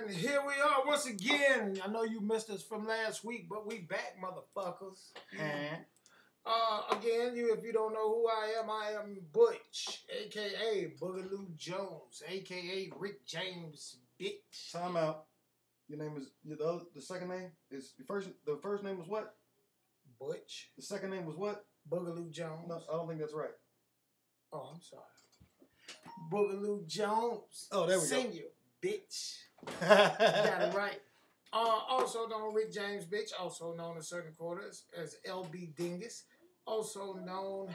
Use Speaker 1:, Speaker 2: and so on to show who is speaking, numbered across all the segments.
Speaker 1: And here we are once again. I know you missed us from last week, but we back, motherfuckers. Again, if you don't know who I am Butch, a.k.a. Boogaloo Jones, a.k.a. Rick James, bitch.
Speaker 2: Time out. Your name is, the second name is, the first name was what?
Speaker 1: Butch.
Speaker 2: The second name was what?
Speaker 1: Boogaloo Jones.
Speaker 2: No, I don't think that's right.
Speaker 1: Oh, I'm sorry. Boogaloo Jones.
Speaker 2: Oh, there we
Speaker 1: Senior, bitch. You got it right. Also known Rick James, bitch. Also known in certain quarters as LB Dingus. Also known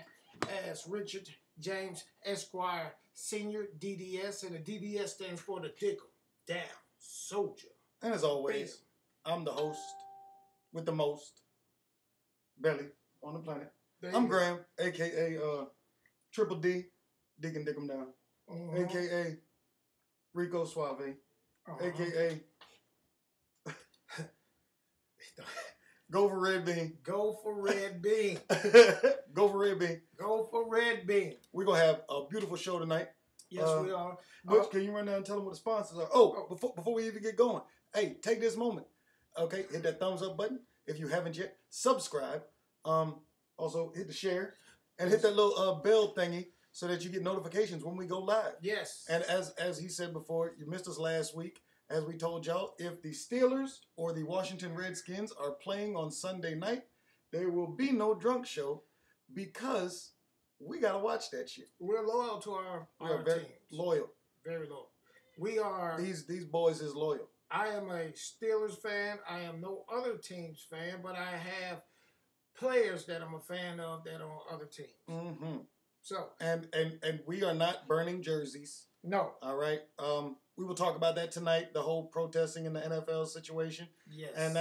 Speaker 1: as Richard James Esquire Senior, DDS. And the DDS stands for the Dickle Down Soldier.
Speaker 2: And as always, I'm the host with the most belly on the planet. I'm Graham, a.k.a. Triple D, Deacon Dick 'em Down, a.k.a. Rico Suave, a.k.a. Go for Red Bean.
Speaker 1: Go for Red Bean.
Speaker 2: Go for Red Bean.
Speaker 1: Go for Red Bean.
Speaker 2: We're going to have a beautiful show tonight.
Speaker 1: Yes, we are.
Speaker 2: Butch, can you run down and tell them what the sponsors are? Oh, before we even get going, hey, take this moment. Okay, hit that thumbs up button if you haven't yet. Subscribe. Also, hit the share. And hit that little bell thingy so that you get notifications when we go live.
Speaker 1: Yes.
Speaker 2: And as he said before, you missed us last week. As we told y'all, if the Steelers or the Washington Redskins are playing on Sunday night, there will be no drunk show because we got to watch that shit.
Speaker 1: We're loyal to our
Speaker 2: very
Speaker 1: teams.
Speaker 2: Loyal.
Speaker 1: Very loyal. We are.
Speaker 2: These boys is loyal.
Speaker 1: I am a Steelers fan. I am no other team's fan, but I have players that I'm a fan of that are on other teams.
Speaker 2: Mm-hmm.
Speaker 1: So
Speaker 2: and we are not burning jerseys.
Speaker 1: No.
Speaker 2: All right. We will talk about that tonight. The whole protesting in the NFL situation.
Speaker 1: Yes.
Speaker 2: And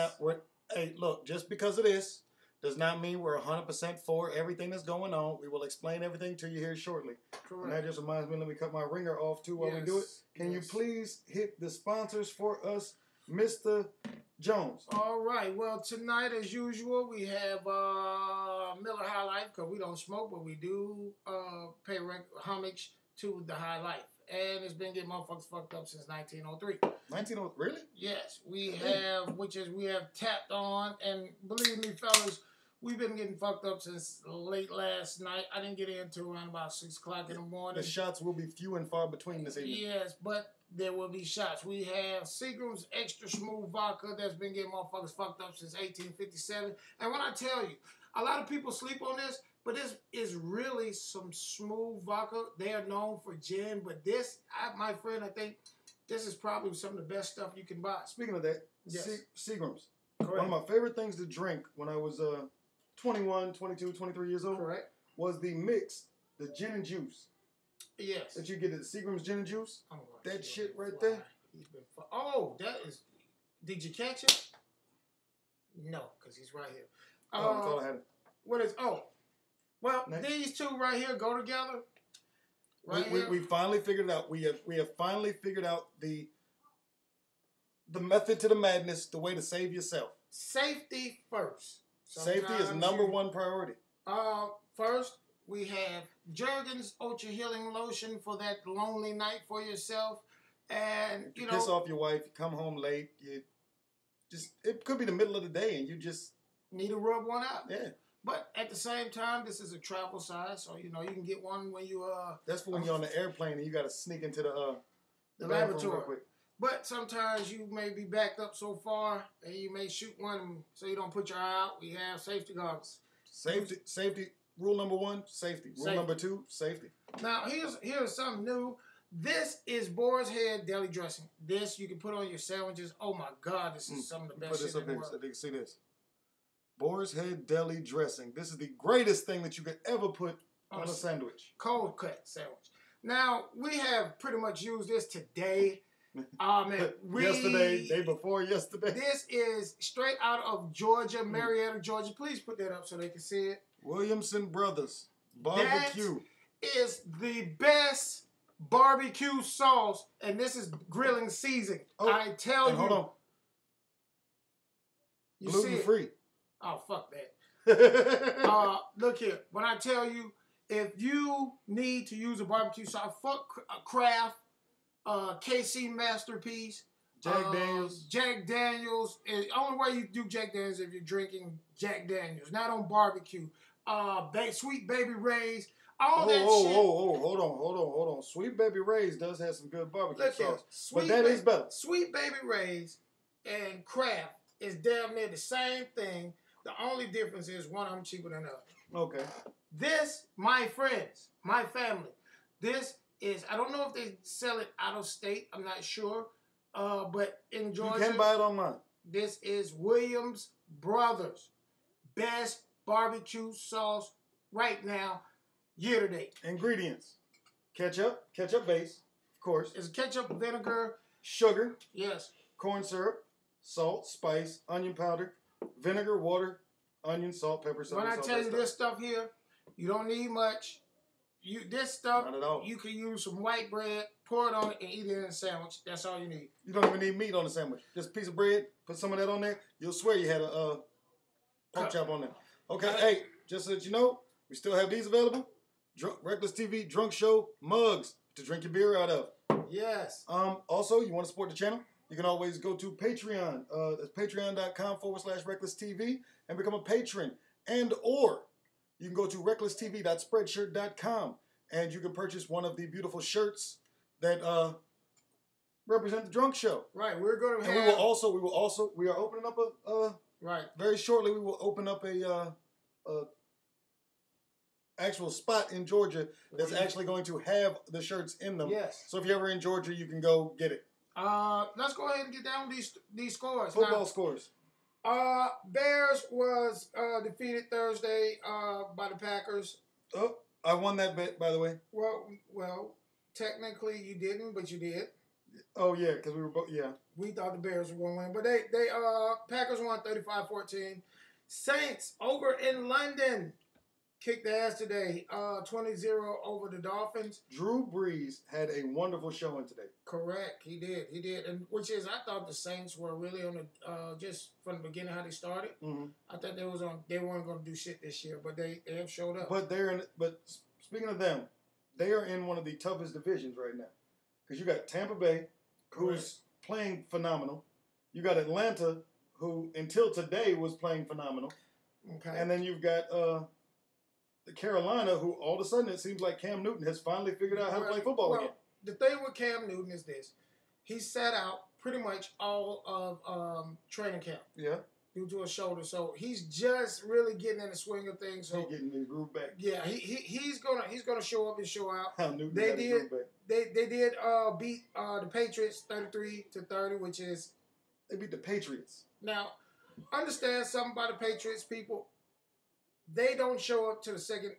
Speaker 2: hey, look, just because of this does not mean we're 100% for everything that's going on. We will explain everything to you here shortly.
Speaker 1: Correct.
Speaker 2: And that just reminds me, let me cut my ringer off too while we do it. Can you please hit the sponsors for us, Mr. Jones?
Speaker 1: All right. Well, tonight, as usual, we have Miller High Life, because we don't smoke, but we do pay homage to the High Life. And it's been getting motherfuckers fucked up since 1903.
Speaker 2: 1903? Really?
Speaker 1: Yes. We have tapped on, and believe me, fellas, we've been getting fucked up since late last night. I didn't get into around about 6 o'clock in the morning.
Speaker 2: The shots will be few and far between this evening.
Speaker 1: Yes, but there will be shots. We have Seagram's Extra Smooth Vodka that's been getting motherfuckers fucked up since 1857. And when I tell you, a lot of people sleep on this, but this is really some smooth vodka. They are known for gin, but this, my friend, I think this is probably some of the best stuff you can buy.
Speaker 2: Speaking of that,
Speaker 1: yes.
Speaker 2: Seagram's.
Speaker 1: Correct.
Speaker 2: One of my favorite things to drink when I was 21, 22, 23 years old. Correct. Was the mix, the gin and juice.
Speaker 1: Yes.
Speaker 2: That you get at Seagram's gin and juice. Oh, that shit right there.
Speaker 1: Oh, that is. Did you catch it? No, because he's right here.
Speaker 2: I thought I had it.
Speaker 1: What is? Oh, well, these two right here go together.
Speaker 2: We finally figured it out. We have finally figured out the method to the madness, the way to save yourself.
Speaker 1: Safety first.
Speaker 2: Safety is #1 priority.
Speaker 1: First, we have Jergens Ultra Healing Lotion for that lonely night for yourself. And,
Speaker 2: you piss off your wife, you come home late, it could be the middle of the day and you just
Speaker 1: need to rub one out.
Speaker 2: Yeah.
Speaker 1: But at the same time, this is a travel size, so, you can get one when you,
Speaker 2: That's for when you're on the airplane and you got to sneak into the
Speaker 1: laboratory.
Speaker 2: Real quick.
Speaker 1: But sometimes you may be backed up so far and you may shoot one so you don't put your eye out. We have safety goggles.
Speaker 2: Safety. Rule #1, safety. Rule #2, safety.
Speaker 1: Now, here's something new. This is Boar's Head Deli Dressing. This you can put on your sandwiches. Oh, my God. This is some of the best shit in the world.
Speaker 2: So they can see this. Boar's Head Deli Dressing. This is the greatest thing that you could ever put on a sandwich.
Speaker 1: Cold cut sandwich. Now, we have pretty much used this today.
Speaker 2: Yesterday, day before yesterday.
Speaker 1: This is straight out of Georgia, Marietta, Georgia. Please put that up so they can see it.
Speaker 2: Williamson Brothers Barbecue.
Speaker 1: That is the best barbecue sauce, and this is grilling season.
Speaker 2: Oh,
Speaker 1: I tell you.
Speaker 2: Hold on. Gluten free.
Speaker 1: Oh, fuck that. Look here. When I tell you, if you need to use a barbecue sauce, fuck Kraft, KC Masterpiece,
Speaker 2: Jack Daniels.
Speaker 1: Jack Daniels. The only way you do Jack Daniels is if you're drinking Jack Daniels, not on barbecue. Sweet Baby Ray's. All that shit.
Speaker 2: Hold on. Sweet Baby Ray's does have some good barbecue sauce, but that is better.
Speaker 1: Sweet Baby Ray's and Kraft is damn near the same thing. The only difference is one of them cheaper than the other.
Speaker 2: Okay.
Speaker 1: This, my friends, my family, this is, I don't know if they sell it out of state. I'm not sure. But in Georgia,
Speaker 2: you can buy it online.
Speaker 1: This is Williams Brothers' best barbecue sauce right now, year to date.
Speaker 2: Ingredients: ketchup base, of course.
Speaker 1: It's ketchup, vinegar,
Speaker 2: sugar,
Speaker 1: yes,
Speaker 2: corn syrup, salt, spice, onion powder, vinegar, water, onion, salt, pepper,
Speaker 1: When I tell you this stuff here, you don't need much. This stuff,
Speaker 2: not at all.
Speaker 1: You can use some white bread, pour it on it, and eat it in a sandwich. That's all you need.
Speaker 2: You don't even need meat on the sandwich. Just a piece of bread, put some of that on there. You'll swear you had a pork chop on there. Okay, hey, just so that you know, we still have these available. Reckless TV Drunk Show mugs to drink your beer out of.
Speaker 1: Yes.
Speaker 2: Also, you want to support the channel? You can always go to Patreon. That's patreon.com/RecklessTV and become a patron. Or you can go to recklesstv.spreadshirt.com and you can purchase one of the beautiful shirts that represent the Drunk Show.
Speaker 1: Right. We're going to have.
Speaker 2: And we are opening up
Speaker 1: right.
Speaker 2: Very shortly, we will open up a actual spot in Georgia that's actually going to have the shirts in them.
Speaker 1: Yes.
Speaker 2: So if you're ever in Georgia, you can go get it.
Speaker 1: Let's go ahead and get down these scores.
Speaker 2: Football scores.
Speaker 1: Bears was defeated Thursday by the Packers.
Speaker 2: Oh, I won that bet, by the way.
Speaker 1: Well, technically you didn't, but you did.
Speaker 2: Oh yeah, because we were both. Yeah,
Speaker 1: we thought the Bears were going to win, but they Packers won 35-14. Saints over in London kicked the ass today, 20-0 over the Dolphins.
Speaker 2: Drew Brees had a wonderful showing today.
Speaker 1: Correct, he did, and which is I thought the Saints were really on the just from the beginning how they started.
Speaker 2: Mm-hmm.
Speaker 1: I thought they weren't going to do shit this year, but they have showed up.
Speaker 2: But speaking of them, they are in one of the toughest divisions right now because you got Tampa Bay, who's playing phenomenal. You got Atlanta, who until today was playing phenomenal.
Speaker 1: Okay,
Speaker 2: and then you've got Carolina, who all of a sudden it seems like Cam Newton has finally figured out how to play football again.
Speaker 1: The thing with Cam Newton is this. He sat out pretty much all of training camp.
Speaker 2: Yeah.
Speaker 1: Due to a shoulder. So he's just really getting in the swing of things. So
Speaker 2: he's getting his groove back.
Speaker 1: Yeah, he's gonna show up and show out.
Speaker 2: How Newton
Speaker 1: they
Speaker 2: got his groove back.
Speaker 1: They did beat the Patriots 33-30, which is
Speaker 2: they beat the Patriots.
Speaker 1: Now, understand something about the Patriots, people. They don't show up to the second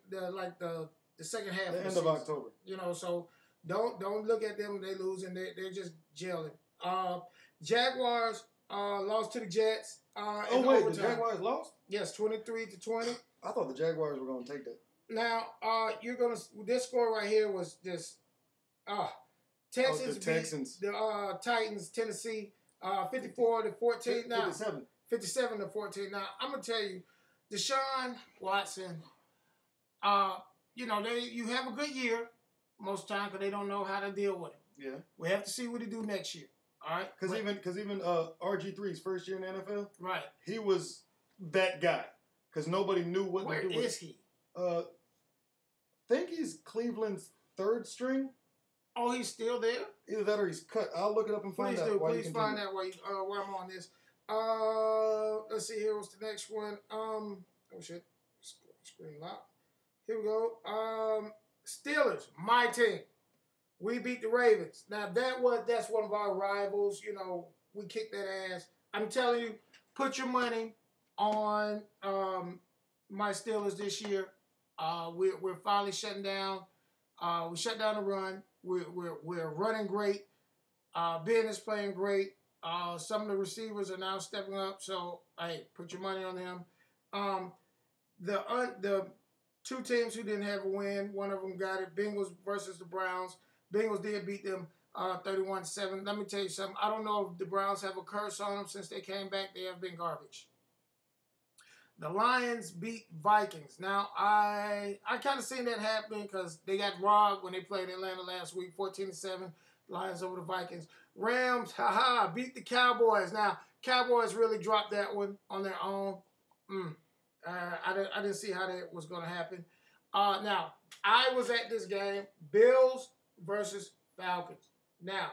Speaker 1: second half.
Speaker 2: The end of October.
Speaker 1: You know, so don't look at them. They losing. They're just gelling. Jaguars lost to the Jets.
Speaker 2: The Jaguars lost?
Speaker 1: Yes, 23-20.
Speaker 2: I thought the Jaguars were going to take that.
Speaker 1: Now, this score right here was just Texans
Speaker 2: the Texans.
Speaker 1: beat the Titans, Tennessee, 54-14. Now 57-14. Now I'm gonna tell you, Deshaun Watson. You have a good year most time because they don't know how to deal with him.
Speaker 2: Yeah,
Speaker 1: we have to see what he do next year. All right,
Speaker 2: because even RG3's first year in the NFL,
Speaker 1: right?
Speaker 2: He was that guy because nobody knew what to do with him.
Speaker 1: Where is he?
Speaker 2: I think he's Cleveland's third string.
Speaker 1: Oh, he's still there?
Speaker 2: Either that or he's cut. I'll look it up and find out.
Speaker 1: Please find out while I'm on this. Let's see here. What's the next one? Oh shit, screen lock. Here we go. Steelers, my team. We beat the Ravens. Now that's one of our rivals. You know, we kicked that ass. I'm telling you, put your money on my Steelers this year. We're finally shutting down. We shut down the run. We're running great. Ben is playing great. Some of the receivers are now stepping up. So hey, put your money on them. The two teams who didn't have a win, one of them got it. Bengals versus the Browns. Bengals did beat them 31-7. Let me tell you something. I don't know if the Browns have a curse on them since they came back. They have been garbage. The Lions beat Vikings. Now, I kind of seen that happening because they got robbed when they played Atlanta last week, 14-7. Lions over the Vikings. Rams, beat the Cowboys. Now, Cowboys really dropped that one on their own. I didn't see how that was going to happen. Now, I was at this game, Bills versus Falcons. Now,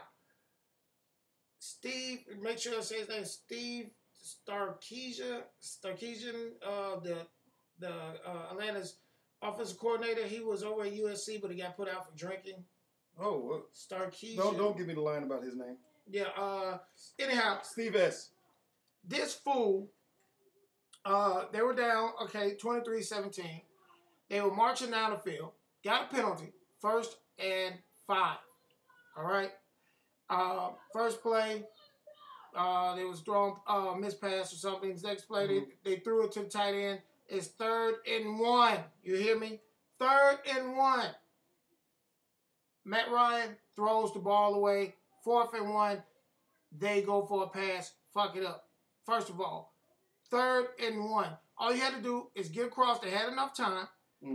Speaker 1: Steve, make sure I say his name, Steve Sarkisian, the Atlanta's offensive coordinator. He was over at USC, but he got put out for drinking.
Speaker 2: Oh, what?
Speaker 1: Sarkisian.
Speaker 2: Don't give me the line about his name.
Speaker 1: Yeah. Anyhow,
Speaker 2: Steve S.
Speaker 1: This fool. They were down. 23-17. They were marching down the field. Got a penalty. 1st and 5. All right. First play. They was throwing mispass or something. Next play, they threw it to the tight end. It's 3rd and 1. You hear me? 3rd and 1. Matt Ryan throws the ball away. 4th and 1. They go for a pass. Fuck it up. First of all, 3rd and 1. All you had to do is get across. They had enough time.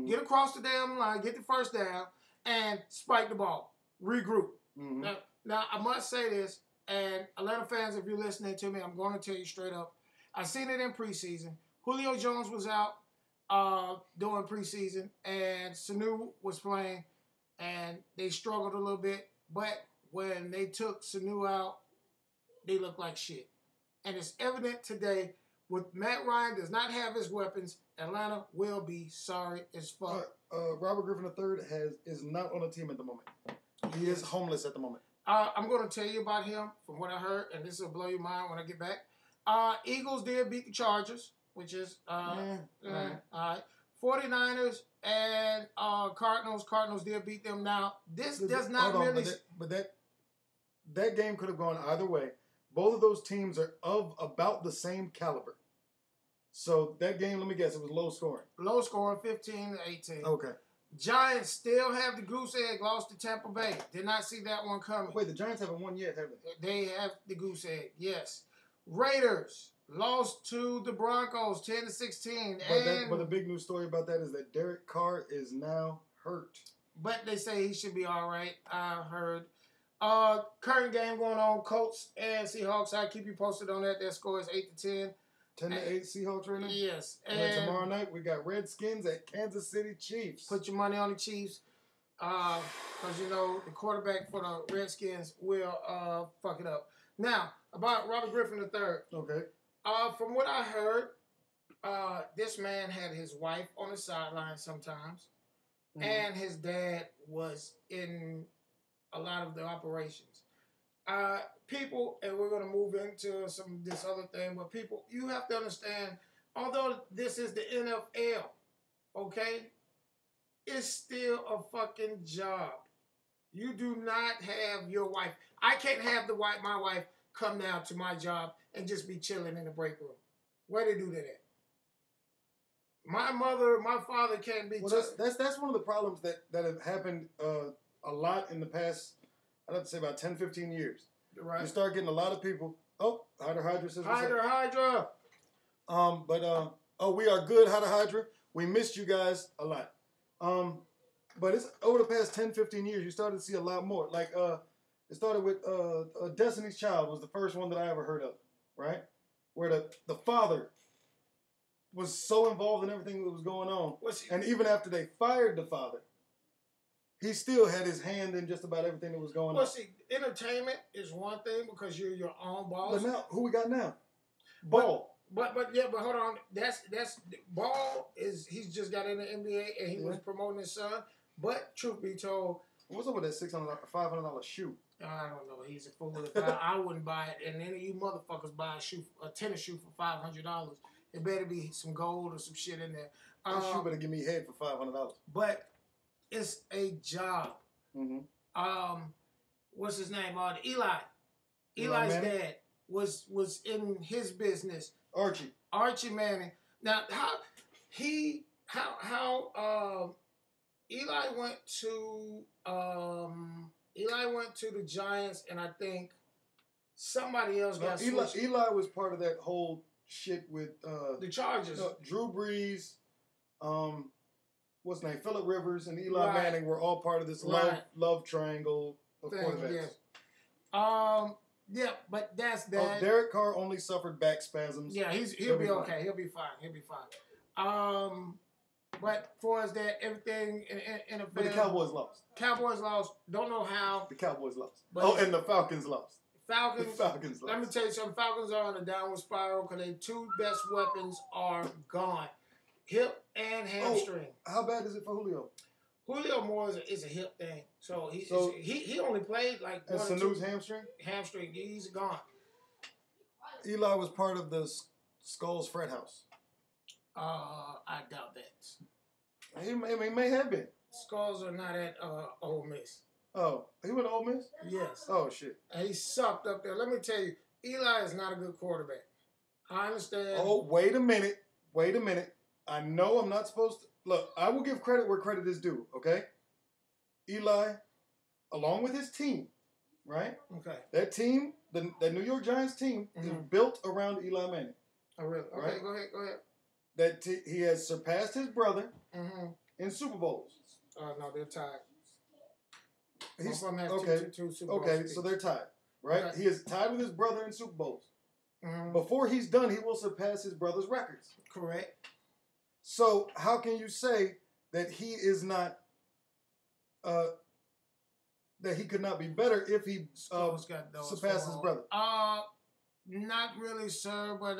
Speaker 1: Get across the damn line. Get the first down. And spike the ball. Regroup. Now, I must say this. And Atlanta fans, if you're listening to me, I'm going to tell you straight up. I seen it in preseason. Julio Jones was out during preseason, and Sanu was playing, and they struggled a little bit. But when they took Sanu out, they looked like shit. And it's evident today, with Matt Ryan does not have his weapons, Atlanta will be sorry as fuck.
Speaker 2: Robert Griffin III is not on the team at the moment. He is homeless at the moment.
Speaker 1: I'm going to tell you about him from what I heard, and this will blow your mind when I get back. Eagles did beat the Chargers, which is all right. 49ers and Cardinals. Cardinals did beat them. Now, this does not really...
Speaker 2: But that game could have gone either way. Both of those teams are of about the same caliber. So that game, let me guess, it was low scoring.
Speaker 1: Low scoring, 15-18.
Speaker 2: Okay.
Speaker 1: Giants still have the goose egg, lost to Tampa Bay. Did not see that one coming.
Speaker 2: Wait, the Giants haven't won yet, have they?
Speaker 1: They have the goose egg, yes. Raiders lost to the Broncos 10-16.
Speaker 2: But the big news story about that is that Derek Carr is now hurt.
Speaker 1: But they say he should be all right, I heard. Current game going on, Colts and Seahawks. I'll keep you posted on that. That score is 8-10.
Speaker 2: 10-8 Seahawks right now?
Speaker 1: Yes.
Speaker 2: And tomorrow night, we got Redskins at Kansas City Chiefs.
Speaker 1: Put your money on the Chiefs. Because, the quarterback for the Redskins will fuck it up. Now, about Robert Griffin III.
Speaker 2: Okay.
Speaker 1: From what I heard, this man had his wife on the sideline sometimes. And his dad was in a lot of the operations. People, and we're going to move into this other thing, but people, you have to understand, although this is the NFL, okay, it's still a fucking job. You do not have your wife. I can't have my wife come down to my job and just be chilling in the break room. Where they do that at? My father can't be.
Speaker 2: Well, that's one of the problems that have happened a lot in the past, I'd have to say about 10, 15 years.
Speaker 1: Right.
Speaker 2: You start getting a lot of people. Oh, Hydra says
Speaker 1: Hydra.
Speaker 2: We are good, Hydra. We missed you guys a lot. But it's over the past 10, 15 years, you started to see a lot more. Like, it started with Destiny's Child was the first one that I ever heard of, right? Where the father was so involved in everything that was going on. And even after they fired the father, he still had his hand in just about everything that was going on.
Speaker 1: Well, see, entertainment is one thing because you're your own boss.
Speaker 2: But now, who we got now? Ball.
Speaker 1: But hold on. That's Ball he's just got in the NBA and he was promoting his son. But truth be told,
Speaker 2: what's up with that $500 shoe?
Speaker 1: I don't know. He's a fool. I wouldn't buy it, and any of you motherfuckers buy a tennis shoe for $500. It better be some gold or some shit in there.
Speaker 2: That shoe better give me head for $500.
Speaker 1: But it's a job. What's his name? Eli. Eli's dad was in his business. Archie Manning. Now, how Eli went to the Giants, and I think somebody else got switched.
Speaker 2: Eli was part of that whole shit with
Speaker 1: the Chargers.
Speaker 2: Drew Brees, what's his name? Phillip Rivers and Eli Manning were all part of this love triangle of quarterbacks.
Speaker 1: Yes. Yeah, but that's that.
Speaker 2: Derek Carr only suffered back spasms.
Speaker 1: Yeah, he'll be okay. He'll be fine. But for us, that everything in the
Speaker 2: But the Cowboys lost.
Speaker 1: Don't know how.
Speaker 2: The Cowboys lost. And the Falcons lost.
Speaker 1: The Falcons lost. Let me tell you something. Falcons are on a downward spiral because their two best weapons are gone. Hip and hamstring.
Speaker 2: How bad is it for Julio?
Speaker 1: Julio more is a hip thing. So he only played like
Speaker 2: one or two. Hamstring?
Speaker 1: Hamstring. He's gone.
Speaker 2: Eli was part of the Skulls frat house.
Speaker 1: I doubt that.
Speaker 2: He may have been.
Speaker 1: Skulls are not at Ole Miss.
Speaker 2: Oh, he went to Ole Miss?
Speaker 1: Yes.
Speaker 2: Oh, shit.
Speaker 1: And he sucked up there. Let me tell you, Eli is not a good quarterback. I understand.
Speaker 2: Oh, wait a minute. I know I'm not supposed to. Look, I will give credit where credit is due, okay? Eli, along with his team, right?
Speaker 1: Okay.
Speaker 2: That team, the New York Giants team, is built around Eli Manning.
Speaker 1: Oh, really? Okay, right? Go ahead.
Speaker 2: That he has surpassed his brother in Super Bowls.
Speaker 1: No, they're tied.
Speaker 2: He's
Speaker 1: okay. Two Super Bowls.
Speaker 2: Okay, so they're tied, right? Okay. He is tied with his brother in Super Bowls.
Speaker 1: Mm-hmm.
Speaker 2: Before he's done, he will surpass his brother's records.
Speaker 1: Correct.
Speaker 2: So how can you say that he is not, that he could not be better if he surpasses his brother?
Speaker 1: Not really, sir, but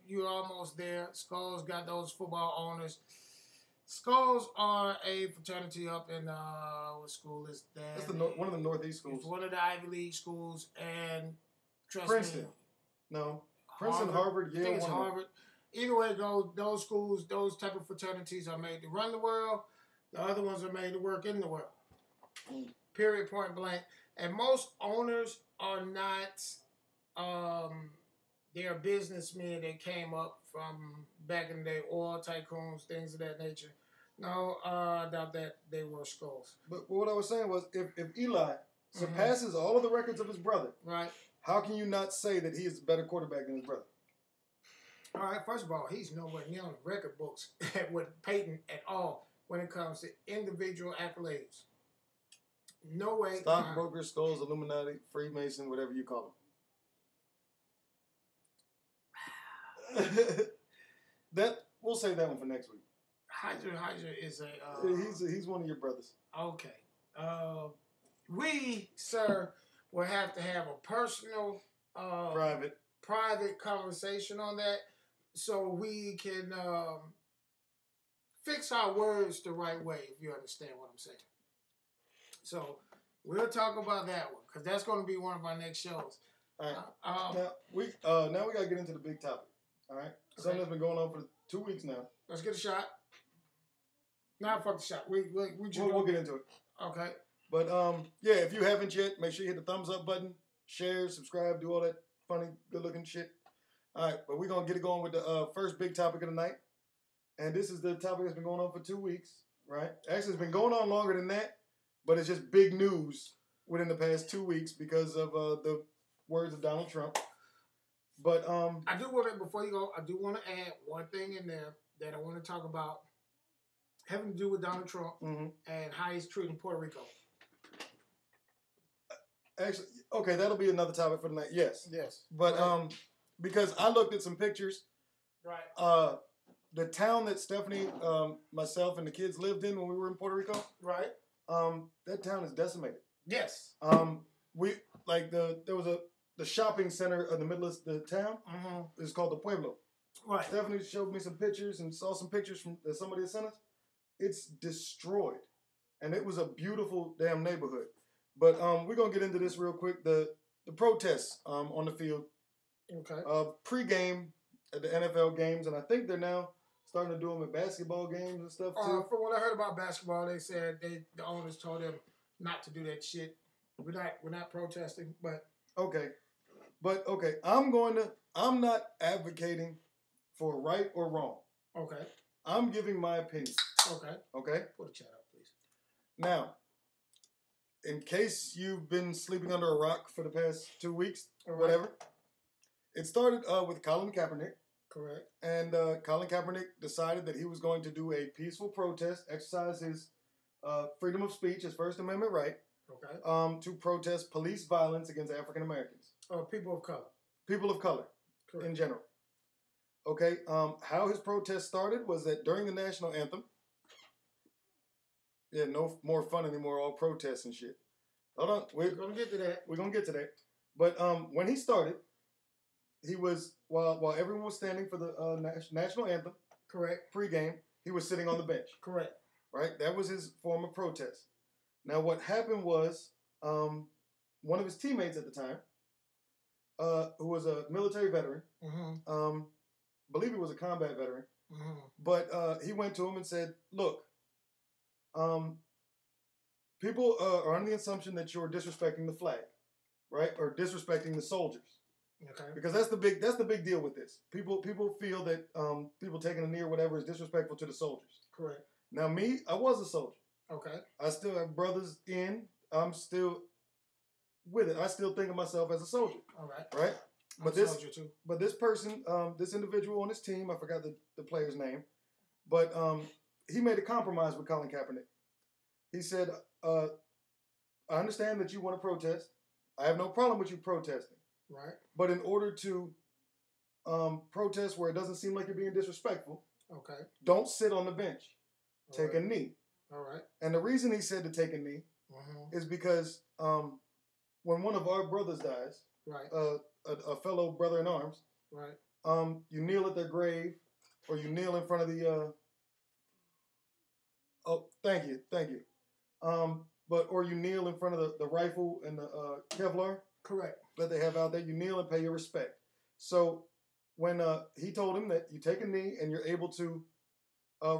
Speaker 1: you're almost there. Skulls got those football owners. Skulls are a fraternity up in what school is that?
Speaker 2: That's one of the Northeast schools.
Speaker 1: It's one of the Ivy League schools, and
Speaker 2: Princeton. No, Princeton, Harvard, Yale.
Speaker 1: I think it's Harvard. Either way it goes, those schools, those type of fraternities are made to run the world. The other ones are made to work in the world. Period, point blank. And most owners are not, they're businessmen that came up from back in the day, oil tycoons, things of that nature. No, I doubt that they were skulls.
Speaker 2: But what I was saying was, if Eli surpasses all of the records of his brother,
Speaker 1: right?
Speaker 2: How can you not say that he is a better quarterback than his brother?
Speaker 1: All right, first of all, he's nowhere near on the record books with Peyton at all when it comes to individual accolades. No way.
Speaker 2: Stockbrokers, skulls, Illuminati, Freemason, whatever you call them. We'll save that one for next week.
Speaker 1: Hydra is
Speaker 2: he's one of your brothers.
Speaker 1: Okay. We, sir, will have to have a personal private conversation on that, so we can fix our words the right way, if you understand what I'm saying. So we'll talk about that one, because that's going to be one of our next shows.
Speaker 2: All right. Now we got to get into the big topic. All right. Okay. Something that's been going on for 2 weeks now.
Speaker 1: Let's get a shot. Nah, fuck the shot.
Speaker 2: We'll get into it.
Speaker 1: Okay.
Speaker 2: But yeah, if you haven't yet, make sure you hit the thumbs up button, share, subscribe, do all that funny, good looking shit. All right, but we're gonna get it going with the first big topic of the night, and this is the topic that's been going on for 2 weeks, right? Actually, it's been going on longer than that, but it's just big news within the past 2 weeks because of the words of Donald Trump. But
Speaker 1: I do want to, before you go, I do want to add one thing in there that I want to talk about, having to do with Donald Trump and how he's treating Puerto Rico.
Speaker 2: Actually, okay, that'll be another topic for the night. Yes. But because I looked at some pictures.
Speaker 1: Right.
Speaker 2: The town that Stephanie, myself, and the kids lived in when we were in Puerto Rico.
Speaker 1: Right.
Speaker 2: That town is decimated.
Speaker 1: Yes.
Speaker 2: There was the shopping center in the middle of the town. It's called the Pueblo.
Speaker 1: Right.
Speaker 2: Stephanie showed me some pictures and saw some pictures that somebody had sent us. It's destroyed, and it was a beautiful damn neighborhood. But we're gonna get into this real quick. The protests on the field.
Speaker 1: Okay.
Speaker 2: Pre-game at the NFL games, and I think they're now starting to do them at basketball games and stuff too.
Speaker 1: From what I heard about basketball, they said the owners told them not to do that shit. We're not protesting, but
Speaker 2: okay. I'm not advocating for right or wrong.
Speaker 1: Okay.
Speaker 2: I'm giving my opinion. Okay.
Speaker 1: Put a chat up, please.
Speaker 2: Now, in case you've been sleeping under a rock for the past 2 weeks or whatever, it started with Colin Kaepernick.
Speaker 1: Correct.
Speaker 2: And Colin Kaepernick decided that he was going to do a peaceful protest, exercise his freedom of speech, his First Amendment right, to protest police violence against African Americans.
Speaker 1: People of color.
Speaker 2: People of color, correct, in general. Okay, how his protest started was that during the national anthem, yeah, no more fun anymore, all protests and shit. Hold on, we're
Speaker 1: gonna get to that.
Speaker 2: We're gonna get to that. But when he started, he was while everyone was standing for the national anthem,
Speaker 1: correct,
Speaker 2: pregame, he was sitting on the bench,
Speaker 1: correct,
Speaker 2: right? That was his form of protest. Now, what happened was one of his teammates at the time, who was a military veteran, believe he was a combat veteran, but he went to him and said, "Look, people are under the assumption that you're disrespecting the flag, right, or disrespecting the soldiers."
Speaker 1: Okay.
Speaker 2: Because that's the big deal with this. People feel that people taking a knee or whatever is disrespectful to the soldiers.
Speaker 1: Correct.
Speaker 2: Now me, I was a soldier.
Speaker 1: Okay.
Speaker 2: I still have brothers in. I'm still with it. I still think of myself as a soldier. All right. Right. But this person, this individual on his team, I forgot the player's name, but he made a compromise with Colin Kaepernick. He said, "I understand that you want to protest. I have no problem with you protesting.
Speaker 1: Right.
Speaker 2: But in order to protest where it doesn't seem like you're being disrespectful, okay, don't sit on the bench. Take a knee." All right. And the reason he said to take a knee is because when one of our brothers dies, right, a fellow brother in arms, right, you kneel at their grave, or you kneel in front of the. Oh, thank you. Or you kneel in front of the rifle and the Kevlar. Correct. That they have out there. You kneel and pay your respect. So when he told him that you take a knee and you're able to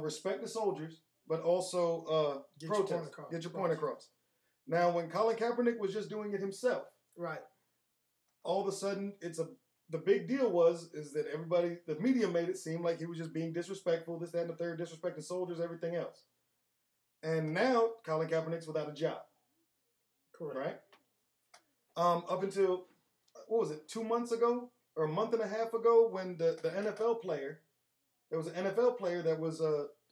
Speaker 2: respect the soldiers, but also protest, get your point across. Now, when Colin Kaepernick was just doing it himself, right, all of a sudden the big deal is that everybody, the media made it seem like he was just being disrespectful, this, that, and the third, disrespecting soldiers, everything else. And now Colin Kaepernick's without a job. Correct. Right? Up until, what was it, 2 months ago or a month and a half ago, when the NFL player, there was an NFL player that was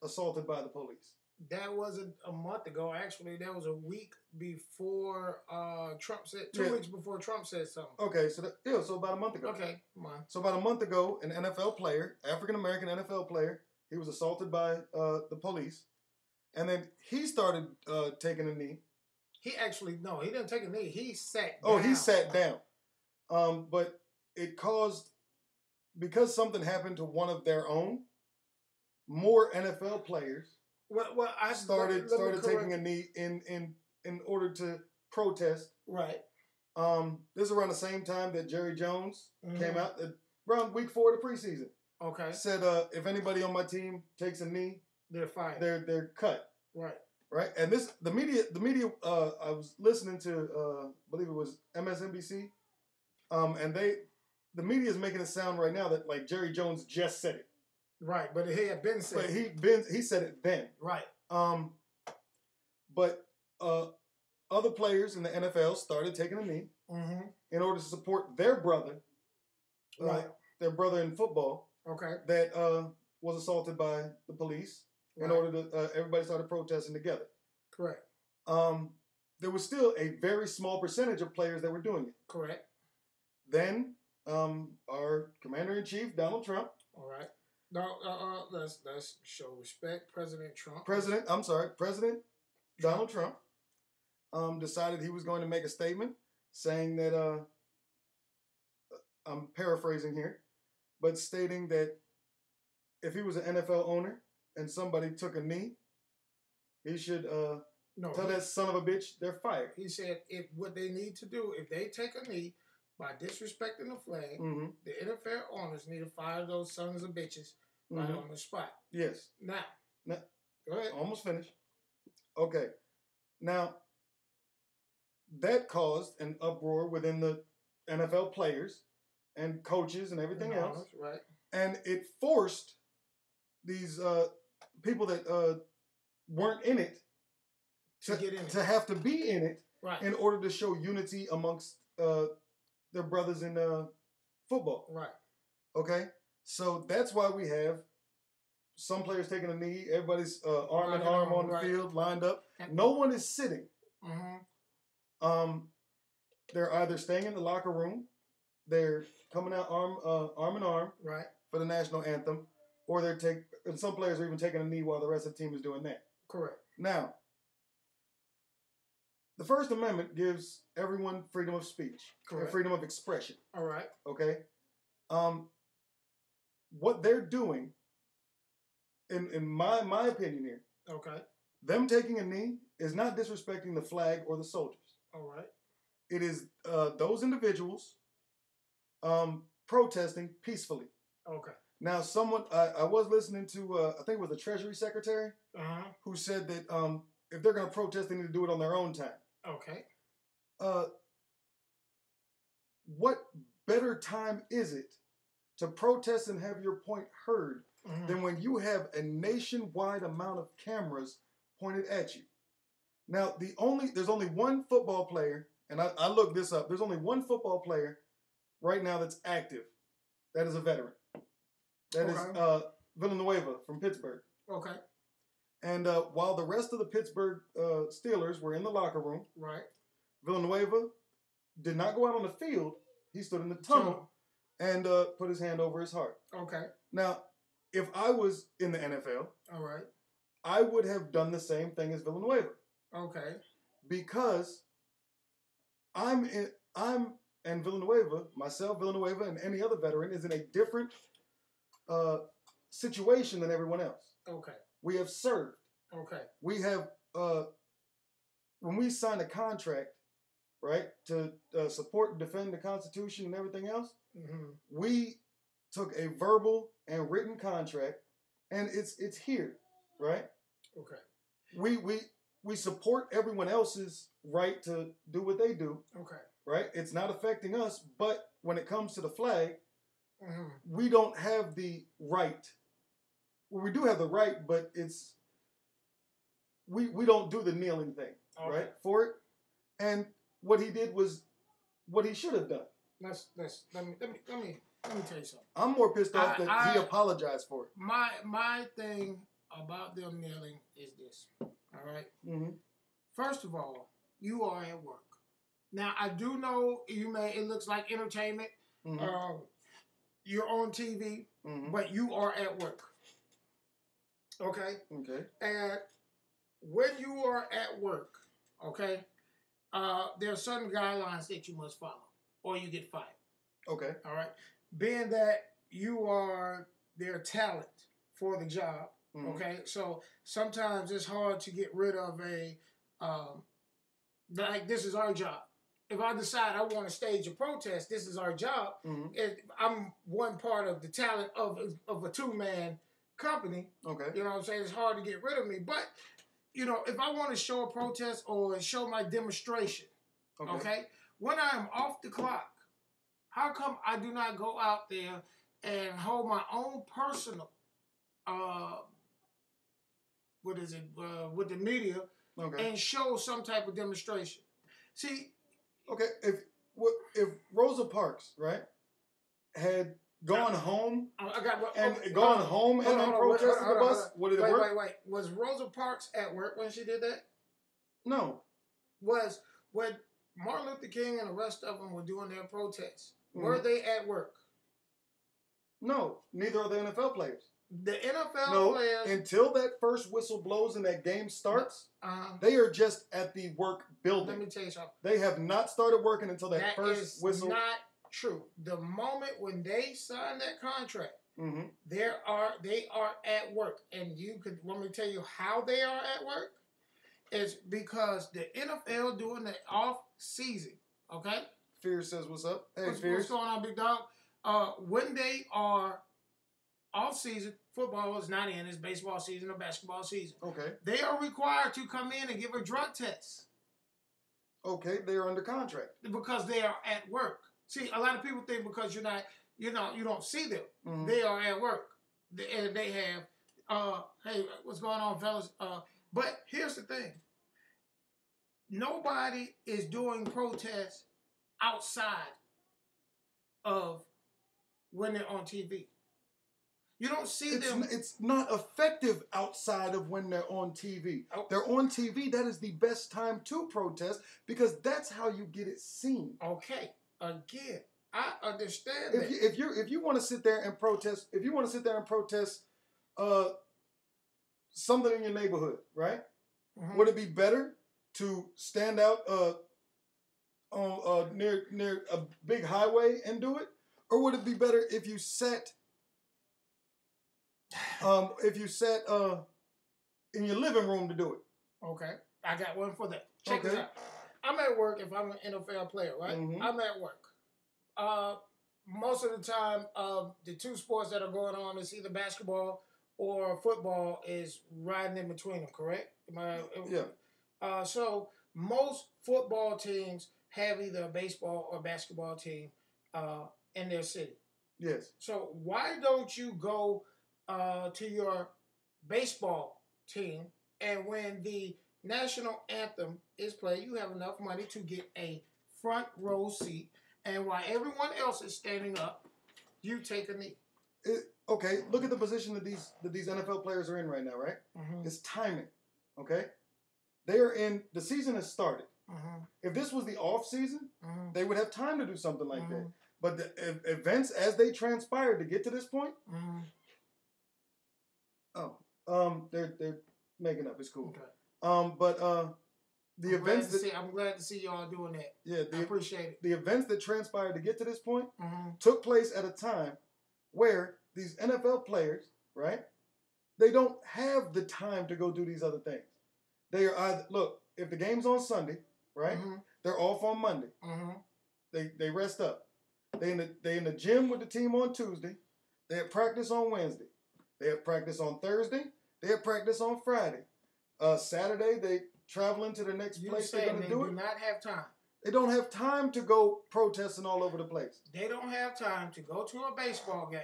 Speaker 2: assaulted by the police. That wasn't a month ago. Actually, that was a week before Trump said, 2 weeks before Trump said something. Okay, so about a month ago. Okay, come on. So about a month ago, an NFL player, African-American NFL player, he was assaulted by the police. And then he started taking a knee. He didn't take a knee. He sat down. Oh, he sat down. But it caused, because something happened to one of their own, more NFL players started taking a knee in order to protest. Right. This is around the same time that Jerry Jones came out, around week 4 of the preseason. Okay. Said, if anybody on my team takes a knee, they're fired. They're cut. Right. Right. And the media. I was listening to, I believe it was MSNBC, and the media is making it sound right now that like Jerry Jones just said it. Right, but he had been said it. But he said it then. Right. But other players in the NFL started taking a knee in order to support their brother, right, their brother in football. Okay. That was assaulted by the police. Right. In order to, everybody started protesting together. Correct. There was still a very small percentage of players that were doing it. Correct. Then our Commander-in-Chief, Donald Trump. All right. No, let's show respect. President Donald Trump decided he was going to make a statement saying that, I'm paraphrasing here, but stating that if he was an NFL owner and somebody took a knee, he should tell that son of a bitch they're fired. He said what they need to do, if they take a knee by disrespecting the flag, the NFL owners need to fire those sons of bitches right on the spot. Yes. Now, go ahead. Almost finished. Okay. Now, that caused an uproar within the NFL players and coaches and everything else. Right. And it forced these people that weren't in it to have to be in it, right, in order to show unity amongst their brothers in football. Right. Okay? So that's why we have some players taking a knee. Everybody's arm in arm on the field, lined up. No one is sitting. They're either staying in the locker room, they're coming out arm in arm for the national anthem, or and some players are even taking a knee while the rest of the team is doing that.
Speaker 1: Correct.
Speaker 2: Now, the First Amendment gives everyone freedom of speech, and freedom of expression.
Speaker 1: All right.
Speaker 2: Okay. What they're doing, in my opinion here, them taking a knee is not disrespecting the flag or the soldiers. All right. It is those individuals protesting peacefully. Okay. Now, I was listening to, I think it was the Treasury Secretary, who said that if they're going to protest, they need to do it on their own time. Okay. What better time is it to protest and have your point heard than when you have a nationwide amount of cameras pointed at you? Now, there's only one football player, and I looked this up. There's only one football player right now that's active. That is a veteran. That is Villanueva from Pittsburgh. Okay. And while the rest of the Pittsburgh Steelers were in the locker room, Villanueva did not go out on the field. He stood in the tunnel and put his hand over his heart. Okay. Now, if I was in the NFL, I would have done the same thing as Villanueva. Okay. Because and Villanueva, myself, Villanueva, and any other veteran is in a different situation than everyone else. Okay. We have served. Okay. We have, when we signed a contract, to support and defend the Constitution and everything else, we took a verbal and written contract, and it's here, right? Okay. We support everyone else's right to do what they do. Okay. Right? It's not affecting us, but when it comes to the flag, we don't have the right. Well, we do have the right, but we don't do the kneeling thing, for it. And what he did was what he should have done.
Speaker 1: Let me tell you something.
Speaker 2: I'm more pissed off that he apologized for it.
Speaker 1: My thing about them kneeling is this. All right. First of all, you are at work. Now I do know it looks like entertainment. You're on TV, but you are at work. Okay. Okay. And when you are at work, okay, there are certain guidelines that you must follow, or you get fired. Okay. All right. Being that you are their talent for the job, okay, so sometimes it's hard to get rid of this is our job. If I decide I want to stage a protest, this is our job. I'm one part of the talent of a two-man company. Okay. You know what I'm saying? It's hard to get rid of me. But, if I want to show a protest or show my demonstration, okay, when I am off the clock, how come I do not go out there and hold my own personal, with the media and show some type of demonstration? See,
Speaker 2: okay, if Rosa Parks, had gone home and then protested the bus, would it work?
Speaker 1: Wait. Was Rosa Parks at work when she did that?
Speaker 2: No.
Speaker 1: Was when Martin Luther King and the rest of them were doing their protests, were they at work?
Speaker 2: No, neither are the NFL players.
Speaker 1: The NFL players...
Speaker 2: until that first whistle blows and that game starts, they are just at the work building.
Speaker 1: Let me tell you something.
Speaker 2: They have not started working until that first whistle.
Speaker 1: That is not true. The moment when they sign that contract, they are at work. And let me tell you how they are at work. It's because the NFL during the off season, okay?
Speaker 2: Fierce says, what's up? Hey, Fierce.
Speaker 1: What's going on, big dog? When they are off season, football is not in. It's baseball season or basketball season. Okay. They are required to come in and give a drug test.
Speaker 2: Okay, they are under contract.
Speaker 1: Because they are at work. See, a lot of people think because you don't see them. They are at work. And they have, hey, what's going on, fellas? But here's the thing. Nobody is doing protests outside of when they're on TV. You don't see them.
Speaker 2: It's not effective outside of when they're on TV. Oh. They're on TV. That is the best time to protest because that's how you get it seen.
Speaker 1: Okay. Again, I understand
Speaker 2: that. If you want to sit there and protest, something in your neighborhood, right? Mm-hmm. Would it be better to stand out on near a big highway and do it, or would it be better if you sat in your living room to do it?
Speaker 1: Okay, I got one for that. Check this out. I'm at work. If I'm an NFL player, right? Mm-hmm. I'm at work. Most of the time, the two sports that are going on is either basketball or football is riding in between them. Correct? Yeah. So most football teams have either a baseball or basketball team in their city.
Speaker 2: Yes.
Speaker 1: So why don't you go to your baseball team, and when the national anthem is played, you have enough money to get a front row seat, and while everyone else is standing up, you take a knee.
Speaker 2: Okay, look at the position that these NFL players are in right now, right? Mm-hmm. It's timing, okay? They are in, the season has started. Mm-hmm. If this was the off season, mm-hmm. they would have time to do something like mm-hmm. that. But the events as they transpired to get to this point, mm-hmm. They're making up. It's cool. Okay. The events
Speaker 1: I'm glad to see y'all doing that.
Speaker 2: Yeah,
Speaker 1: I appreciate it.
Speaker 2: The events that transpired to get to this point mm-hmm. took place at a time where these NFL players, right? They don't have the time to go do these other things. They are either, look, if the game's on Sunday, right? Mm-hmm. They're off on Monday. Mm-hmm. They rest up. They in the gym with the team on Tuesday. They have practice on Wednesday. They have practice on Thursday. They have practice on Friday. Saturday they traveling to the next place they're going to do it.
Speaker 1: They do not have time.
Speaker 2: They don't have time to go protesting all over the place.
Speaker 1: They don't have time to go to a baseball game.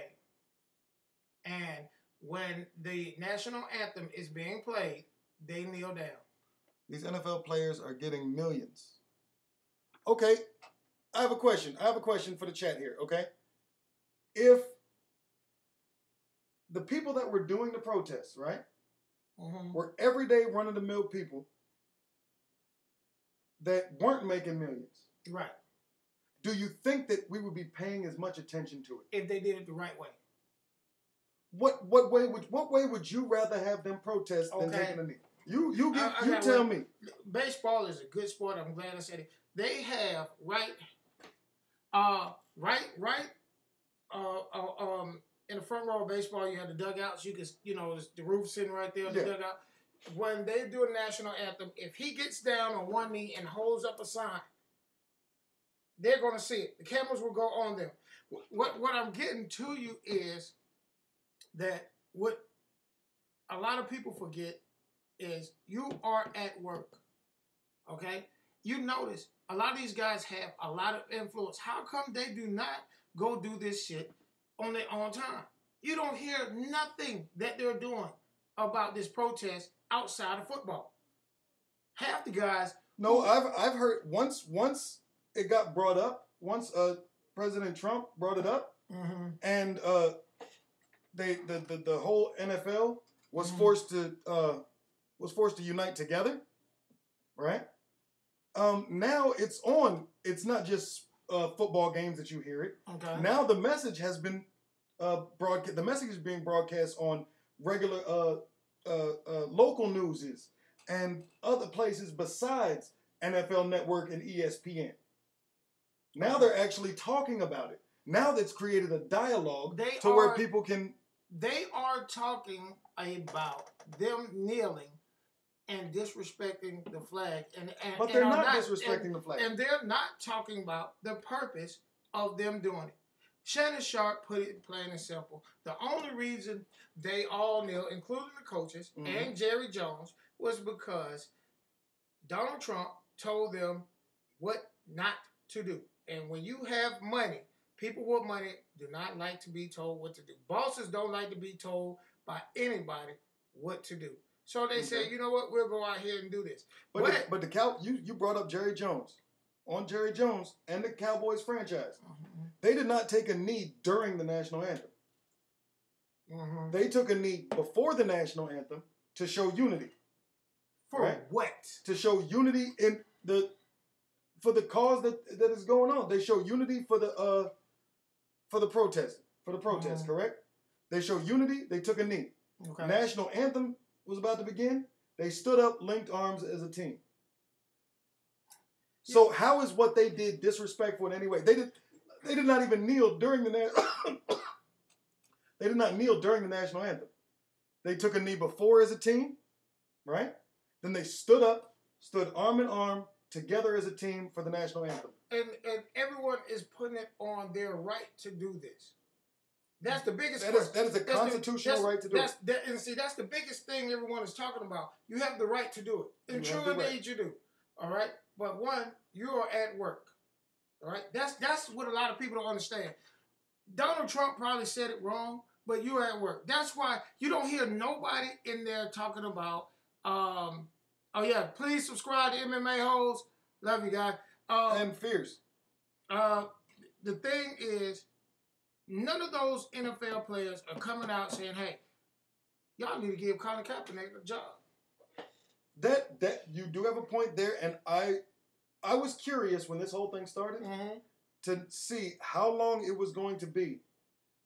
Speaker 1: And when the national anthem is being played, they kneel down.
Speaker 2: These NFL players are getting millions. Okay, I have a question. I have a question for the chat here, okay? If the people that were doing the protests, right, mm-hmm. were everyday run-of-the-mill people that weren't making millions.
Speaker 1: Right.
Speaker 2: Do you think that we would be paying as much attention to it?
Speaker 1: If they did it the right way.
Speaker 2: What way would you rather have them protest than taking a knee? You tell me.
Speaker 1: Baseball is a good sport. I'm glad I said it. They have in the front row of baseball, you have the dugouts. You can, the roof sitting right there in the dugout. When they do a national anthem, if he gets down on one knee and holds up a sign, they're going to see it. The cameras will go on them. What I'm getting to you is that what a lot of people forget is you are at work, okay? You notice a lot of these guys have a lot of influence. How come they do not go do this shit on their own time? You don't hear nothing that they're doing about this protest outside of football. Half the guys...
Speaker 2: No, I've heard once it got brought up, once President Trump brought it up, mm-hmm. and the whole NFL was mm-hmm. forced to unite together, right? Now it's on. It's not just football games that you hear it. Okay. Now the message has been broadcast. The message is being broadcast on regular local newses and other places besides NFL Network and ESPN. Now they're actually talking about it. Now that's created a dialogue where people can...
Speaker 1: They are talking about them kneeling and disrespecting the flag.
Speaker 2: But they're not disrespecting the flag.
Speaker 1: And they're not talking about the purpose of them doing it. Shannon Sharp put it plain and simple. The only reason they all kneel, including the coaches mm-hmm. and Jerry Jones, was because Donald Trump told them what not to do. And when you have money, people with money do not like to be told what to do. Bosses don't like to be told by anybody what to do. So they say, you know what, we'll go out here and do this.
Speaker 2: But you brought up Jerry Jones. On Jerry Jones and the Cowboys franchise. Mm-hmm. They did not take a knee during the national anthem. They took a knee before the national anthem to show unity.
Speaker 1: For what?
Speaker 2: To show unity for the cause that is going on. They show unity for the protest. For the protest, correct? They show unity. They took a knee. Okay. National anthem was about to begin. They stood up, linked arms as a team. So how is what they did disrespectful in any way? They did not even kneel during the they did not kneel during the national anthem. They took a knee before as a team, right? Then they stood up, stood arm in arm together as a team for the national anthem.
Speaker 1: And everyone is putting it on their right to do this. That's the biggest question.
Speaker 2: That is a constitutional right to do it.
Speaker 1: And see, that's the biggest thing everyone is talking about. You have the right to do it. And true indeed you do. All right? But one, you are at work. All right? That's what a lot of people don't understand. Donald Trump probably said it wrong, but you're at work. That's why you don't hear nobody in there talking about, oh yeah, please subscribe to MMA Hoes. Love you guys.
Speaker 2: And Fierce.
Speaker 1: The thing is, none of those NFL players are coming out saying, hey, y'all need to give Colin Kaepernick a job.
Speaker 2: That you do have a point there, and I was curious when this whole thing started to see how long it was going to be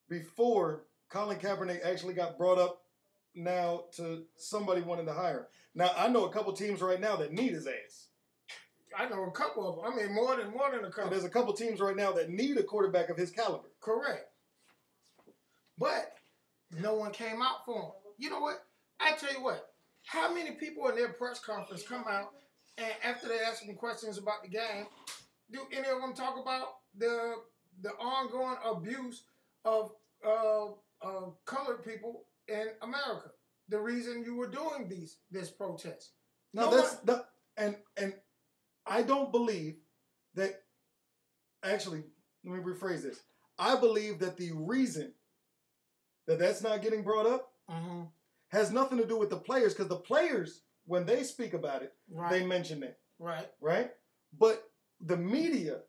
Speaker 2: before Colin Kaepernick actually got brought up now to somebody wanting to hire. Now, I know a couple teams right now that need his ass.
Speaker 1: I know a couple of them. I mean, more than a couple.
Speaker 2: And there's a couple teams right now that need a quarterback of his caliber.
Speaker 1: Correct. But no one came out for him. You know what? I tell you what. How many people in their press conference come out and after they ask them questions about the game, do any of them talk about the ongoing abuse of colored people in America? The reason you were doing this protest.
Speaker 2: And I don't believe that. Actually, let me rephrase this. I believe that the reason that that's not getting brought up has nothing to do with the players, because the players, when they speak about it, they mention it. Right? But the media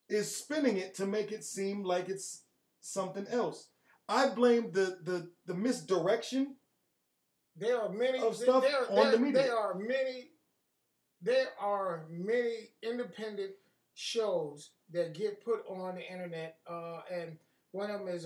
Speaker 2: is spinning it to make it seem like it's something else. I blame the misdirection of stuff on the media.
Speaker 1: There are many independent shows that get put on the internet, and one of them is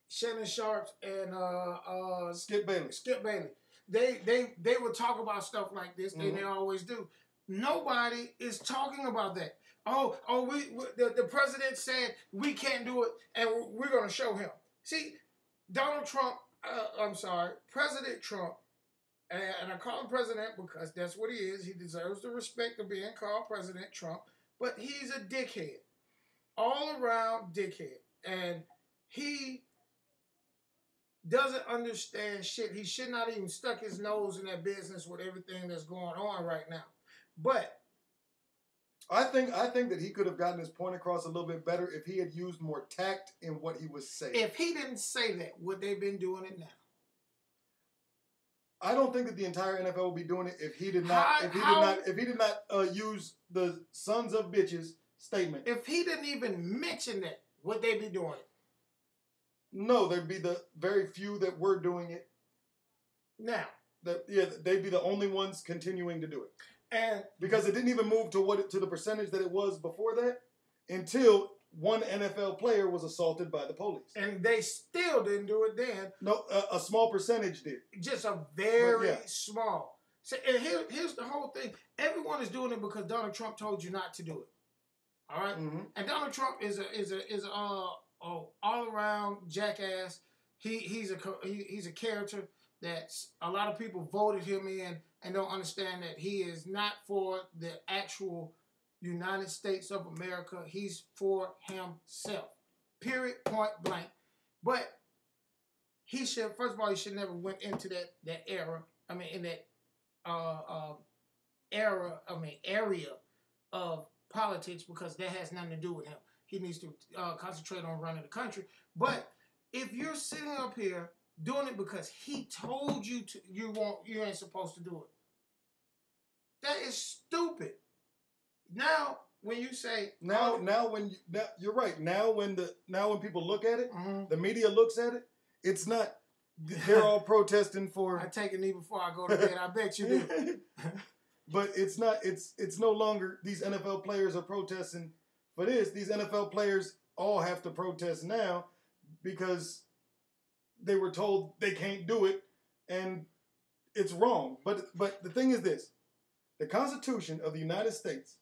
Speaker 1: Shannon Sharp and
Speaker 2: Skip Bailey.
Speaker 1: They would talk about stuff like this, and they always do. Nobody is talking about that. The president said we can't do it, and we're going to show him. See, Donald Trump, President Trump, and I call him president because that's what he is. He deserves the respect of being called President Trump, but he's a dickhead, all around dickhead, and he doesn't understand shit. He should not even stuck his nose in that business with everything that's going on right now. But
Speaker 2: I think that he could have gotten his point across a little bit better if he had used more tact in what he was saying.
Speaker 1: If he didn't say that, would they been doing it now?
Speaker 2: I don't think that the entire NFL would be doing it if he did not use the sons of bitches statement.
Speaker 1: If he didn't even mention that, would they be doing it?
Speaker 2: No, there'd be the very few that were doing it.
Speaker 1: Now,
Speaker 2: they'd be the only ones continuing to do it.
Speaker 1: And
Speaker 2: because it didn't even move to the percentage that it was before that until one NFL player was assaulted by the police.
Speaker 1: And they still didn't do it then.
Speaker 2: No, a small percentage did.
Speaker 1: Just a very small. So, and here's the whole thing. Everyone is doing it because Donald Trump told you not to do it. All right? And Donald Trump is a all around jackass. He's a character that a lot of people voted him in and don't understand that he is not for the actual United States of America. He's for himself. Period. Point blank. But he should, first of all, he should never went into that era. I mean, in that area of politics, because that has nothing to do with him. He needs to concentrate on running the country. But if you're sitting up here doing it because he told you to, you ain't supposed to do it. That is stupid. Now, when you say
Speaker 2: now you're right. Now when people look at it, the media looks at it. It's not. They're all protesting for.
Speaker 1: I take a knee before I go to bed. I bet you do.
Speaker 2: But it's not. It's no longer these NFL players are protesting for this. These NFL players all have to protest now because they were told they can't do it, and it's wrong. But the thing is this: the Constitution of the United States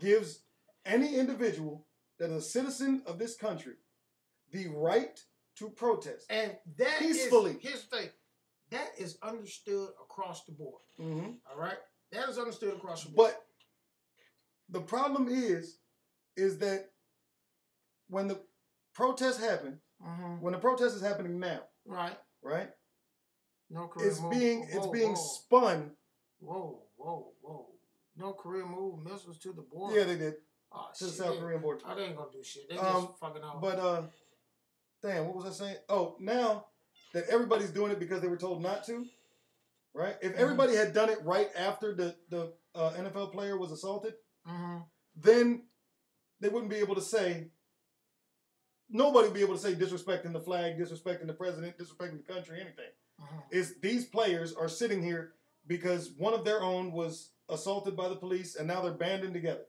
Speaker 2: gives any individual that is a citizen of this country the right to protest.
Speaker 1: And that
Speaker 2: peacefully.
Speaker 1: Here's the thing. That is understood across the board. All right? That is understood across the board.
Speaker 2: But the problem is that when the protest happened, when the protest is happening now, right?
Speaker 1: No career
Speaker 2: it's
Speaker 1: move.
Speaker 2: being spun.
Speaker 1: Whoa. No career move missiles to the border.
Speaker 2: Yeah, they did.
Speaker 1: Oh,
Speaker 2: to the South Korean border.
Speaker 1: Oh, they ain't gonna do shit. They just fucking out.
Speaker 2: But damn, what was I saying? Oh, now that everybody's doing it because they were told not to, right? If everybody had done it right after the NFL player was assaulted, then they wouldn't be able to say. Nobody would be able to say disrespecting the flag, disrespecting the president, disrespecting the country, anything. Is these players are sitting here because one of their own was assaulted by the police, and now they're banding together.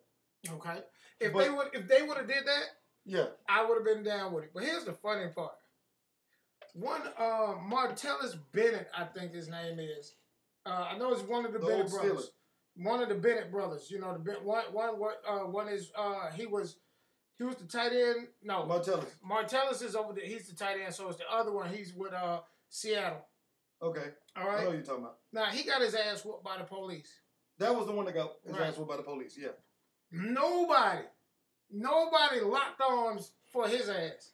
Speaker 1: Okay. If they would have did that,
Speaker 2: yeah,
Speaker 1: I would have been down with it. But here's the funny part. One Martellus Bennett, I think his name is. I know it's one of the Bennett brothers.
Speaker 2: Steeler.
Speaker 1: One of the Bennett brothers. You know, one is he was the tight end. No,
Speaker 2: Martellus.
Speaker 1: Martellus is over there. He's the tight end. So it's the other one. He's with Seattle.
Speaker 2: Okay.
Speaker 1: All right.
Speaker 2: I know what you're talking about.
Speaker 1: Now he got his ass whooped by the police.
Speaker 2: That was the one that got his ass whooped by the police. Yeah.
Speaker 1: Nobody locked arms for his ass.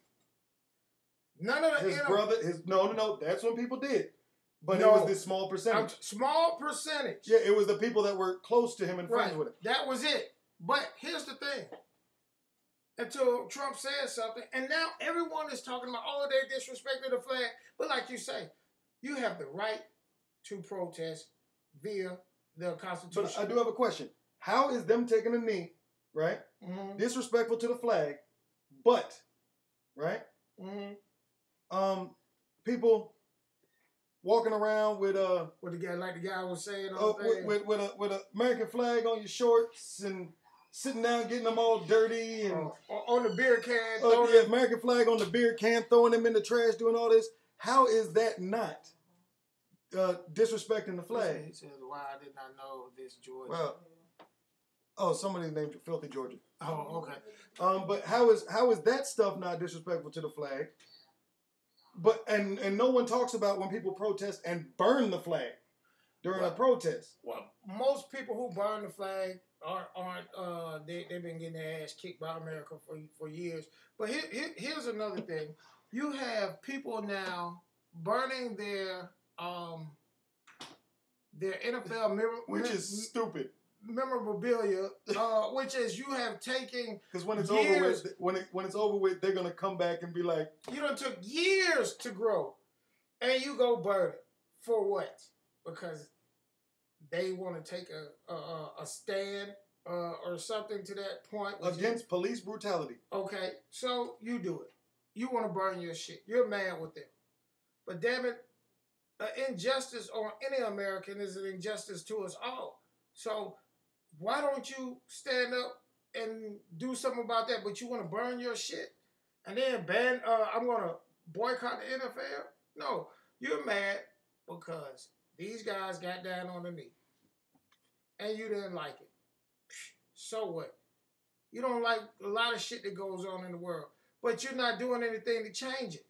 Speaker 1: None of the
Speaker 2: his brother. No. That's what people did, but it was this small percentage.
Speaker 1: Small percentage.
Speaker 2: Yeah, it was the people that were close to him and friends with him.
Speaker 1: That was it. But here's the thing. Until Trump said something, and now everyone is talking about, oh, they disrespected the flag. But like you say, you have the right to protest via the Constitution.
Speaker 2: But I do have a question. How is them taking a knee, right? Disrespectful to the flag, but, right? People walking around with
Speaker 1: the guy, like the guy was saying,
Speaker 2: with a American flag on your shorts and sitting down getting them all dirty and
Speaker 1: on the beer can.
Speaker 2: American flag on the beer can, throwing them in the trash, doing all this. How is that not disrespecting the flag?
Speaker 1: He says, "Why I did not know this, George."
Speaker 2: Well, somebody named Filthy Georgia.
Speaker 1: Oh, okay.
Speaker 2: But how is that stuff not disrespectful to the flag? But and no one talks about when people protest and burn the flag during a protest.
Speaker 1: Well, most people who burn the flag aren't they've been getting their ass kicked by America for years. But here's another thing. You have people now burning their NFL
Speaker 2: which is stupid.
Speaker 1: Memorabilia, which is you have taken
Speaker 2: because when it's over with, when it's over with, they're gonna come back and be like,
Speaker 1: you done took years to grow, and you go burn it for what? Because they want to take a stand or something to that point
Speaker 2: against police brutality.
Speaker 1: Okay, so you do it. You want to burn your shit. You're mad with them, but damn it, injustice on any American is an injustice to us all. So why don't you stand up and do something about that? But you want to burn your shit and then ban, I'm going to boycott the NFL? No, you're mad because these guys got down on the knee and you didn't like it. So what? You don't like a lot of shit that goes on in the world, but you're not doing anything to change it.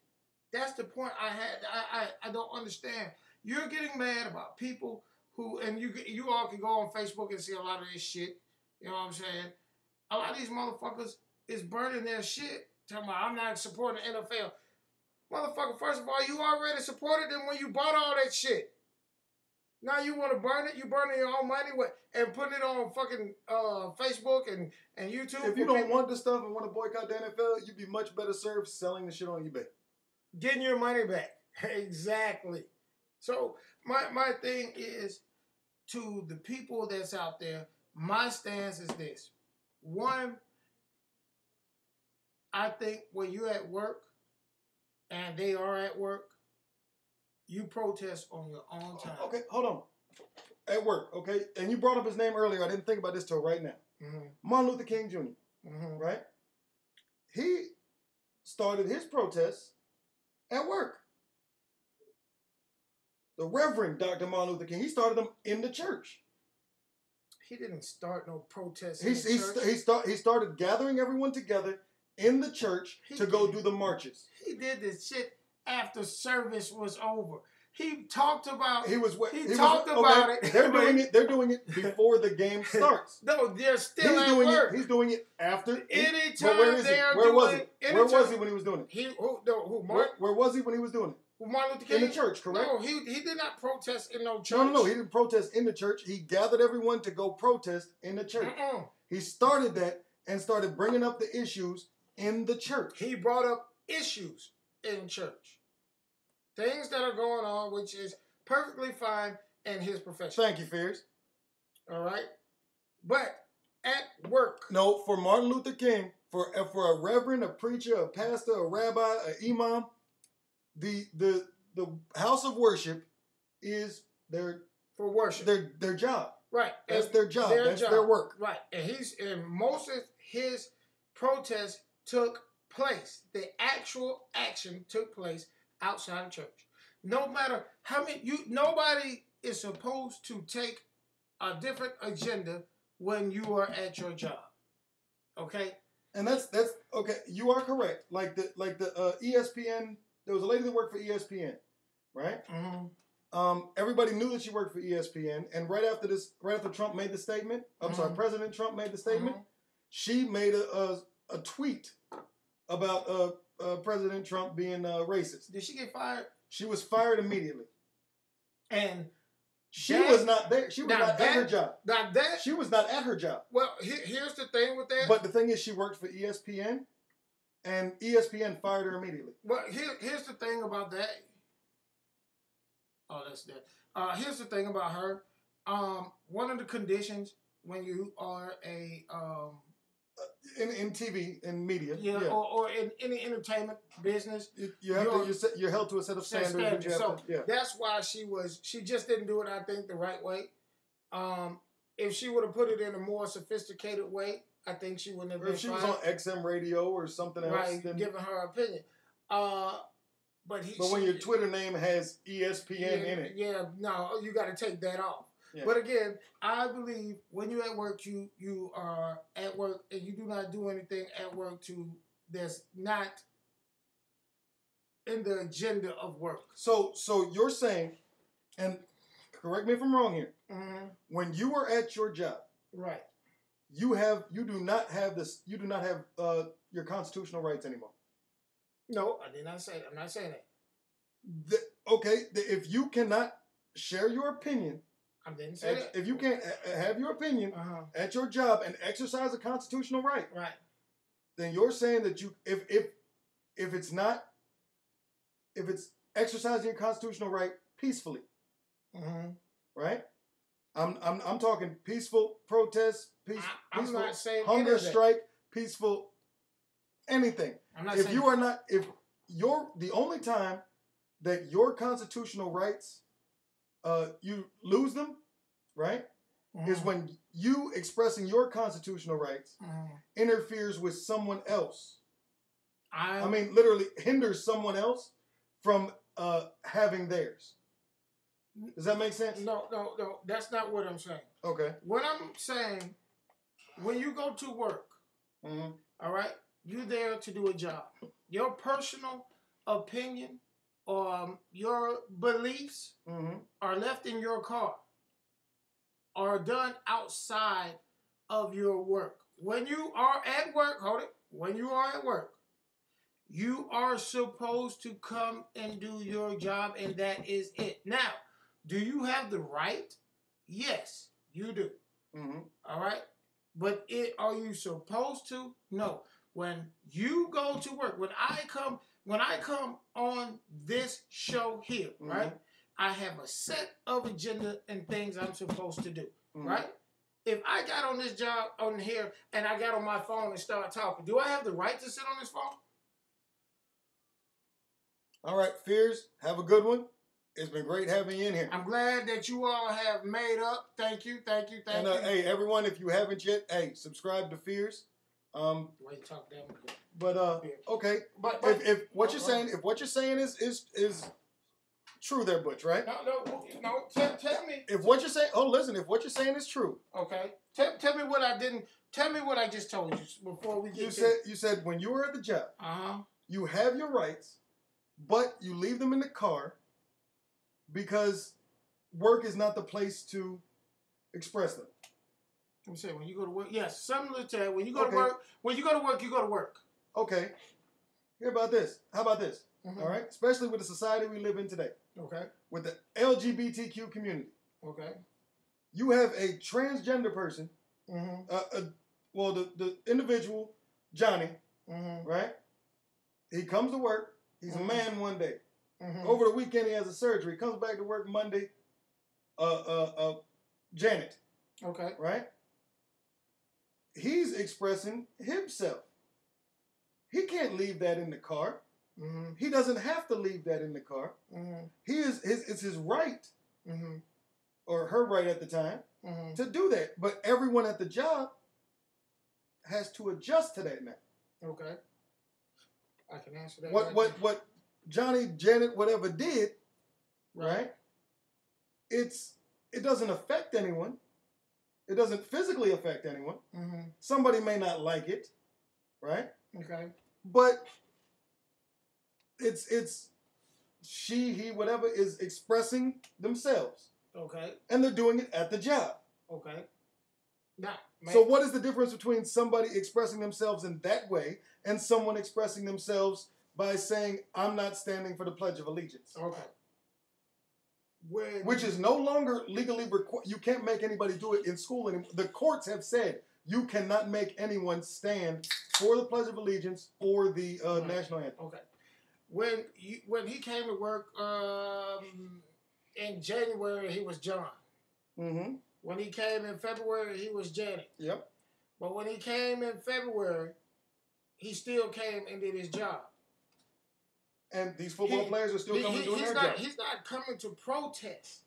Speaker 1: That's the point I don't understand. You're getting mad about people who, and you all can go on Facebook and see a lot of this shit. You know what I'm saying? A lot of these motherfuckers is burning their shit. Talking about, I'm not supporting the NFL. Motherfucker, first of all, you already supported them when you bought all that shit. Now you want to burn it? You burning your own money and putting it on fucking Facebook and YouTube?
Speaker 2: If you don't want the stuff and want to boycott the NFL, you'd be much better served selling the shit on eBay.
Speaker 1: Getting your money back. Exactly. So my thing is, to the people that's out there, my stance is this. one, I think when you're at work and they are at work, you protest on your own time.
Speaker 2: Okay, hold on. At work, okay? And you brought up his name earlier. I didn't think about this till right now. Martin Luther King Jr., right? He started his protests at work. The Reverend Dr. Martin Luther King, he started them in the church.
Speaker 1: He didn't start no protests in the church.
Speaker 2: He started gathering everyone together in the church to go do the marches.
Speaker 1: He did this shit after service was over. He talked about it.
Speaker 2: They're doing it before the game starts.
Speaker 1: No, they're still at work.
Speaker 2: He's doing it after.
Speaker 1: Anytime
Speaker 2: where was he when he was doing it? Where was he when he was doing it?
Speaker 1: Martin Luther King?
Speaker 2: In the church, correct?
Speaker 1: No, he did not protest in no church.
Speaker 2: No, he didn't protest in the church. He gathered everyone to go protest in the church. He started that and started bringing up the issues in the church.
Speaker 1: He brought up issues in church. Things that are going on, which is perfectly fine in his profession.
Speaker 2: Thank you, Fears.
Speaker 1: All right? But at work.
Speaker 2: No, for Martin Luther King, for a reverend, a preacher, a pastor, a rabbi, an imam, the house of worship is their job.
Speaker 1: Right.
Speaker 2: That's their job. That's their work.
Speaker 1: Right. And most of his protests took place. The actual action took place outside of church. No matter how many nobody is supposed to take a different agenda when you are at your job. Okay?
Speaker 2: And that's okay. You are correct. Like the ESPN. There was a lady that worked for ESPN, right? Everybody knew that she worked for ESPN, and right after Trump made the statement, President Trump made the statement, she made a tweet about President Trump being racist.
Speaker 1: Did she get fired?
Speaker 2: She was fired immediately,
Speaker 1: and
Speaker 2: she was not there. She was not at her job.
Speaker 1: She
Speaker 2: was not at her job.
Speaker 1: Well, here's the thing with that.
Speaker 2: But the thing is, she worked for ESPN. And ESPN fired her immediately.
Speaker 1: Well, here's the thing about that. Oh, that's that. Here's the thing about her. One of the conditions when you are a
Speaker 2: in TV and media,
Speaker 1: or in any entertainment business,
Speaker 2: you're held to a set of standards.
Speaker 1: So that's why she just didn't do it, I think, the right way. If she would have put it in a more sophisticated way, I think she wouldn't have been.
Speaker 2: If she was on XM radio or something else,
Speaker 1: right, then giving her opinion. But
Speaker 2: when your Twitter name has ESPN in it,
Speaker 1: no, you got to take that off. Yeah. But again, I believe when you're at work, you are at work and you do not do anything at work that's not in the agenda of work.
Speaker 2: So you're saying, and correct me if I'm wrong here, when you are at your job,
Speaker 1: right?
Speaker 2: You do not have your constitutional rights anymore.
Speaker 1: No, I did not say that. I'm not saying
Speaker 2: that. If you cannot share your opinion,
Speaker 1: I didn't say that.
Speaker 2: If you can't have your opinion at your job and exercise a constitutional right, then you're saying that if it's exercising your constitutional right peacefully, right? I'm talking peaceful protest, peaceful
Speaker 1: not saying
Speaker 2: hunger strike, peaceful anything.
Speaker 1: I'm not
Speaker 2: if
Speaker 1: saying
Speaker 2: you are not, if you're the only time that your constitutional rights, you lose them, right? Is when you expressing your constitutional rights interferes with someone else. I mean, literally hinders someone else from having theirs. Does that make sense?
Speaker 1: No. That's not what I'm saying.
Speaker 2: Okay.
Speaker 1: What I'm saying, when you go to work, all right, you're there to do a job. Your personal opinion or your beliefs are left in your car, are done outside of your work. When you are at work, when you are at work, you are supposed to come and do your job, and that is it. Now, do you have the right? Yes, you do. All right? But are you supposed to? No. When you go to work, when I come on this show here, right? I have a set of agenda and things I'm supposed to do, right? if I got on this job on here and I got on my phone and start talking, do I have the right to sit on this phone?
Speaker 2: All right, Fears, have a good one. It's been great having you in here.
Speaker 1: I'm glad that you all have made up. Thank you.
Speaker 2: And hey, everyone, if you haven't yet, hey, subscribe to Fears.
Speaker 1: Why you talk down?
Speaker 2: But okay.
Speaker 1: But
Speaker 2: if what you're saying is true, there, Butch, right?
Speaker 1: No. Tell me.
Speaker 2: If what you're saying, if what you're saying is true.
Speaker 1: Okay. Tell me what I didn't. Tell me what I just told you before we get.
Speaker 2: You said when you were at the job, you have your rights, but you leave them in the car because work is not the place to express them.
Speaker 1: I'm saying when you go to work, yes, similar to that. When you go to work, you go to work.
Speaker 2: Okay. How about this? All right, especially with the society we live in today.
Speaker 1: Okay.
Speaker 2: With the LGBTQ community.
Speaker 1: Okay.
Speaker 2: You have a transgender person. Well, the individual, Johnny, right? He comes to work. He's a man one day. Over the weekend, he has a surgery. He comes back to work Monday. Janet.
Speaker 1: Okay.
Speaker 2: Right? He's expressing himself. He can't leave that in the car. He doesn't have to leave that in the car. It's his right, or her right at the time, to do that. But everyone at the job has to adjust to that now.
Speaker 1: Okay. I can answer that.
Speaker 2: What Johnny, Janet, whatever did, right? It doesn't affect anyone. It doesn't physically affect anyone. Somebody may not like it, right?
Speaker 1: Okay.
Speaker 2: But it's she, he, whatever is expressing themselves.
Speaker 1: Okay.
Speaker 2: And they're doing it at the job.
Speaker 1: Okay. Now,
Speaker 2: so what is the difference between somebody expressing themselves in that way and someone expressing themselves by saying, I'm not standing for the Pledge of Allegiance?
Speaker 1: Okay.
Speaker 2: Which is no longer legally required. You can't make anybody do it in school anymore. The courts have said you cannot make anyone stand for the Pledge of Allegiance or the national anthem.
Speaker 1: Okay. When he came to work in January, he was John. When he came in February, he was Janet.
Speaker 2: Yep.
Speaker 1: But when he came in February, he still came and did his job.
Speaker 2: And these football players are still coming to do their job.
Speaker 1: He's not coming to protest.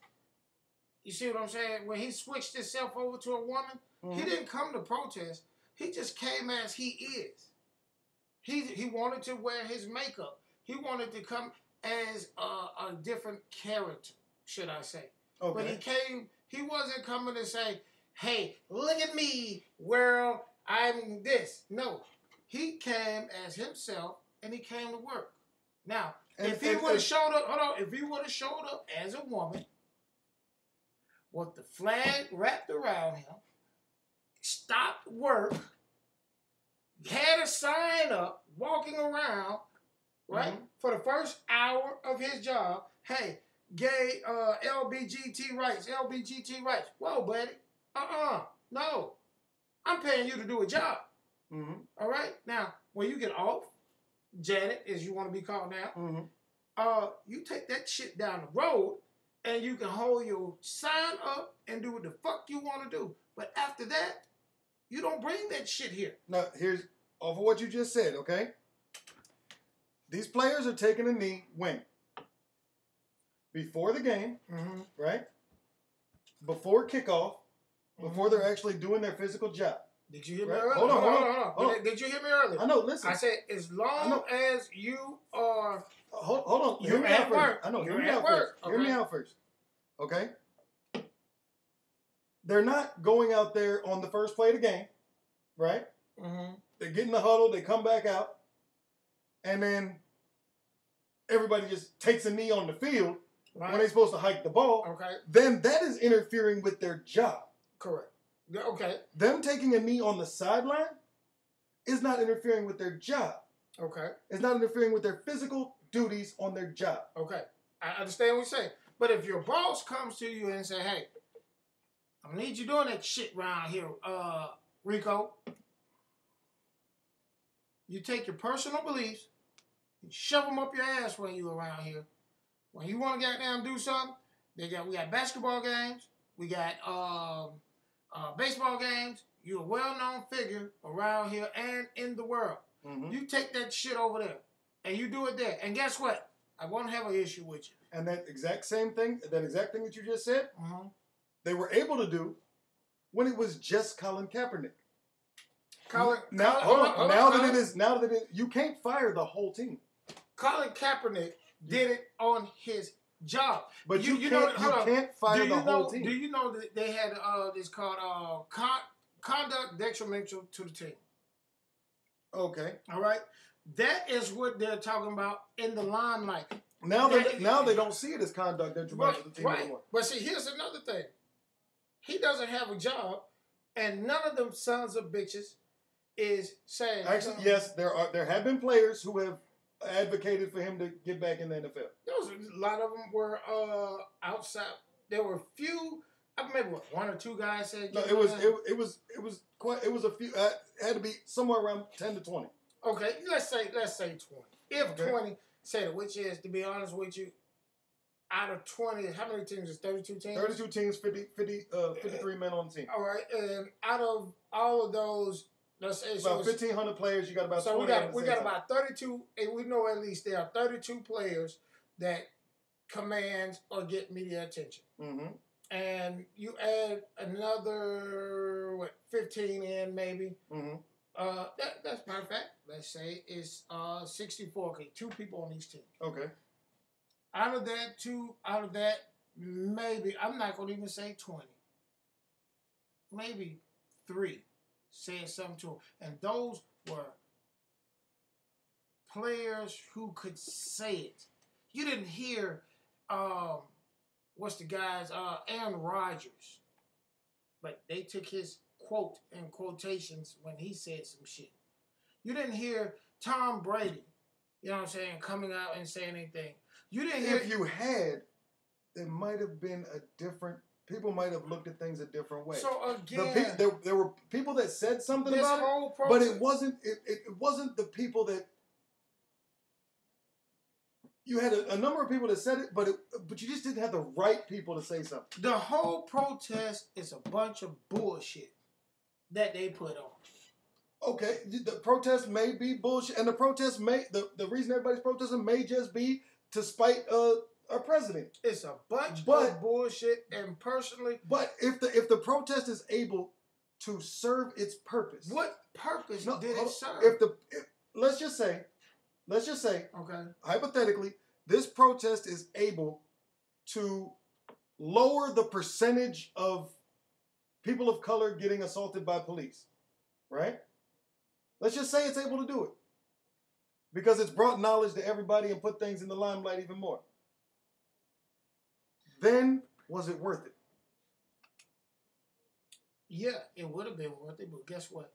Speaker 1: You see what I'm saying? When he switched himself over to a woman, he didn't come to protest. He just came as he is. He wanted to wear his makeup. He wanted to come as a different character, should I say.
Speaker 2: Okay.
Speaker 1: But he wasn't coming to say, hey, look at me, world, I'm this. No. He came as himself, and he came to work. Now, if he would have showed up as a woman with the flag wrapped around him, stopped work, had a sign up, walking around, right, for the first hour of his job, hey, gay, LBGT rights. Whoa, buddy. No. I'm paying you to do a job. All right? Now, when you get off, Janet, as you want to be called now, you take that shit down the road and you can hold your sign up and do what the fuck you want to do. But after that, you don't bring that shit here.
Speaker 2: Now, here's off of what you just said, okay? These players are taking a knee when? Before the game, right? Before kickoff, before they're actually doing their physical job.
Speaker 1: Did you hear me earlier?
Speaker 2: Hold on.
Speaker 1: Did you hear me earlier?
Speaker 2: I know, listen.
Speaker 1: I said, as long as you are...
Speaker 2: Hold on.
Speaker 1: You're at work.
Speaker 2: I know,
Speaker 1: You're at work.
Speaker 2: Hear me out first. Okay? They're not going out there on the first play of the game, right? They get in the huddle, they come back out, and then everybody just takes a knee on the field when they're supposed to hike the ball.
Speaker 1: Okay.
Speaker 2: Then that is interfering with their job.
Speaker 1: Correct. Okay.
Speaker 2: Them taking a knee on the sideline is not interfering with their job.
Speaker 1: Okay.
Speaker 2: It's not interfering with their physical duties on their job.
Speaker 1: Okay. I understand what you're saying. But if your boss comes to you and say, hey, I need you doing that shit around here, Rico. You take your personal beliefs, you shove them up your ass when you around here. When you want to get down and do something, we got basketball games, we got baseball games. You're a well-known figure around here and in the world.
Speaker 2: Mm-hmm.
Speaker 1: You take that shit over there, and you do it there. And guess what? I won't have an issue with you.
Speaker 2: And that exact thing that you just said, they were able to do when it was just Colin Kaepernick. Now that it is, you can't fire the whole team.
Speaker 1: Colin Kaepernick did it on his job,
Speaker 2: but you can't fire the whole team.
Speaker 1: Do you know that they had this called conduct detrimental to the team?
Speaker 2: Okay.
Speaker 1: All right. That is what they're talking about in the limelight.
Speaker 2: Now they don't see it as conduct detrimental to the team anymore.
Speaker 1: But see, here's another thing. He doesn't have a job, and none of them sons of bitches is saying.
Speaker 2: Actually, yes, there have been players who have advocated for him to get back in the NFL.
Speaker 1: A lot of them were outside. There were few. I remember one or two guys said.
Speaker 2: No, it was a few. It had to be somewhere around 10 to 20.
Speaker 1: Okay, let's say 20. If 20 said it, which is, to be honest with you, out of 20, how many teams is 32 teams?
Speaker 2: 32 teams, 53 men on the team.
Speaker 1: All right, and out of all of those, let's say
Speaker 2: about 1,500 players. You got about
Speaker 1: so
Speaker 2: 20.
Speaker 1: we got about 32, and we know at least there are 32 players that command or get media attention. Mm-hmm. And you add another 15 in maybe. Mm-hmm. That's perfect. Let's say it's 64. Okay, 2 people on each team.
Speaker 2: Okay.
Speaker 1: Out of that, maybe I'm not gonna even say 20. Maybe 3 said something to him, and those were players who could say it. You didn't hear what's the guy's Aaron Rodgers, but they took his quote in quotations when he said some shit. You didn't hear Tom Brady, you know what I'm saying, coming out and saying anything. You didn't hear.
Speaker 2: If you had, there might have been a different. People might have looked at things a different way.
Speaker 1: So again,
Speaker 2: there were people that said something about it, but it wasn't. It wasn't the people that. You had a number of people that said it, but you just didn't have the right people to say something.
Speaker 1: The whole protest is a bunch of bullshit that they put on.
Speaker 2: Okay, the protest may be bullshit, and the protest the reason everybody's protesting may just be to spite our president.
Speaker 1: It's a bunch of bullshit, and personally,
Speaker 2: but if the protest is able to serve its purpose,
Speaker 1: what purpose did it serve?
Speaker 2: Let's just say,
Speaker 1: okay,
Speaker 2: hypothetically, this protest is able to lower the percentage of people of color getting assaulted by police, right? Let's just say it's able to do it. Because it's brought knowledge to everybody and put things in the limelight even more. Then, was it worth it?
Speaker 1: Yeah, it would have been worth it, but guess what?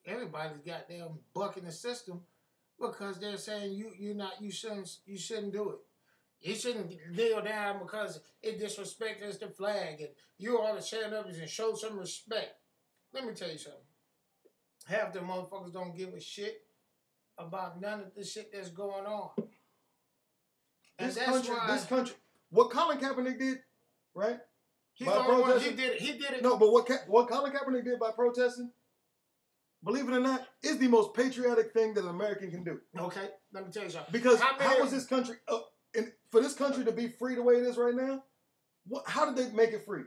Speaker 1: Everybody's goddamn bucking the system because they're saying you shouldn't do it. You shouldn't kneel down because it disrespects the flag, and you ought to stand up and show some respect. Let me tell you something. Half the motherfuckers don't give a shit about none of the shit that's going on. And
Speaker 2: this country, what Colin Kaepernick did, right?
Speaker 1: He's the only one. He did it.
Speaker 2: No, but what Colin Kaepernick did by protesting, believe it or not, is the most patriotic thing that an American can do.
Speaker 1: Okay, let me tell you something.
Speaker 2: Because how was this country, for this country to be free the way it is right now, how did they make it free?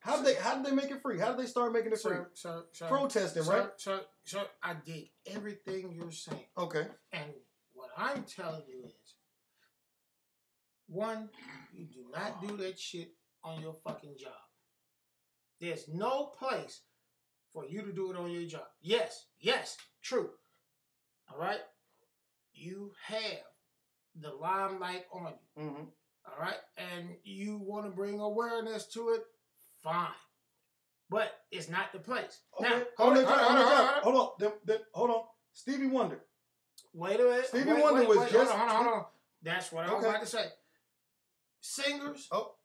Speaker 2: How did they make it free? How did they start making it free?
Speaker 1: Sir,
Speaker 2: protesting, right?
Speaker 1: Sir, I dig everything you're saying.
Speaker 2: Okay.
Speaker 1: And what I'm telling you is, one, you do not do that shit on your fucking job. There's no place for you to do it on your job. Yes, true. All right? You have the limelight on you. Mm-hmm. All right? And you want to bring awareness to it, fine. But it's not the place.
Speaker 2: Okay.
Speaker 1: Now,
Speaker 2: hold on. Stevie Wonder.
Speaker 1: Wait a minute.
Speaker 2: Stevie Wonder was just...
Speaker 1: Hold on. That's what I was about to say. Singers.
Speaker 2: Oh.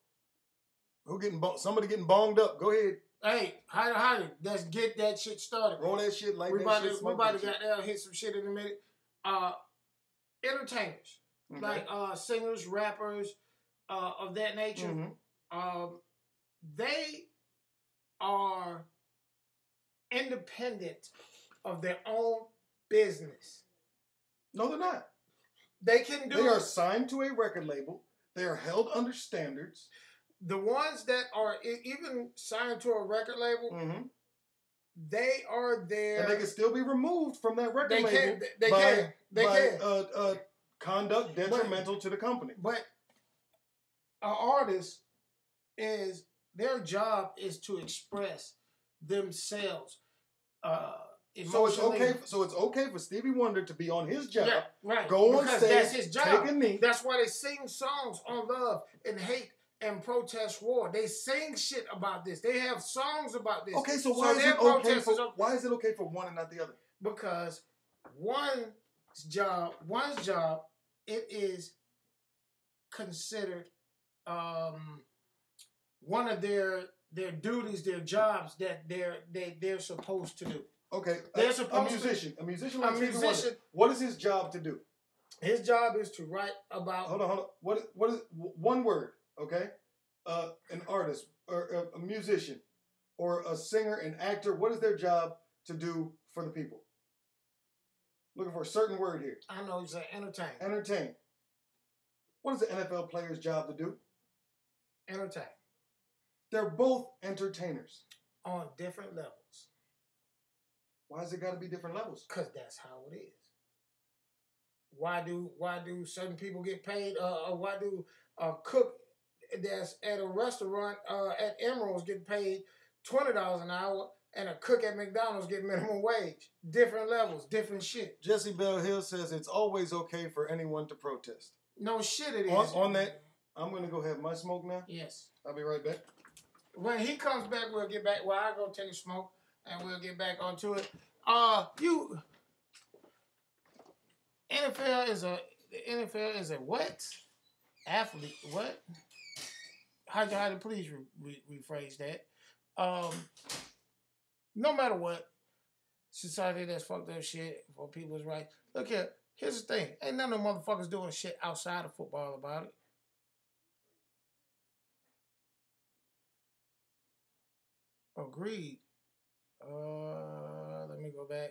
Speaker 2: Somebody getting bonged up. Go ahead.
Speaker 1: Hey, howdy. Let's get that shit started.
Speaker 2: Roll that shit like
Speaker 1: we
Speaker 2: that
Speaker 1: about
Speaker 2: shit.
Speaker 1: We about to hit some shit in a minute. Entertainers.
Speaker 2: Okay.
Speaker 1: Like singers, rappers, of that nature. Mm-hmm. They are independent of their own business.
Speaker 2: No, they're not.
Speaker 1: They can do.
Speaker 2: They are signed to a record label. They are held under standards.
Speaker 1: The ones that are even signed to a record label, they are there.
Speaker 2: And they can still be removed from that record label.
Speaker 1: They can.
Speaker 2: Conduct detrimental to the company. But
Speaker 1: an artist their job is to express themselves.
Speaker 2: So it's okay for Stevie Wonder to be on his job.
Speaker 1: Yeah, right.
Speaker 2: Go on stage,
Speaker 1: that's his job.
Speaker 2: take a knee.
Speaker 1: That's why they sing songs on love and hate and protest war. They sing shit about this. They have songs about this.
Speaker 2: Okay, so why is it okay for one and not the other?
Speaker 1: Because one's job, it is considered one of their duties, their jobs that they're supposed to do.
Speaker 2: Okay,
Speaker 1: they're supposed
Speaker 2: a musician like Stevie Wonder, what is his job to do?
Speaker 1: His job is to write about.
Speaker 2: Hold on. What is one word? Okay, an artist or a musician or a singer, an actor. What is their job to do for the people? Looking for a certain word here.
Speaker 1: I know, he's entertain.
Speaker 2: Entertain. What is the NFL player's job to do?
Speaker 1: Entertain.
Speaker 2: They're both entertainers.
Speaker 1: On different levels.
Speaker 2: Why has it got to be different levels?
Speaker 1: Because that's how it is. Why do certain people get paid? Why do a cook that's at a restaurant at Emerald's get paid $20 an hour, and a cook at McDonald's get minimum wage? Different levels, different shit.
Speaker 2: Jesse Bell Hill says it's always okay for anyone to protest.
Speaker 1: No shit, it is.
Speaker 2: On that, I'm gonna go have my smoke now.
Speaker 1: Yes.
Speaker 2: I'll be right back.
Speaker 1: When he comes back, we'll get back. Well, I'll go take a smoke, and we'll get back onto it. NFL is a what? Athlete, what? How'd you please rephrase that? No matter what, society that's fucked up shit for people's rights. Look here, here's the thing. Ain't none of them motherfuckers doing shit outside of football about it. Agreed. Let me go back.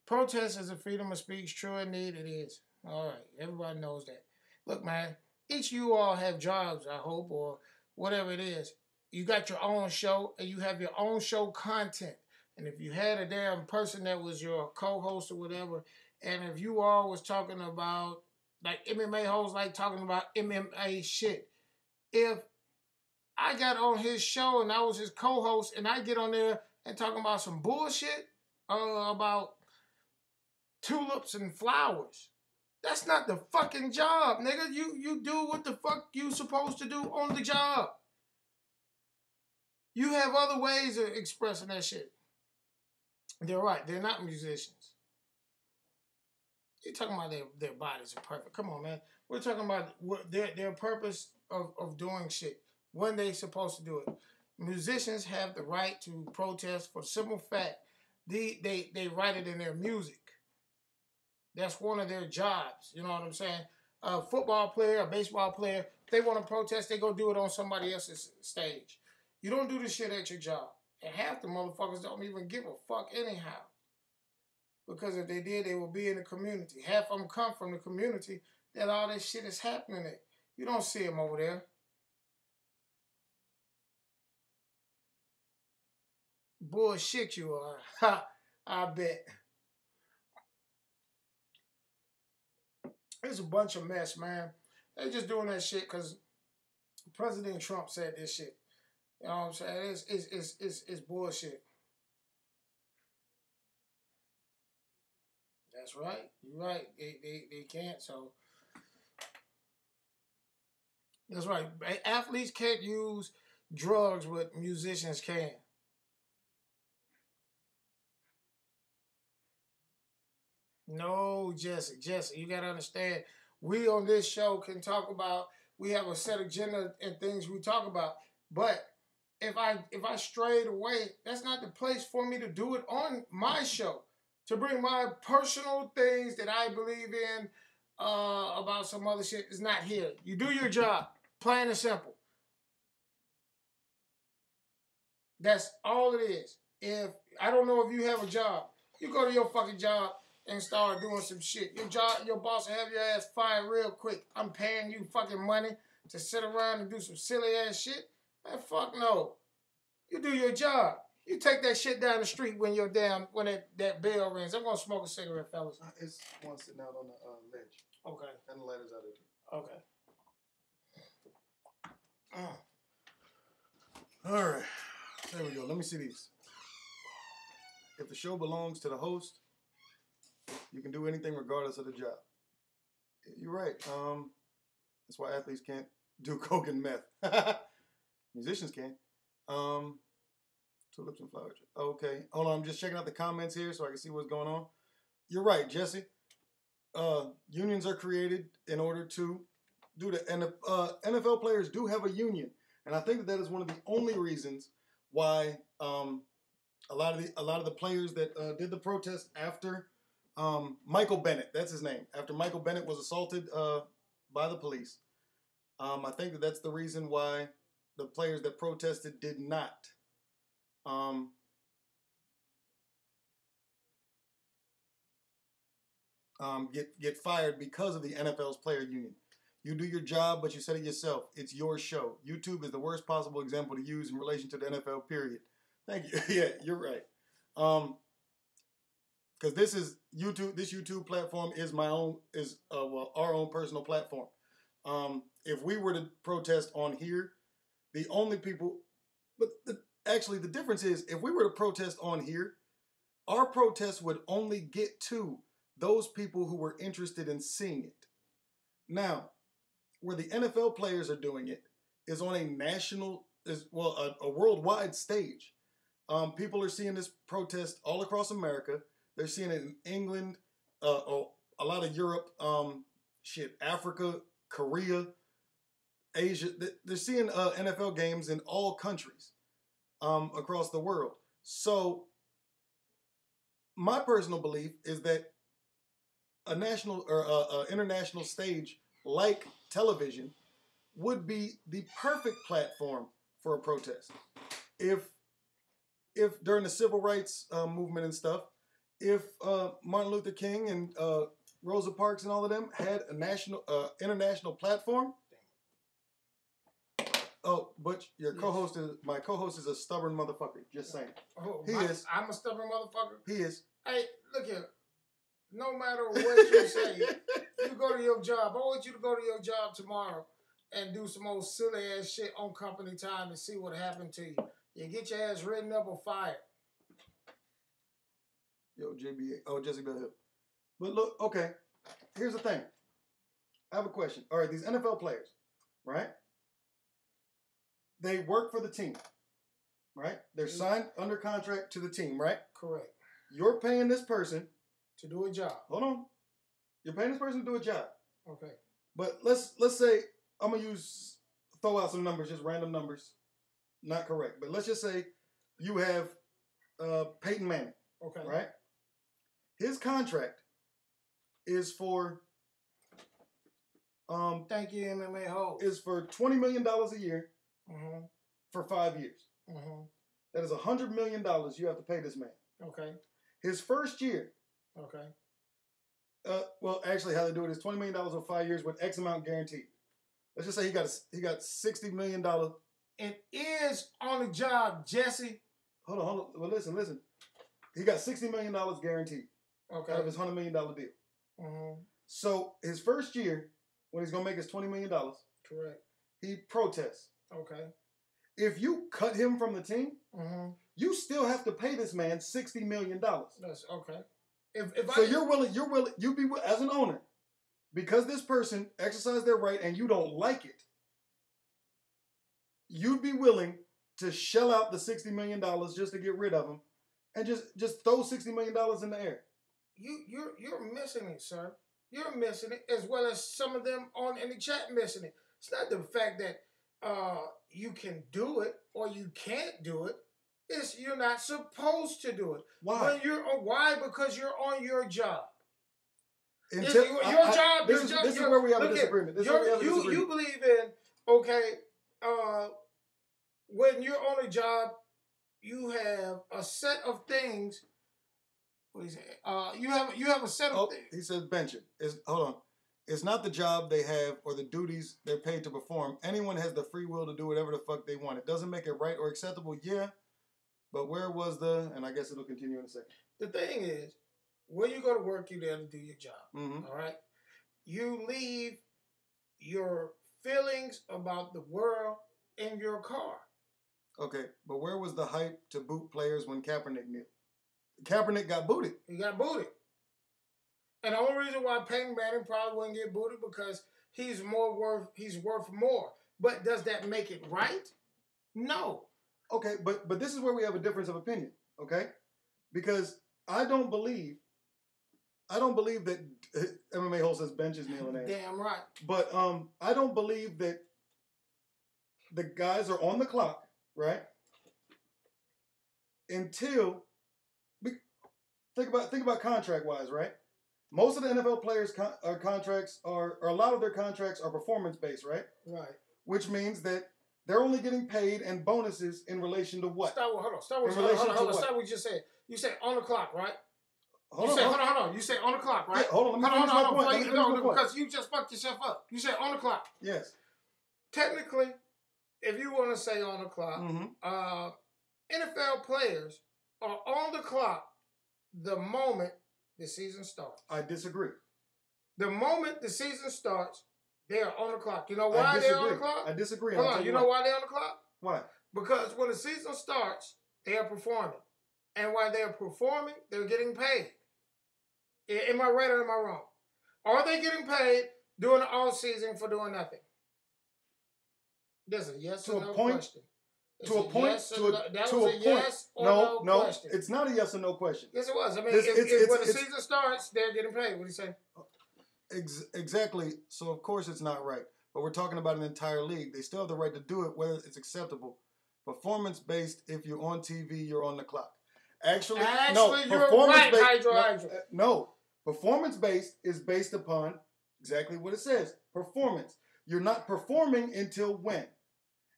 Speaker 1: Protest is a freedom of speech. True indeed it is. All right. Everybody knows that. Look, man, each of you all have jobs, I hope, or whatever it is. You got your own show, and you have your own show content. And if you had a damn person that was your co-host or whatever, and if you all was talking about, like MMA hosts like talking about MMA shit, if I got on his show and I was his co-host and I get on there and talking about some bullshit about tulips and flowers, that's not the fucking job, nigga. You do what the fuck you supposed to do on the job. You have other ways of expressing that shit. They're right. They're not musicians. You're talking about their bodies are perfect. Come on, man. We're talking about their purpose of doing shit. When they supposed to do it. Musicians have the right to protest for the simple fact they write it in their music. That's one of their jobs. You know what I'm saying? A football player, a baseball player, if they want to protest, they go do it on somebody else's stage. You don't do this shit at your job. And half the motherfuckers don't even give a fuck anyhow. Because if they did, they would be in the community. Half of them come from the community that all this shit is happening at. You don't see them over there. Bullshit you are. Ha, I bet. It's a bunch of mess, man. They just doing that shit because President Trump said this shit. You know what I'm saying? It's bullshit. That's right. You're right. They can't, so. That's right. Athletes can't use drugs, but musicians can. No, Jesse, you gotta understand. We on this show can talk about. We have a set agenda and things we talk about. But if I strayed away, that's not the place for me to do it on my show. To bring my personal things that I believe in about some other shit is not here. You do your job, plain and simple. That's all it is. If I don't know if you have a job, you go to your fucking job and start doing some shit. Your boss will have your ass fired real quick. I'm paying you fucking money to sit around and do some silly ass shit. Man, fuck no. You do your job. You take that shit down the street when you're down, when that bell rings. I'm gonna smoke a cigarette, fellas.
Speaker 2: It's one sitting out on the ledge.
Speaker 1: Okay.
Speaker 2: And the lighter's out there too.
Speaker 1: Okay.
Speaker 2: All right. There we go. Let me see these. If the show belongs to the host, you can do anything regardless of the job. You're right. That's why athletes can't do coke and meth. Musicians can. Tulips and flowers. Okay. Hold on. I'm just checking out the comments here so I can see what's going on. You're right, Jesse. Unions are created in order to do that. And NFL players do have a union. And I think that is one of the only reasons why a lot of the players that did the protest after Michael Bennett, that's his name, after Michael Bennett was assaulted by the police. I think that that's the reason why the players that protested did not get fired because of the NFL's player union. You do your job, but you said it yourself. It's your show. YouTube is the worst possible example to use in relation to the NFL, period. Thank you. Yeah, you're right. Because this is YouTube. This YouTube platform is our own personal platform. If we were to protest on here, the only people, actually the difference is if we were to protest on here, our protest would only get to those people who were interested in seeing it. Now, where the NFL players are doing it is on a worldwide stage. People are seeing this protest all across America. They're seeing it in England, a lot of Europe, Africa, Korea, Asia. They're seeing NFL games in all countries across the world. So my personal belief is that a national or international stage like television would be the perfect platform for a protest. If during the civil rights movement and stuff, if Martin Luther King and Rosa Parks and all of them had a international platform. Oh, Butch, my co-host is a stubborn motherfucker. Just saying.
Speaker 1: Oh,
Speaker 2: he is.
Speaker 1: I'm a stubborn motherfucker.
Speaker 2: He is.
Speaker 1: Hey, look here. No matter what you say, you go to your job. I want you to go to your job tomorrow and do some old silly ass shit on company time and see what happened to you. You get your ass written up or fired.
Speaker 2: Yo, JBA. Oh, Jesse Bell Hill. But look, okay. Here's the thing. I have a question. All right, these NFL players, right? They work for the team, right? They're signed under contract to the team, right?
Speaker 1: Correct.
Speaker 2: You're paying this person
Speaker 1: to do a job.
Speaker 2: Hold on. You're paying this person to do a job.
Speaker 1: Okay.
Speaker 2: But let's say I'm gonna throw out some numbers, just random numbers. Not correct. But let's just say you have Peyton Manning.
Speaker 1: Okay.
Speaker 2: Right? His contract is for
Speaker 1: thank you, MMA Ho.
Speaker 2: Is for $20 million a year for 5 years. That is $100 million you have to pay this man. Okay. His first year. Okay. Well, actually, how they do it is $20 million over 5 years with X amount guaranteed. Let's just say he got $60 million.
Speaker 1: It is on the job, Jesse.
Speaker 2: Hold on. Well, listen. He got $60 million guaranteed. Okay. Out of his $100 million deal. So his first year, when he's gonna make his $20 million, correct, he protests. Okay. If you cut him from the team, you still have to pay this man $60 million.
Speaker 1: That's okay.
Speaker 2: You'd be as an owner, because this person exercised their right and you don't like it, you'd be willing to shell out the $60 million just to get rid of him, and just throw $60 million in the air.
Speaker 1: You're missing it, sir. You're missing it, as well as some of them in the chat missing it. It's not the fact that you can do it or you can't do it. It's you're not supposed to do it.
Speaker 2: Why?
Speaker 1: Why? Because you're on your job.
Speaker 2: This is where we have a disagreement.
Speaker 1: You believe in, okay, when you're on a job, you have a set of things. What do you say? You have a set of things.
Speaker 2: He says bench it. Hold on. It's not the job they have or the duties they're paid to perform. Anyone has the free will to do whatever the fuck they want. It doesn't make it right or acceptable, yeah. But where was and I guess it'll continue in a second.
Speaker 1: The thing is, when you go to work, you're there to do your job.
Speaker 2: Mm-hmm.
Speaker 1: All right? You leave your feelings about the world in your car.
Speaker 2: Okay, but where was the hype to boot players when Kaepernick knew? Kaepernick got booted.
Speaker 1: He got booted. And the only reason why Peyton Manning probably wouldn't get booted because he's worth more. But does that make it right? No.
Speaker 2: Okay, but this is where we have a difference of opinion, okay? Because I don't believe that MMA Hole says bench is kneeling ass.
Speaker 1: Damn right.
Speaker 2: But I don't believe that the guys are on the clock, right? Until think about contract wise, right? Most of the NFL players' contracts or a lot of their contracts are performance based, right?
Speaker 1: Right.
Speaker 2: Which means that they're only getting paid and bonuses in relation to what?
Speaker 1: Hold on. Stop what you just said. You said on the clock, right? Hold on. You said on the clock, right?
Speaker 2: Yeah, hold on. Hold on.
Speaker 1: Because you just fucked yourself up. You said on the clock.
Speaker 2: Yes.
Speaker 1: Technically, if you want to say on the clock, NFL players are on the clock the moment the season starts.
Speaker 2: I disagree.
Speaker 1: The moment the season starts, they are on the clock. You know why they're on the clock?
Speaker 2: I disagree.
Speaker 1: Hold on. You know why they're on the clock?
Speaker 2: Why?
Speaker 1: Because when the season starts, they are performing. And while they're performing, they're getting paid. Am I right or am I wrong? Are they getting paid during the off season for doing nothing? There's a yes or no question.
Speaker 2: To a point. No, it's not a yes or no question.
Speaker 1: Yes, it was. I mean, if when the season starts, they're getting paid. What do you say?
Speaker 2: Exactly. So, of course, it's not right. But we're talking about an entire league. They still have the right to do it, whether it's acceptable. Performance-based, if you're on TV, you're on the clock. Actually, no.
Speaker 1: You're right, Hydra.
Speaker 2: No. Performance-based is based upon exactly what it says. Performance. You're not performing until when?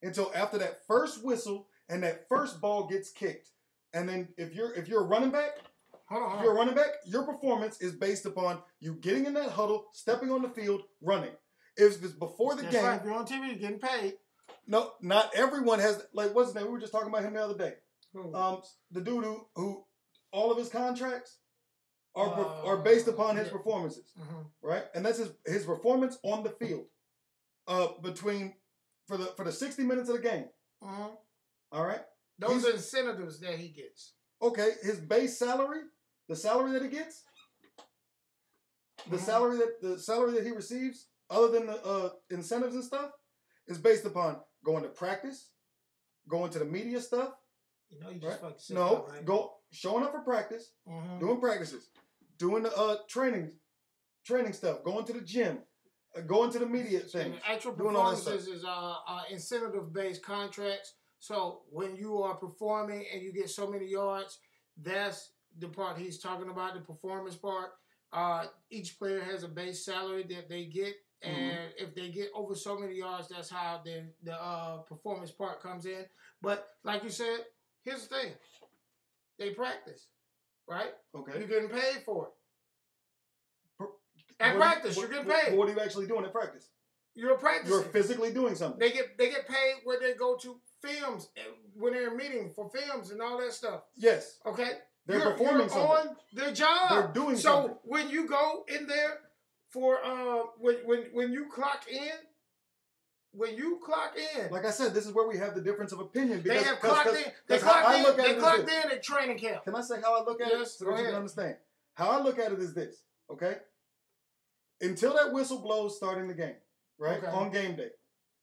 Speaker 2: Until after that first whistle and that first ball gets kicked. And then if you're a running back, if you're a running back, your performance is based upon you getting in that huddle, stepping on the field, running. If it's before the game.
Speaker 1: Right. If you're on TV, you're getting paid.
Speaker 2: No, not everyone has, like, what's his name? We were just talking about him the other day.
Speaker 1: Who?
Speaker 2: The dude who all of his contracts are based upon his performances, right? And that's his performance on the field for the 60 minutes of the game. All right?
Speaker 1: Those are incentives that he gets.
Speaker 2: Okay, his base salary, the salary that he gets, the salary that he receives, other than the incentives and stuff, is based upon going to practice, going to the media stuff.
Speaker 1: You know, you just fucking said
Speaker 2: no,
Speaker 1: that, right?
Speaker 2: Showing up for practice, doing practices, doing the training stuff, going to the gym, going to the media thing.
Speaker 1: Actual performances is incentive-based contracts. So when you are performing and you get so many yards, that's the part he's talking about, the performance part. Each player has a base salary that they get, and if they get over so many yards, that's how the performance part comes in. But like you said, here's the thing. They practice, right?
Speaker 2: Okay.
Speaker 1: You're getting paid for it. At practice, you're getting paid.
Speaker 2: What are you actually doing at practice?
Speaker 1: You're practicing.
Speaker 2: You're physically doing something.
Speaker 1: They get paid when they go to films, when they're meeting for films and all that stuff.
Speaker 2: Yes.
Speaker 1: Okay?
Speaker 2: They're performing something.
Speaker 1: On their job.
Speaker 2: They're doing something.
Speaker 1: So when you go in there for when you clock in,
Speaker 2: like I said, this is where we have the difference of opinion. Because,
Speaker 1: they have clocked in. They clocked in at training camp.
Speaker 2: Can I say how I look at it? So that you can understand. How I look at it is this, okay? Until that whistle blows starting the game, right? Okay. On game day,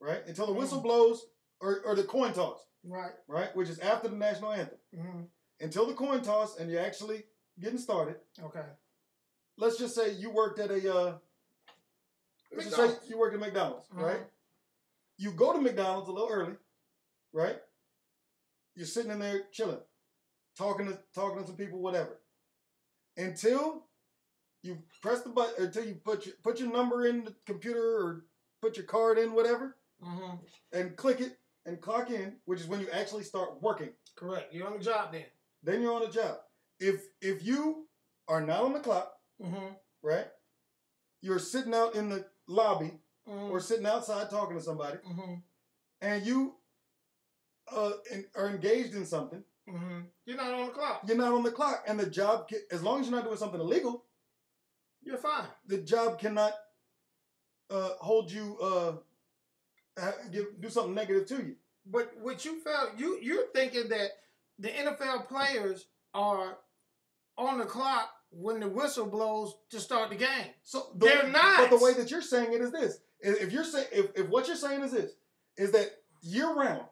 Speaker 2: right? Until the whistle blows or the coin toss, right? Which is after the national anthem. Until the coin toss and you're actually getting started.
Speaker 1: Okay.
Speaker 2: Let's just say you worked at McDonald's, right? You go to McDonald's a little early, right? You're sitting in there chilling, talking to some people, whatever. Until you press the button, until you put your number in the computer or put your card in, whatever, and click it, and clock in, which is when you actually start working.
Speaker 1: Correct. You're on the job then.
Speaker 2: Then you're on the job. If you are not on the clock, right? You're sitting out in the lobby or sitting outside talking to somebody, and you are engaged in something.
Speaker 1: You're not on the clock.
Speaker 2: You're not on the clock, and the job, as long as you're not doing something illegal,
Speaker 1: you're fine.
Speaker 2: The job cannot hold you, do something negative to you.
Speaker 1: But what you felt, you're thinking that the NFL players are on the clock when the whistle blows to start the game.
Speaker 2: So
Speaker 1: they're not.
Speaker 2: But the way that you're saying it is this: if you're saying, if what you're saying is this, is that year round,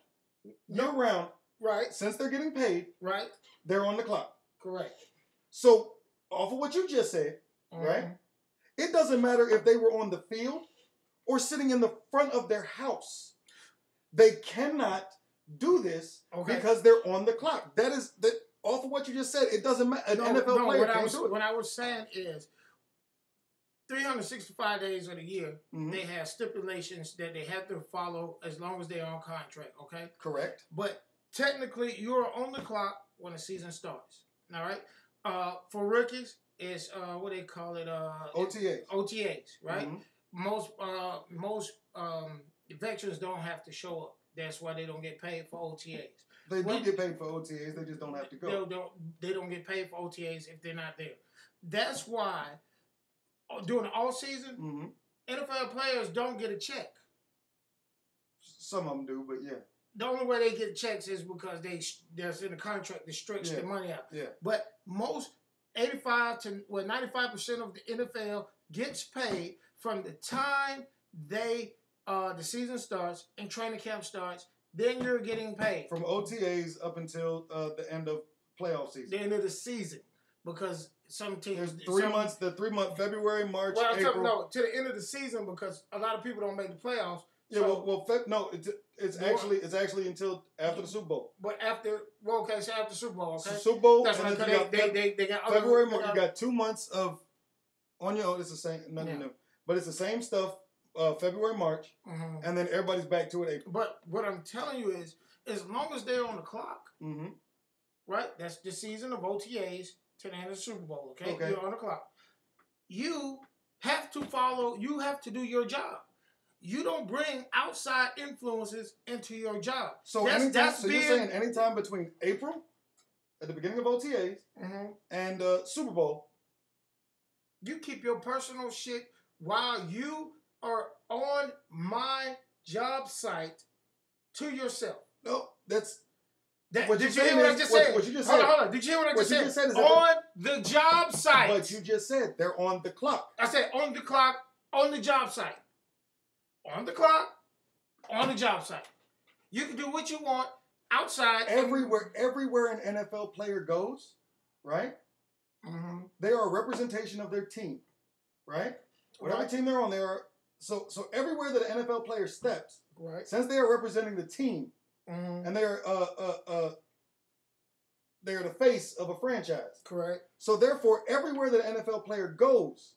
Speaker 1: right?
Speaker 2: Since they're getting paid,
Speaker 1: right?
Speaker 2: They're on the clock.
Speaker 1: Correct.
Speaker 2: So off of what you just said, right? It doesn't matter if they were on the field or sitting in the front of their house. They cannot do this because they're on the clock. That is that. Off of what you just said, it doesn't matter. An NFL player can't do it.
Speaker 1: What I was saying is 365 days of the year, they have stipulations that they have to follow as long as they're on contract, okay?
Speaker 2: Correct.
Speaker 1: But technically, you're on the clock when the season starts, all right? For rookies, it's, what they call it?
Speaker 2: OTAs.
Speaker 1: OTAs, right? Most veterans don't have to show up. That's why they don't get paid for OTAs.
Speaker 2: They do get paid for OTAs. They just don't have to go.
Speaker 1: They don't get paid for OTAs if they're not there. That's why during the off season, NFL players don't get a check.
Speaker 2: Some of them do, but yeah.
Speaker 1: The only way they get checks is because there's in the contract that stretch the money out.
Speaker 2: Yeah.
Speaker 1: But most 95% of the NFL gets paid from the time the season starts and training camp starts. Then you're getting paid.
Speaker 2: From OTAs up until the end of playoff season.
Speaker 1: The end of the season. Because some teams...
Speaker 2: There's 3 months, the 3 month, February, March, April.
Speaker 1: No, to the end of the season because a lot of people don't make the playoffs.
Speaker 2: Yeah, no, it's actually until after the Super Bowl.
Speaker 1: But after, so after Super Bowl, okay?
Speaker 2: Super Bowl.
Speaker 1: That's when they got...
Speaker 2: February, March, you got 2 months of... On your own, it's the same, nothing new. But it's the same stuff. February, March, and then everybody's back to it April.
Speaker 1: But what I'm telling you is, as long as they're on the clock, right? That's the season of OTAs to the end of the Super Bowl, okay? You're on the clock. You have to follow, you have to do your job. You don't bring outside influences into your job.
Speaker 2: So, you're saying anytime between April, at the beginning of OTAs, and Super Bowl,
Speaker 1: you keep your personal shit while you are on my job site to yourself.
Speaker 2: No, that's...
Speaker 1: Did you hear what I just said?
Speaker 2: What you just said.
Speaker 1: Hold on. Did you hear what I just said? On the job site.
Speaker 2: But you just said they're on the clock.
Speaker 1: I said on the clock, on the job site. On the clock, on the job site. You can do what you want outside.
Speaker 2: Everywhere an NFL player goes, right? They are a representation of their team, right? Whatever team they're on, they are... So everywhere that an NFL player steps, since they are representing the team, and they're the face of a franchise.
Speaker 1: Correct.
Speaker 2: So therefore, everywhere that an NFL player goes,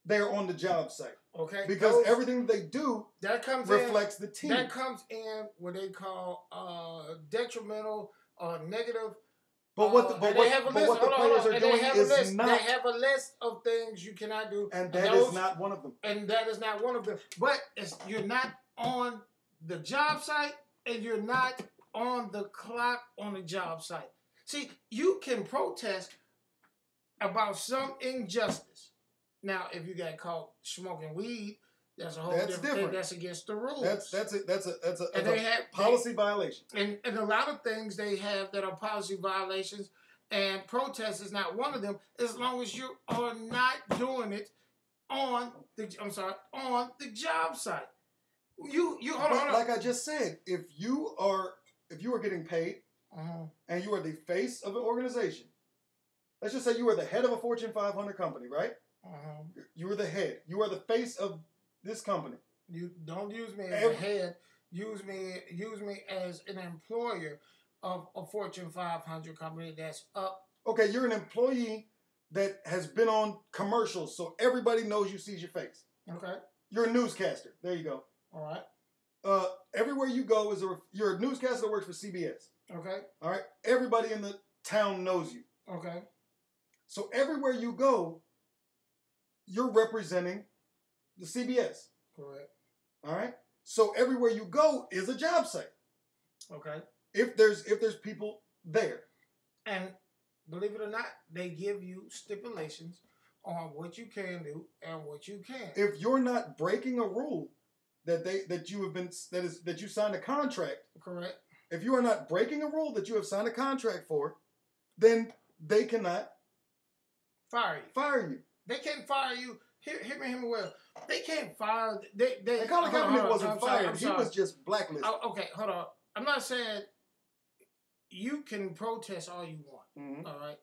Speaker 2: they're on the job site.
Speaker 1: Okay.
Speaker 2: Because everything they do reflects the team.
Speaker 1: That comes in what they call detrimental or negative.
Speaker 2: But what the players are doing is not.
Speaker 1: They have a list of things you cannot do.
Speaker 2: And that is not one of them.
Speaker 1: And that is not one of them. But you're not on the job site and you're not on the clock on the job site. See, you can protest about some injustice. Now, if you got caught smoking weed, that's a whole different thing. That's against the rules.
Speaker 2: That's a policy violation.
Speaker 1: And a lot of things they have that are policy violations, and protest is not one of them. As long as you are not doing it on the job site. You hold on.
Speaker 2: Like I just said, if you are getting paid and you are the face of an organization, let's just say you are the head of a Fortune 500 company, right? You are the head. You are the face of this company.
Speaker 1: You don't use me as a head. Use me as an employer of a Fortune 500 company that's up.
Speaker 2: Okay, you're an employee that has been on commercials, so everybody knows you, sees your face.
Speaker 1: Okay.
Speaker 2: You're a newscaster. There you go.
Speaker 1: All right.
Speaker 2: Everywhere you go you're a newscaster that works for CBS.
Speaker 1: Okay.
Speaker 2: All right. Everybody in the town knows you.
Speaker 1: Okay.
Speaker 2: So everywhere you go, you're representing the CBS.
Speaker 1: Correct.
Speaker 2: All right. So everywhere you go is a job site.
Speaker 1: Okay.
Speaker 2: If there's people there.
Speaker 1: And believe it or not, they give you stipulations on what you can do and what you can't.
Speaker 2: If you're not breaking a rule that you signed a contract.
Speaker 1: Correct.
Speaker 2: If you are not breaking a rule that you have signed a contract for, then they cannot
Speaker 1: fire you. They can't fire you. Hear me well. They can't fire.
Speaker 2: And Colin Kaepernick wasn't fired. He was just blacklisted.
Speaker 1: Okay, hold on. I'm not saying you can protest all you want. Mm-hmm. All right,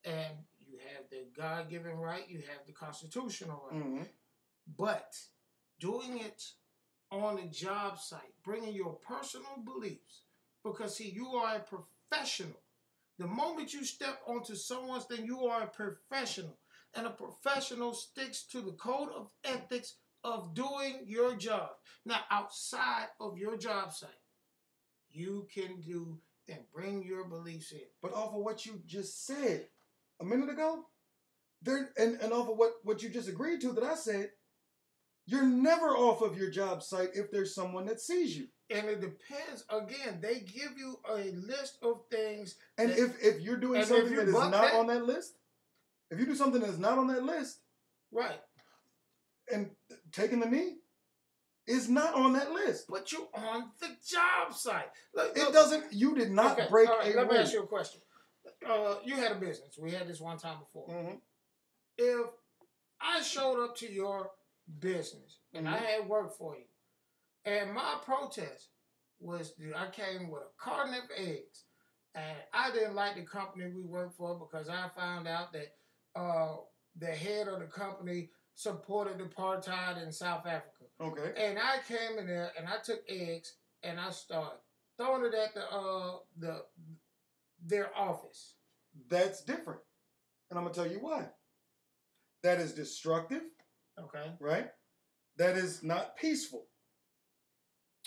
Speaker 1: and you have the God-given right. You have the constitutional right. Mm-hmm. But doing it on a job site, bringing your personal beliefs, because see, you are a professional. The moment you step onto someone's thing, you are a professional. And a professional sticks to the code of ethics of doing your job. Now, outside of your job site, you can do and bring your beliefs in.
Speaker 2: But off of what you just said a minute ago, and off of what you just agreed to that I said, you're never off of your job site if there's someone that sees you.
Speaker 1: And it depends. Again, they give you a list of things.
Speaker 2: And if you're doing something that is not on that list, if you do something that is not on that list,
Speaker 1: right,
Speaker 2: and taking the knee is not on that list.
Speaker 1: But you're on the job site. Look,
Speaker 2: you did not break a rule.
Speaker 1: Let me ask you a question. You had a business. We had this one time before. Mm-hmm. If I showed up to your business and I had work for you, and my protest was I came with a carton of eggs, and I didn't like the company we worked for because I found out that the head of the company supported apartheid in South Africa.
Speaker 2: Okay.
Speaker 1: And I came in there and I took eggs and I started throwing it at their office.
Speaker 2: That's different. And I'm gonna tell you why. That is destructive.
Speaker 1: Okay.
Speaker 2: Right? That is not peaceful.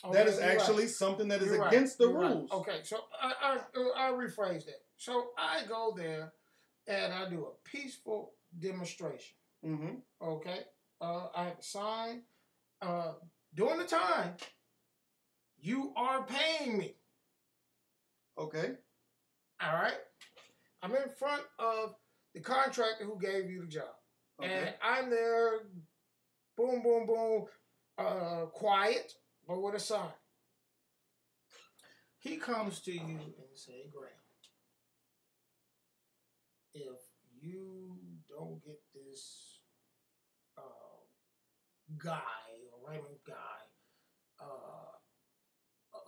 Speaker 2: Okay, that is actually something that is against the rules.
Speaker 1: Right. Okay, so I'll rephrase that. So I go there and I do a peaceful demonstration. Mm-hmm. Okay? I have a sign. During the time, you are paying me.
Speaker 2: Okay.
Speaker 1: All right? I'm in front of the contractor who gave you the job. Okay. And I'm there, boom, boom, boom, quiet, but with a sign. He comes to you and say, Graham, if you don't get this guy or Raymond guy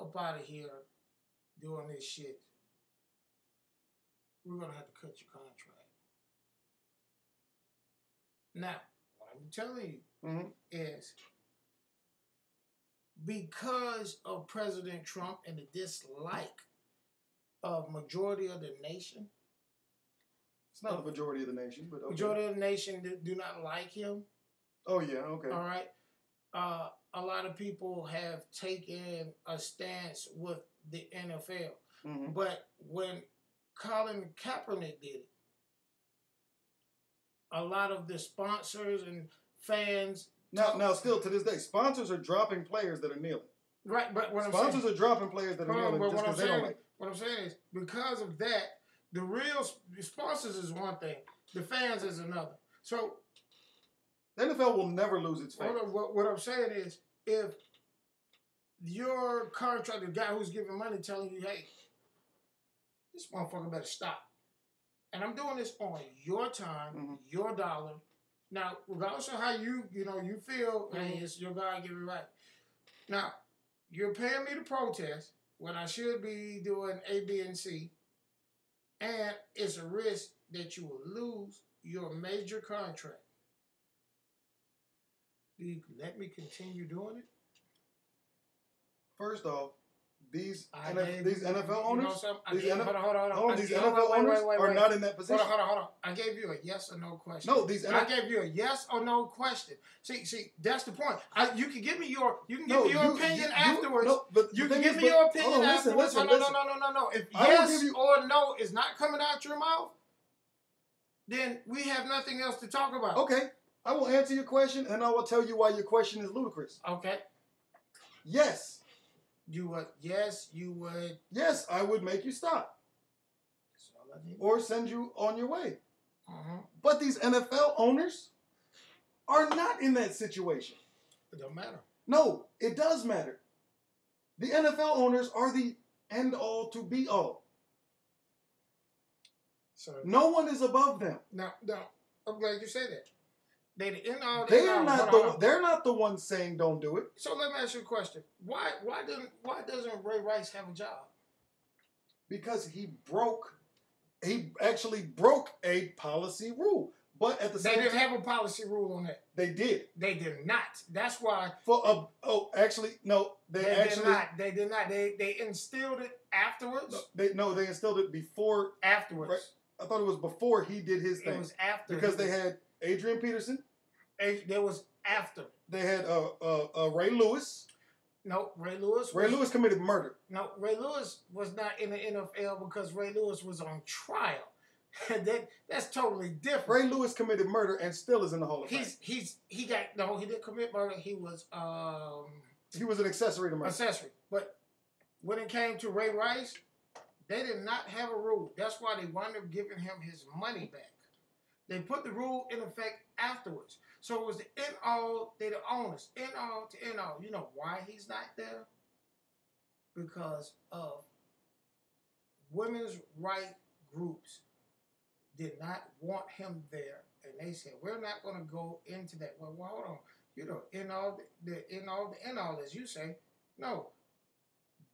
Speaker 1: up out of here doing this shit, we're going to have to cut your contract. Now, what I'm telling you is because of President Trump and the dislike of majority of the nation.
Speaker 2: It's not the majority of the nation, but okay.
Speaker 1: Majority of the nation do not like him.
Speaker 2: Oh, yeah, okay.
Speaker 1: All right. A lot of people have taken a stance with the NFL. Mm-hmm. But when Colin Kaepernick did it, a lot of the sponsors and fans...
Speaker 2: Now, still to this day, sponsors are dropping players that are kneeling.
Speaker 1: Right, but what
Speaker 2: sponsors are dropping players that are kneeling just because they don't like it.
Speaker 1: What I'm saying is, because of that, the sponsors is one thing, the fans is another. So...
Speaker 2: the NFL will never lose its fans.
Speaker 1: What I'm saying is, if your contractor, the guy who's giving money, telling you, hey, this motherfucker better stop. And I'm doing this on your time, your dollar. Now, regardless of how you feel, hey, it's your God-given right. Now, you're paying me to protest when I should be doing A, B, and C. And it's a risk that you will lose your major contract. Do you let me continue doing it?
Speaker 2: First off, these NFL owners, these
Speaker 1: NFL
Speaker 2: owners are not in that position.
Speaker 1: Hold on. I gave you a yes or no question.
Speaker 2: No,
Speaker 1: I gave you a yes or no question. See, that's the point. You can give me your opinion afterwards. You can give me your opinion afterwards. No. If yes or no is not coming out your mouth, then we have nothing else to talk about.
Speaker 2: Okay, I will answer your question, and I will tell you why your question is ludicrous.
Speaker 1: Okay.
Speaker 2: Yes.
Speaker 1: You would. Yes, you would.
Speaker 2: Yes, I would make you stop. Or send you on your way. But these NFL owners are not in that situation.
Speaker 1: It don't matter.
Speaker 2: No, it does matter. The NFL owners are the end all to be all. So, no one is above them.
Speaker 1: No, I'm glad you say that.
Speaker 2: They're not the ones saying don't do it.
Speaker 1: So let me ask you a question. Why doesn't Ray Rice have a job?
Speaker 2: Because he actually broke a policy rule. But at the same time,
Speaker 1: they didn't have a policy rule on that.
Speaker 2: They did.
Speaker 1: They did not. That's why.
Speaker 2: Actually, no. They
Speaker 1: did not. They instilled it afterwards.
Speaker 2: They instilled it before.
Speaker 1: Afterwards.
Speaker 2: Right? I thought it was before he did his thing.
Speaker 1: It was after.
Speaker 2: Because they had Adrian Peterson.
Speaker 1: There was after.
Speaker 2: They had Ray Lewis.
Speaker 1: No, Ray Lewis.
Speaker 2: Ray Lewis committed murder.
Speaker 1: No, Ray Lewis was not in the NFL because Ray Lewis was on trial. That's totally different.
Speaker 2: Ray Lewis committed murder and still is in the Hall of Fame.
Speaker 1: He didn't commit murder. He was
Speaker 2: an accessory to murder.
Speaker 1: Accessory. But when it came to Ray Rice, they did not have a rule. That's why they wound up giving him his money back. They put the rule in effect afterwards. So it was the end all, they the owners. End all to end all. You know why he's not there? Because of women's rights groups did not want him there. And they said, we're not going to go into that. Well, hold on. You know, end all, as you say. No.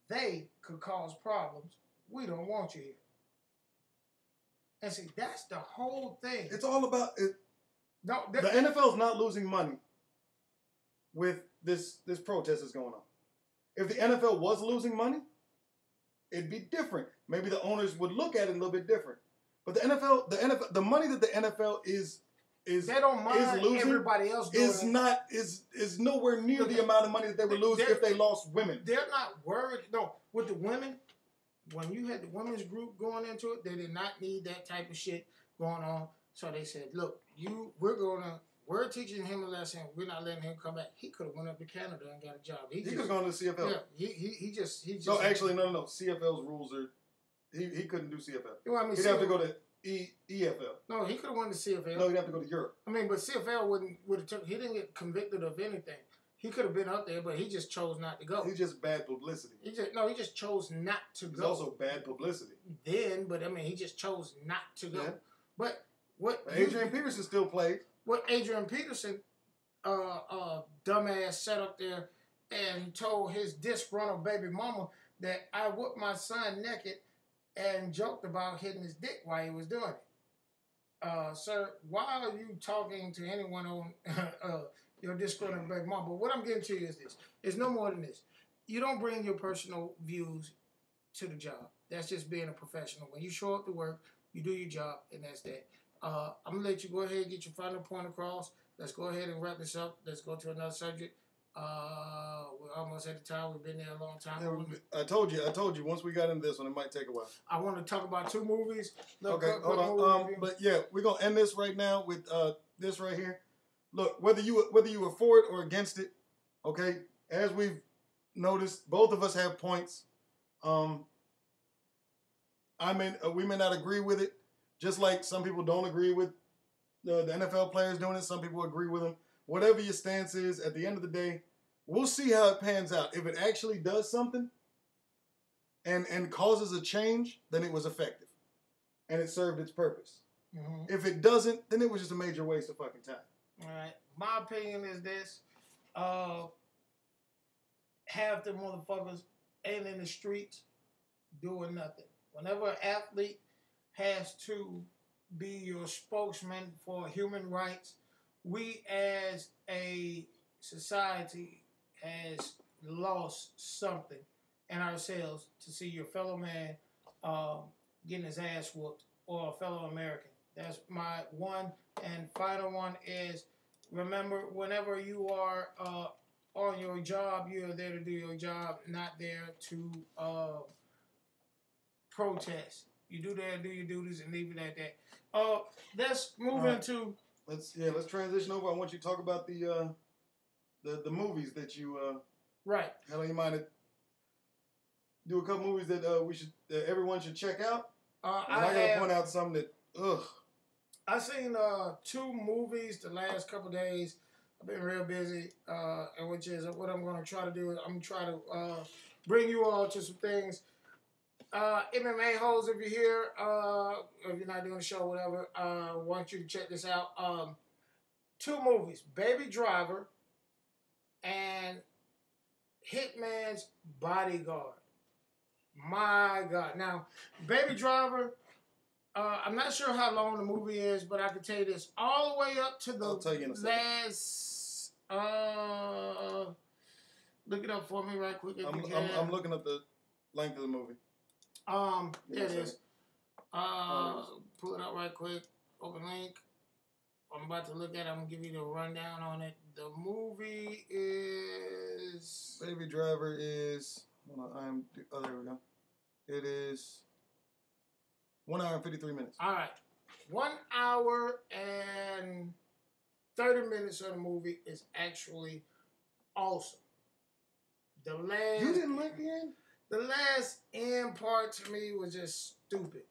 Speaker 1: They could cause problems. We don't want you here. And see, that's the whole thing.
Speaker 2: It's all about it. No, the NFL is not losing money with this protest that's going on. If the NFL was losing money, it'd be different. Maybe the owners would look at it a little bit different. But the money that the NFL is
Speaker 1: they don't mind
Speaker 2: losing
Speaker 1: everybody else doing
Speaker 2: is nowhere near the amount of money that they would lose if they lost women.
Speaker 1: They're not worried. No, with the women, when you had the women's group going into it, they did not need that type of shit going on. So they said, look, we're teaching him a lesson. We're not letting him come back. He could have went up to Canada and got a job. He
Speaker 2: could have gone to the CFL.
Speaker 1: Yeah, he just.
Speaker 2: No, actually, no. CFL's rules are, he couldn't do CFL.
Speaker 1: You know what I mean?
Speaker 2: He'd have to go to EFL.
Speaker 1: No, he could have went to CFL.
Speaker 2: No, he'd have to go to Europe.
Speaker 1: I mean, but CFL would have took. He didn't get convicted of anything. He could have been up there, but he just chose not to go.
Speaker 2: He's just bad publicity.
Speaker 1: He just chose not to go.
Speaker 2: It's also bad publicity.
Speaker 1: But I mean, he just chose not to go.
Speaker 2: Yeah. But Adrian Peterson still played.
Speaker 1: What Adrian Peterson, dumbass, sat up there and told his disgruntled baby mama that I whooped my son naked and joked about hitting his dick while he was doing it. Sir, why are you talking to anyone on your disgruntled baby mama? But what I'm getting to you is this. It's no more than this. You don't bring your personal views to the job. That's just being a professional. When you show up to work, you do your job, and that's that. I'm going to let you go ahead and get your final point across. Let's go ahead and wrap this up. Let's go to another subject. We're almost at the time. We've been there a long time.
Speaker 2: Yeah, I told you. Once we got into this one, it might take a while.
Speaker 1: I want to talk about 2 movies.
Speaker 2: Okay, hold on. But yeah, we're going to end this right now with this right here. Look, whether you were for it or against it, okay, as we've noticed, both of us have points. We may not agree with it. Just like some people don't agree with the NFL players doing it, some people agree with them. Whatever your stance is, at the end of the day, we'll see how it pans out. If it actually does something and causes a change, then it was effective. And it served its purpose. Mm-hmm. If it doesn't, then it was just a major waste of fucking time.
Speaker 1: All right. My opinion is this. Half the motherfuckers ain't in the streets doing nothing. Whenever an athlete has to be your spokesman for human rights, we as a society has lost something and ourselves to see your fellow man getting his ass whooped, or a fellow American. That's my one and final one is, remember, whenever you are on your job, you're there to do your job, not there to protest. You do that, do your duties, and leave it at that. Let's move into.
Speaker 2: Let's transition over. I want you to talk about the movies that you
Speaker 1: right.
Speaker 2: How do you mind to do a couple movies that everyone should check out? I gotta point out something that
Speaker 1: I seen 2 movies the last couple days. I've been real busy, and which is what I'm going to try to do. I'm going to try to bring you all to some things. MMA hoes, if you're here, if you're not doing the show, whatever, I want you to check this out. 2 movies, Baby Driver and Hitman's Bodyguard. My God. Now, Baby Driver, I'm not sure how long the movie is, but I can tell you this. All the way up to the last... look it up for me right quick.
Speaker 2: I'm looking up the length of the movie.
Speaker 1: There it is. Pull it up right quick. Open link. I'm about to look at it. I'm going to give you the rundown on it. The movie is...
Speaker 2: Baby Driver is... Hold on, there we go. It is 1 hour and 53 minutes.
Speaker 1: All right. 1 hour and 30 minutes of the movie is actually awesome.
Speaker 2: You didn't like the end?
Speaker 1: The last end part to me was just stupid.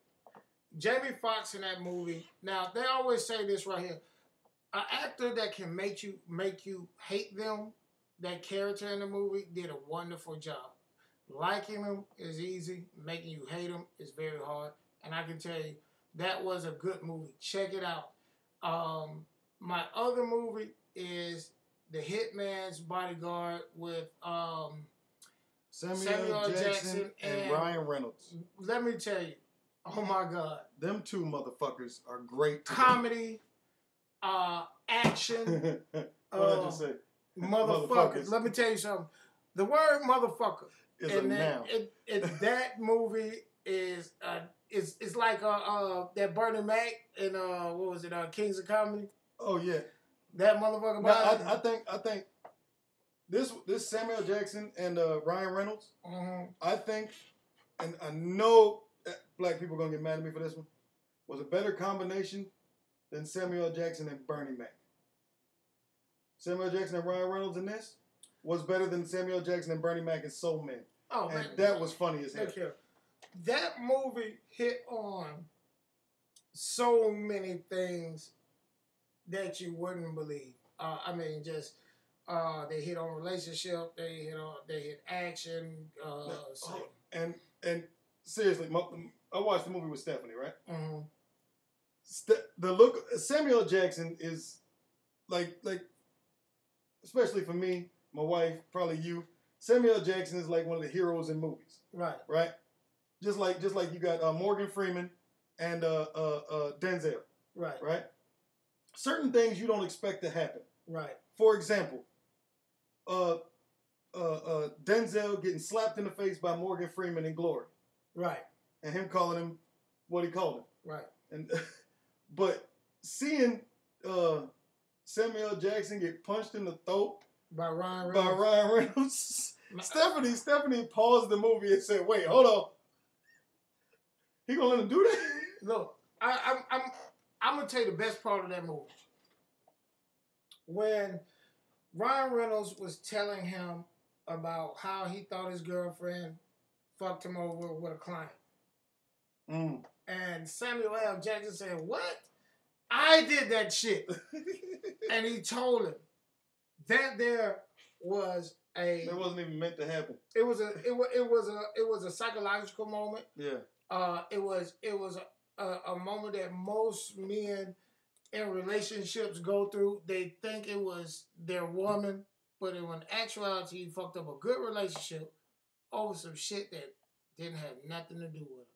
Speaker 1: Jamie Foxx in that movie. Now, they always say this right here. An actor that can make you hate them, that character in the movie, did a wonderful job. Liking them is easy. Making you hate them is very hard. And I can tell you, that was a good movie. Check it out. My other movie is The Hitman's Bodyguard with Samuel Jackson and
Speaker 2: Ryan Reynolds.
Speaker 1: Let me tell you, oh my God.
Speaker 2: Them 2 motherfuckers are great together.
Speaker 1: Comedy, action.
Speaker 2: What did I just say?
Speaker 1: Motherfuckers. Let me tell you something. The word motherfucker
Speaker 2: is a noun.
Speaker 1: That movie is it's like that Bernie Mac and what was it? Kings of Comedy.
Speaker 2: Oh yeah,
Speaker 1: that motherfucker.
Speaker 2: Now, I think this Samuel Jackson and Ryan Reynolds.
Speaker 1: Mm-hmm.
Speaker 2: I think, and I know black people are gonna get mad at me for this one, was a better combination than Samuel Jackson and Bernie Mac. Samuel Jackson and Ryan Reynolds in this was better than Samuel Jackson and Bernie Mac in Soul Man.
Speaker 1: Oh,
Speaker 2: and
Speaker 1: man,
Speaker 2: that was funny as hell.
Speaker 1: That movie hit on so many things that you wouldn't believe. I mean, just they hit on relationship, they hit action.
Speaker 2: And seriously, I watched the movie with Stephanie, right?
Speaker 1: Mm-hmm.
Speaker 2: The look Samuel Jackson is like, especially for me, my wife, probably you. Samuel Jackson is like one of the heroes in movies,
Speaker 1: right?
Speaker 2: Right. Just like you got Morgan Freeman and Denzel,
Speaker 1: right?
Speaker 2: Right. Certain things you don't expect to happen,
Speaker 1: right?
Speaker 2: For example, Denzel getting slapped in the face by Morgan Freeman in Glory,
Speaker 1: right?
Speaker 2: And him calling him what he called him,
Speaker 1: right?
Speaker 2: And but seeing Samuel Jackson get punched in the throat
Speaker 1: by Ryan
Speaker 2: Reynolds. Stephanie paused the movie and said, "Wait, hold on. He gonna let him do that?"
Speaker 1: Look, I'm gonna tell you the best part of that movie. When Ryan Reynolds was telling him about how he thought his girlfriend fucked him over with a client. And Samuel L. Jackson said, "What? I did that shit." And he told him that there was
Speaker 2: that wasn't even meant to happen.
Speaker 1: It was a psychological moment.
Speaker 2: Yeah.
Speaker 1: It was a moment that most men in relationships go through. They think it was their woman, but in actuality, you fucked up a good relationship over some shit that didn't have nothing to do with it.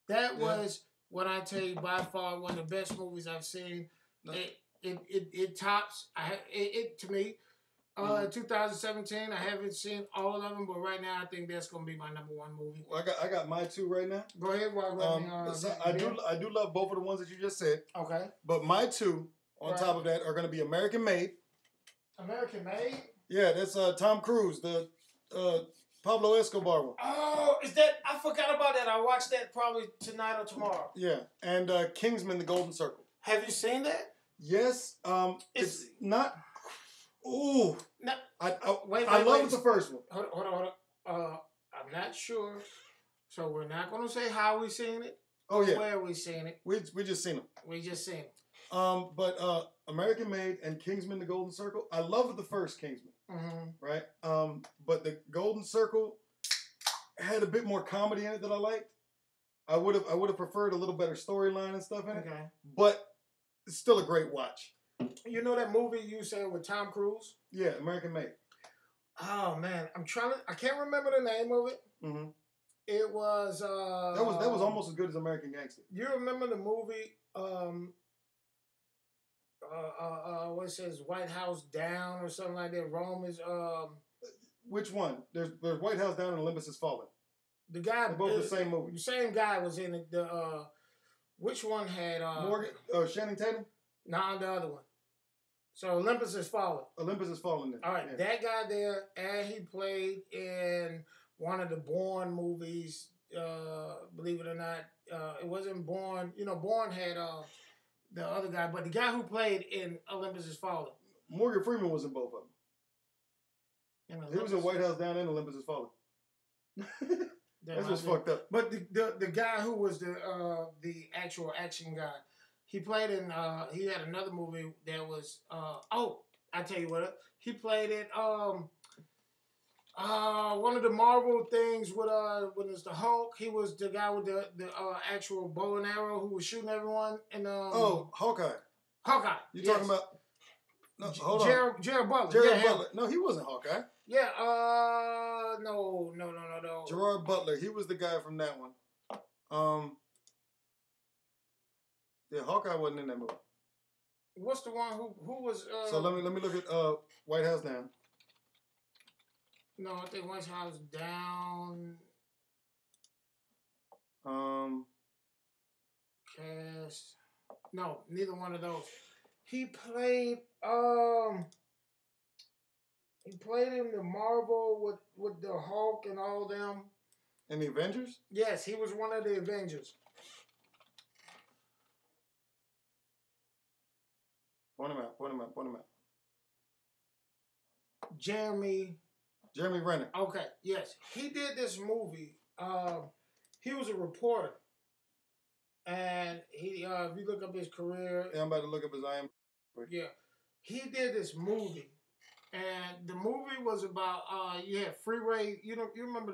Speaker 1: That was, when I tell you, by far one of the best movies I've seen. No. It tops it to me.
Speaker 2: Mm-hmm.
Speaker 1: 2017. I haven't seen all of them, but right now I think that's gonna be my number one movie.
Speaker 2: Well, I got my two right now.
Speaker 1: Go ahead.
Speaker 2: I do love both of the ones that you just said.
Speaker 1: Okay.
Speaker 2: But my two on top of that are gonna be American Made.
Speaker 1: American Made.
Speaker 2: Yeah, that's Tom Cruise, the Pablo Escobar one.
Speaker 1: Oh, is that? I forgot about that. I watched that probably tonight or tomorrow.
Speaker 2: Yeah, and Kingsman: The Golden Circle.
Speaker 1: Have you seen that?
Speaker 2: Yes. It's not. Ooh.
Speaker 1: No.
Speaker 2: Wait, I love the first one.
Speaker 1: Hold on. I'm not sure. So we're not gonna say how we seen it.
Speaker 2: Oh yeah.
Speaker 1: Where we seen it.
Speaker 2: We just seen them.
Speaker 1: We just seen it.
Speaker 2: But American Made and Kingsman: The Golden Circle. I loved the first Kingsman.
Speaker 1: Mm-hmm.
Speaker 2: Right. But the Golden Circle had a bit more comedy in it that I liked. I would have preferred a little better storyline and stuff in it.
Speaker 1: Okay.
Speaker 2: But it's still a great watch.
Speaker 1: You know that movie you said with Tom Cruise?
Speaker 2: Yeah, American Made.
Speaker 1: Oh man, I can't remember the name of it.
Speaker 2: Mm-hmm.
Speaker 1: It was
Speaker 2: that was almost as good as American Gangster.
Speaker 1: You remember the movie what it says White House Down or something like that? Rome is
Speaker 2: Which one? There's White House Down and Olympus Has Fallen.
Speaker 1: The guy,
Speaker 2: they're both the same movie.
Speaker 1: The same guy was in it. Which one had
Speaker 2: Morgan? Channing Tatum?
Speaker 1: Nah, the other one. So Olympus Has Fallen.
Speaker 2: Olympus Has Fallen. Then.
Speaker 1: All right, yeah. That guy there, and he played in one of the Bourne movies. Believe it or not, it wasn't Bourne. You know, Bourne had the other guy, but the guy who played in Olympus Has Fallen.
Speaker 2: Morgan Freeman was in both of them. He was in White House Down and Olympus Has Fallen. That's what's fucked up.
Speaker 1: But the guy who was the actual action guy, he played in he had another movie that was I tell you what, he played in one of the Marvel things with when it's the Hulk. He was the guy with the actual bow and arrow who was shooting everyone and
Speaker 2: Hawkeye.
Speaker 1: Hawkeye.
Speaker 2: You talking about hold on.
Speaker 1: Jared Butler.
Speaker 2: Jared Butler. No, he wasn't Hawkeye.
Speaker 1: Yeah, no.
Speaker 2: Gerard Butler. He was the guy from that one. Yeah, Hawkeye wasn't in that movie.
Speaker 1: What's the one who was?
Speaker 2: So let me look at White House Down.
Speaker 1: No, I think White House Down. Cast. No, neither one of those. He played in the Marvel with the Hulk and all them.
Speaker 2: In the Avengers?
Speaker 1: Yes, he was one of the Avengers.
Speaker 2: Point him out.
Speaker 1: Jeremy
Speaker 2: Renner.
Speaker 1: Okay, yes. He did this movie. He was a reporter. And he if you look up his career.
Speaker 2: Yeah, I'm about to look up his IMDb.
Speaker 1: Yeah. He did this movie. And the movie was about you had Freeway, you remember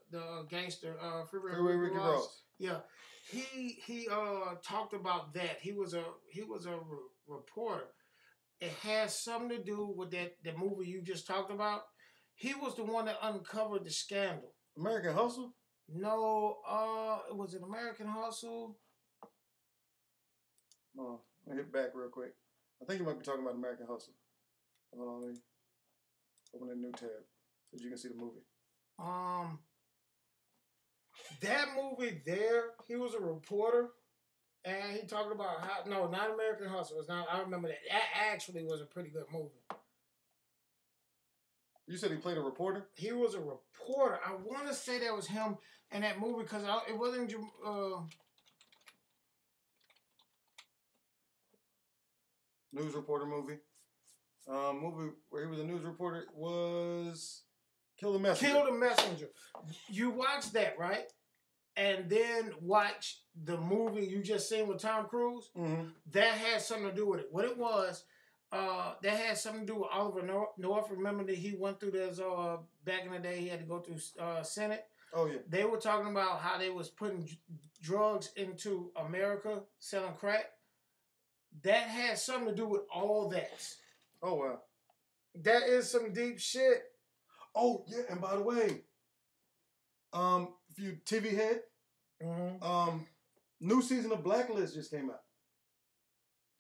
Speaker 1: the gangster Freeway
Speaker 2: Ricky Ross.
Speaker 1: Yeah. He talked about that. He was a reporter. It has something to do with the movie you just talked about. He was the one that uncovered the scandal.
Speaker 2: American Hustle?
Speaker 1: No, was it American Hustle?
Speaker 2: Oh, let me hit back real quick. I think you might be talking about American Hustle. Hold on, let me open a new tab so you can see the movie.
Speaker 1: That movie there, he was a reporter, and he talked about how, no, not American Hustle. It's not, I remember that. That actually was a pretty good movie.
Speaker 2: You said he played a reporter?
Speaker 1: He was a reporter. I want to say that was him in that movie because it wasn't...
Speaker 2: News reporter movie. Movie where he was a news reporter was Kill the Messenger.
Speaker 1: Kill the Messenger. You watch that, right? And then watch the movie you just seen with Tom Cruise.
Speaker 2: Mm-hmm.
Speaker 1: That had something to do with it. What it was, that had something to do with Oliver North. Remember that he went through this back in the day. He had to go through Senate.
Speaker 2: Oh yeah.
Speaker 1: They were talking about how they was putting drugs into America, selling crack. That had something to do with all that.
Speaker 2: Oh wow.
Speaker 1: That is some deep shit.
Speaker 2: Oh yeah, and by the way, if you TV head,
Speaker 1: mm-hmm.
Speaker 2: New season of Blacklist just came out.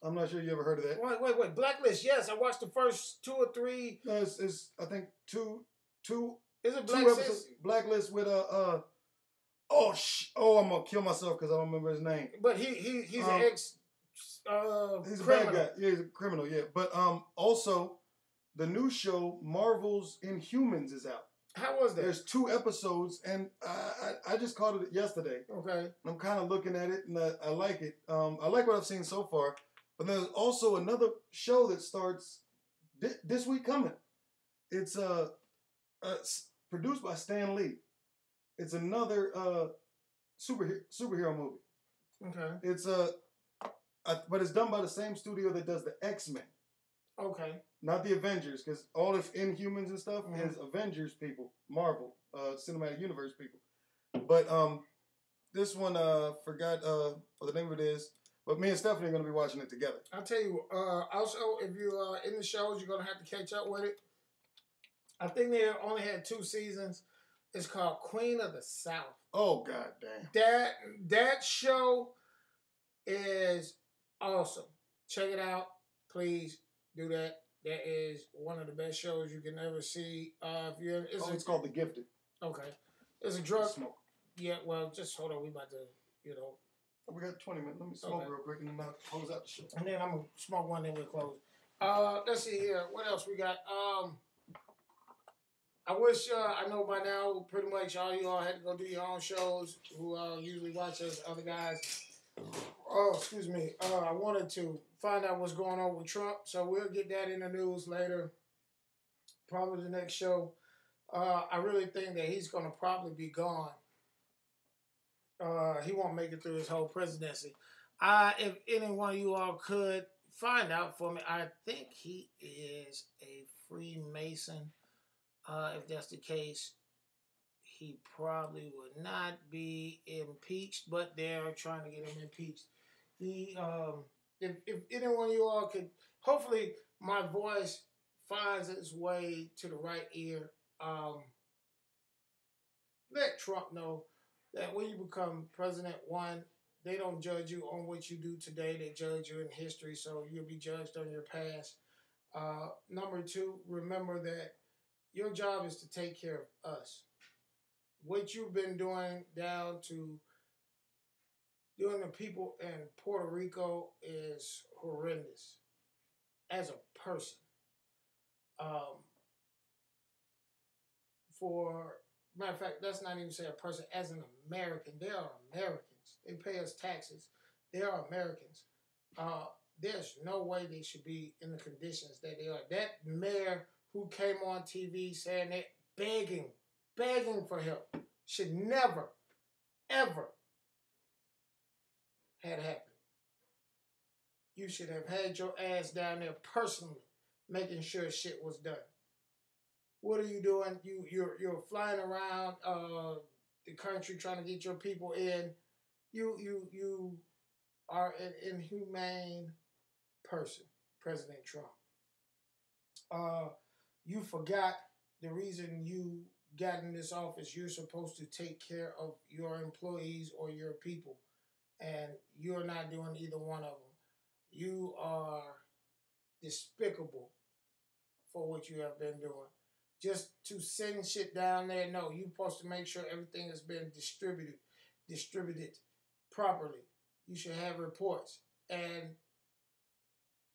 Speaker 2: I'm not sure you ever heard of that.
Speaker 1: Wait. Blacklist. Yes, I watched the first 2 or 3.
Speaker 2: No, it's I think two.
Speaker 1: Is it
Speaker 2: Blacklist with I'm gonna kill myself because I don't remember his name.
Speaker 1: But he's an ex.
Speaker 2: He's a
Speaker 1: criminal.
Speaker 2: bad guy. Yeah, he's a criminal. Yeah, but also the new show Marvel's Inhumans is out.
Speaker 1: How was that?
Speaker 2: There's 2 episodes, and I just caught it yesterday.
Speaker 1: Okay.
Speaker 2: I'm kind of looking at it, and I like it. I like what I've seen so far. But there's also another show that starts this week coming. It's produced by Stan Lee. It's another superhero movie.
Speaker 1: Okay.
Speaker 2: It's but it's done by the same studio that does the X-Men.
Speaker 1: Okay.
Speaker 2: Not the Avengers, because all the Inhumans and stuff is Avengers people, Marvel, Cinematic Universe people. But this one, forgot what the name of it is. But me and Stephanie are going to be watching it together.
Speaker 1: I'll tell you, also, if you're in the shows, you're going to have to catch up with it. I think they only had 2 seasons. It's called Queen of the South.
Speaker 2: Oh, God damn.
Speaker 1: That show is awesome. Check it out. Please do that. That is one of the best shows you can ever see. It's
Speaker 2: called The Gifted.
Speaker 1: Okay. It's a drug.
Speaker 2: Smoke.
Speaker 1: Yeah, well, just hold on. We about to,
Speaker 2: We got 20 minutes. Let me smoke real quick and then I'll close out the show.
Speaker 1: And then I'm going to smoke one, then we'll close. Let's see here. What else we got? I wish, I know by now, pretty much all you all had to go do your own shows, who usually watch us, other guys. Oh, excuse me. I wanted to find out what's going on with Trump, so we'll get that in the news later. Probably the next show. I really think that he's going to probably be gone. He won't make it through his whole presidency. If any one of you all could find out for me, I think he is a Freemason. If that's the case, he probably would not be impeached, but they're trying to get him impeached. If any one of you all could, hopefully my voice finds its way to the right ear. Let Trump know that when you become president, 1, they don't judge you on what you do today. They judge you in history, so you'll be judged on your past. Number 2, remember that your job is to take care of us. What you've been doing down to doing the people in Puerto Rico is horrendous as a person. Matter of fact, let's not even say a person, as an American. They are Americans. They pay us taxes. They are Americans. There's no way they should be in the conditions that they are. That mayor who came on TV saying that begging for help should never, ever had happened. You should have had your ass down there personally making sure shit was done. What are you doing? You're flying around the country trying to get your people in. You are an inhumane person, President Trump. You forgot the reason you got in this office. You're supposed to take care of your employees or your people, and you're not doing either one of them. You are despicable for what you have been doing. Just to send shit down there, no, you're supposed to make sure everything has been distributed properly. You should have reports, and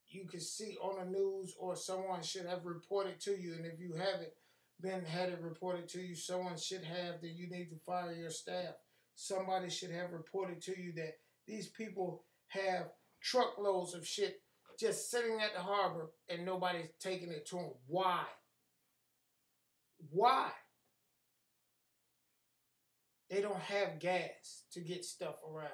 Speaker 1: you can see on the news, or someone should have reported to you. And if you haven't had it reported to you, someone should have, then you need to fire your staff. Somebody should have reported to you that these people have truckloads of shit just sitting at the harbor and nobody's taking it to them. Why? Why? They don't have gas to get stuff around.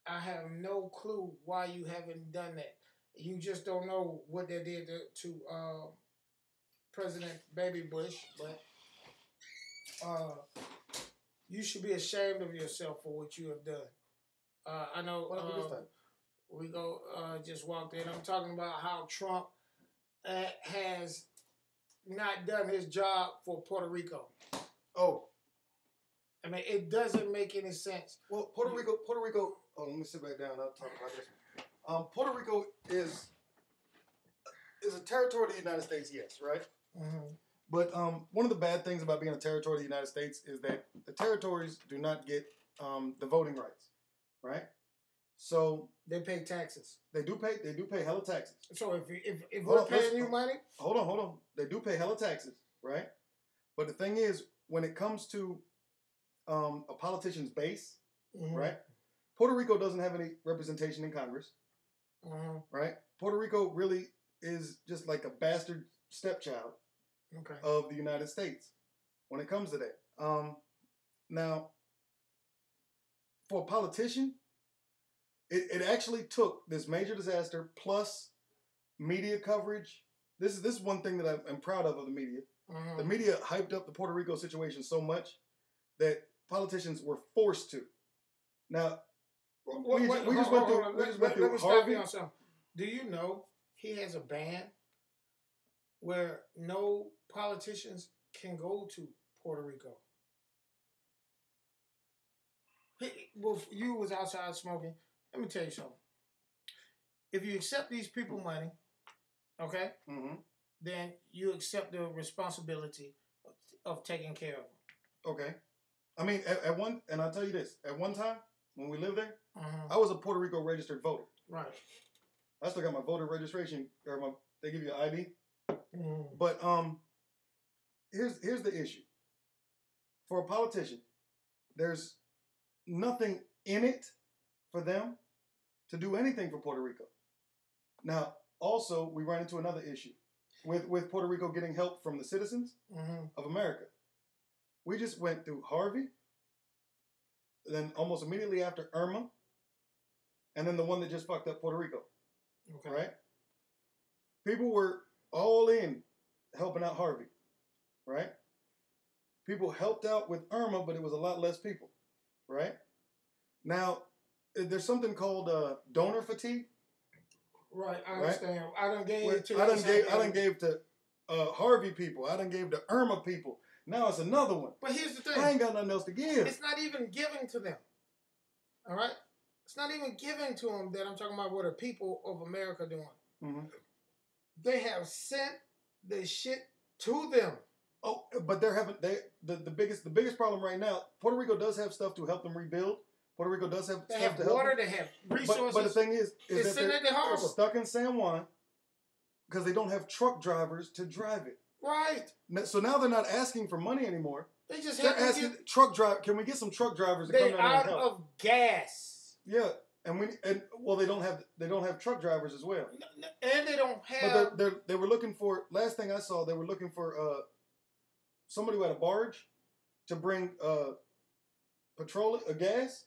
Speaker 1: I have no clue why you haven't done that. You just don't know what they did to President Baby Bush, but you should be ashamed of yourself for what you have done. I know we just walked in. I'm talking about how Trump has not done his job for Puerto Rico.
Speaker 2: Oh.
Speaker 1: I mean, it doesn't make any sense.
Speaker 2: Well, Puerto Rico let me sit back down. I'll talk about this. Puerto Rico is a territory of the United States, yes, right?
Speaker 1: Mm-hmm.
Speaker 2: But one of the bad things about being a territory of the United States is that the territories do not get the voting rights, right? So
Speaker 1: they pay taxes.
Speaker 2: They do pay hella taxes.
Speaker 1: So if we're paying you money,
Speaker 2: hold on. They do pay hella taxes, right? But the thing is, when it comes to a politician's base,
Speaker 1: mm-hmm.
Speaker 2: right? Puerto Rico doesn't have any representation in Congress,
Speaker 1: mm-hmm.
Speaker 2: right? Puerto Rico really is just like a bastard stepchild of the United States when it comes to that. Now, for a politician, it actually took this major disaster plus media coverage. This is one thing that I'm proud of the media.
Speaker 1: Mm-hmm.
Speaker 2: The media hyped up the Puerto Rico situation so much that politicians were forced to. Now, we just went through Harvey.
Speaker 1: On something. Do you know he has a ban where no politicians can go to Puerto Rico? You was outside smoking. Let me tell you something. If you accept these people money, okay,
Speaker 2: mm-hmm.
Speaker 1: then you accept the responsibility of taking care of them.
Speaker 2: Okay. I mean, and I'll tell you this, at one time, when we lived there,
Speaker 1: mm-hmm.
Speaker 2: I was a Puerto Rico registered voter.
Speaker 1: Right.
Speaker 2: I still got my voter registration, or they give you an ID.
Speaker 1: Mm-hmm.
Speaker 2: But here's the issue. For a politician, there's nothing in it for them to do anything for Puerto Rico. Now, also, we run into another issue with Puerto Rico getting help from the citizens
Speaker 1: mm-hmm.
Speaker 2: of America. We just went through Harvey, then almost immediately after Irma, and then the one that just fucked up Puerto Rico.
Speaker 1: Okay.
Speaker 2: Right? People were all in helping out Harvey. Right? People helped out with Irma, but it was a lot less people. Right? Now, there's something called donor fatigue.
Speaker 1: Right, I understand.
Speaker 2: Right?
Speaker 1: I done gave
Speaker 2: to Harvey people. I done gave to Irma people. Now it's another one.
Speaker 1: But here's the thing.
Speaker 2: I ain't got nothing else to give.
Speaker 1: It's not even giving to them. All right? It's not even giving to them that I'm talking about what the people of America doing.
Speaker 2: Mm-hmm.
Speaker 1: They have sent the shit to them.
Speaker 2: Oh, but the biggest problem right now, Puerto Rico does have stuff to help them rebuild. Puerto Rico does have
Speaker 1: they
Speaker 2: stuff
Speaker 1: have
Speaker 2: to
Speaker 1: water,
Speaker 2: help them.
Speaker 1: they have resources.
Speaker 2: But the thing is that
Speaker 1: they're
Speaker 2: stuck in San Juan because they don't have truck drivers to drive it.
Speaker 1: Right.
Speaker 2: So now they're not asking for money anymore.
Speaker 1: They're
Speaker 2: asking truck driver. Can we get some truck drivers to come down and help?
Speaker 1: They're out of gas.
Speaker 2: Yeah, they don't have truck drivers as well.
Speaker 1: And they don't have.
Speaker 2: But they were looking for. Last thing I saw, they were looking for somebody who had a barge to bring gas,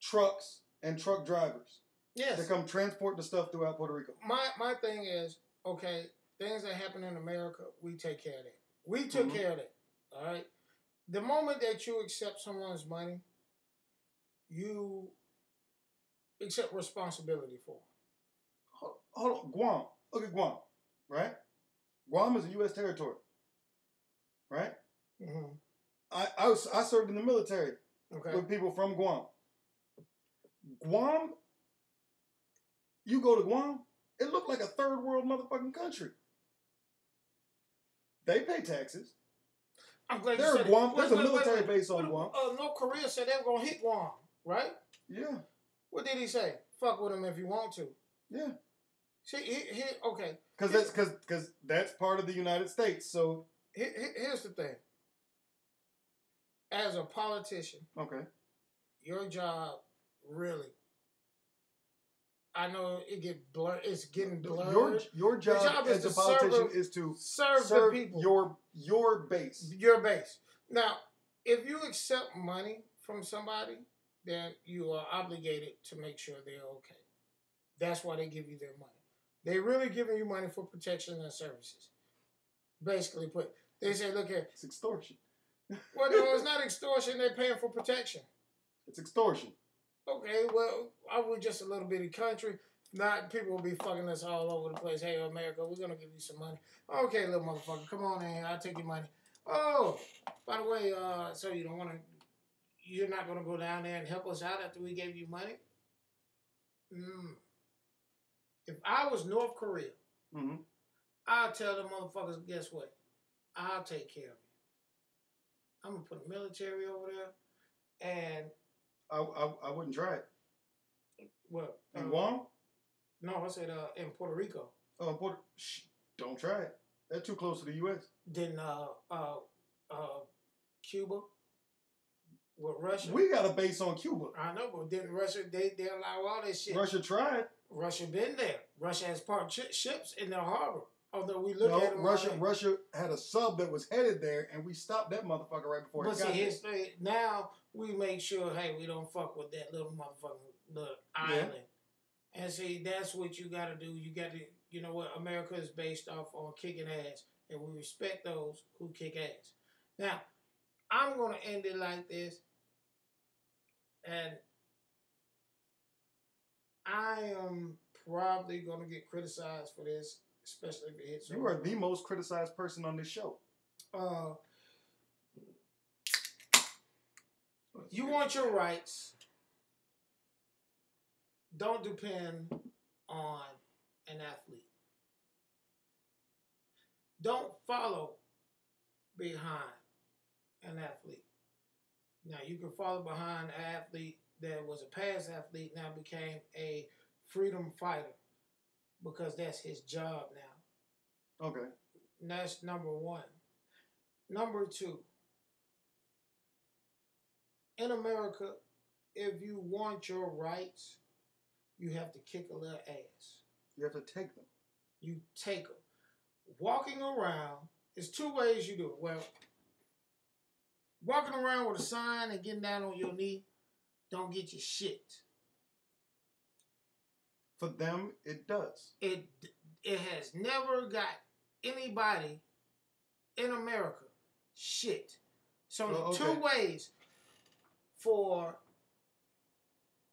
Speaker 2: trucks, and truck drivers.
Speaker 1: Yes.
Speaker 2: To come transport the stuff throughout Puerto Rico.
Speaker 1: My thing is, okay, things that happen in America, we take care of that. We took
Speaker 2: mm-hmm.
Speaker 1: care of that. All right? The moment that you accept someone's money, you accept responsibility for them.
Speaker 2: Hold on. Guam. Look at Guam. Right? Guam is a U.S. territory. Right?
Speaker 1: Mm-hmm.
Speaker 2: I served in the military with people from Guam. Guam, you go to Guam, it looked like a third world motherfucking country. They pay taxes.
Speaker 1: I'm glad
Speaker 2: there's a military base on Guam.
Speaker 1: North Korea said they were going to hit Guam, right?
Speaker 2: Yeah.
Speaker 1: What did he say? Fuck with them if you want to.
Speaker 2: Yeah.
Speaker 1: See, okay.
Speaker 2: Because that's part of the United States. So
Speaker 1: here's the thing. As a politician,
Speaker 2: okay,
Speaker 1: your job really. I know it get blurred. It's getting blurred.
Speaker 2: Your job as a politician is to serve the people. Your base.
Speaker 1: Your base. Now, if you accept money from somebody, then you are obligated to make sure they're okay. That's why they give you their money. They're really giving you money for protection and services. Basically, they say, look here.
Speaker 2: It's extortion.
Speaker 1: Well, no, it's not extortion. They're paying for protection.
Speaker 2: It's extortion.
Speaker 1: Okay, well, we're just a little bitty country. Not people will be fucking us all over the place. Hey, America, we're going to give you some money. Okay, little motherfucker, come on in. I'll take your money. Oh, by the way, so you're not going to go down there and help us out after we gave you money? If I was North Korea,
Speaker 2: mm-hmm.
Speaker 1: I'll tell them motherfuckers, guess what? I'll take care of you. I'm gonna put a military over there, and
Speaker 2: I wouldn't try it.
Speaker 1: Well,
Speaker 2: in Guam?
Speaker 1: No, I said in Puerto Rico.
Speaker 2: Oh, don't try it. That's too close to the U.S.
Speaker 1: Then Cuba with Russia.
Speaker 2: We got a base on Cuba.
Speaker 1: I know, but didn't Russia? They allow all that shit.
Speaker 2: Russia tried.
Speaker 1: Russia been there. Russia has parked ships in their harbor. Although we look at them,
Speaker 2: Russia had a sub that was headed there, and we stopped that motherfucker right before it got there.
Speaker 1: Now we make sure, hey, we don't fuck with that little motherfucking island. And see, that's what you got to do. You got to, you know what? America is based off on kicking ass, and we respect those who kick ass. Now, I'm going to end it like this, and I am probably going to get criticized for this, especially if it hits.
Speaker 2: You are the most criticized person on this show.
Speaker 1: You want your rights. Don't depend on an athlete. Don't follow behind an athlete. Now, you can follow behind an athlete that was a past athlete, now became a freedom fighter, because that's his job now.
Speaker 2: Okay.
Speaker 1: And that's number one. Number two, in America, if you want your rights, you have to kick a little ass.
Speaker 2: You have to take them.
Speaker 1: You take them. Walking around, there's two ways you do it. Well, walking around with a sign and getting down on your knee don't get you shit.
Speaker 2: For them, it does.
Speaker 1: It has never got anybody in America shit. So two ways for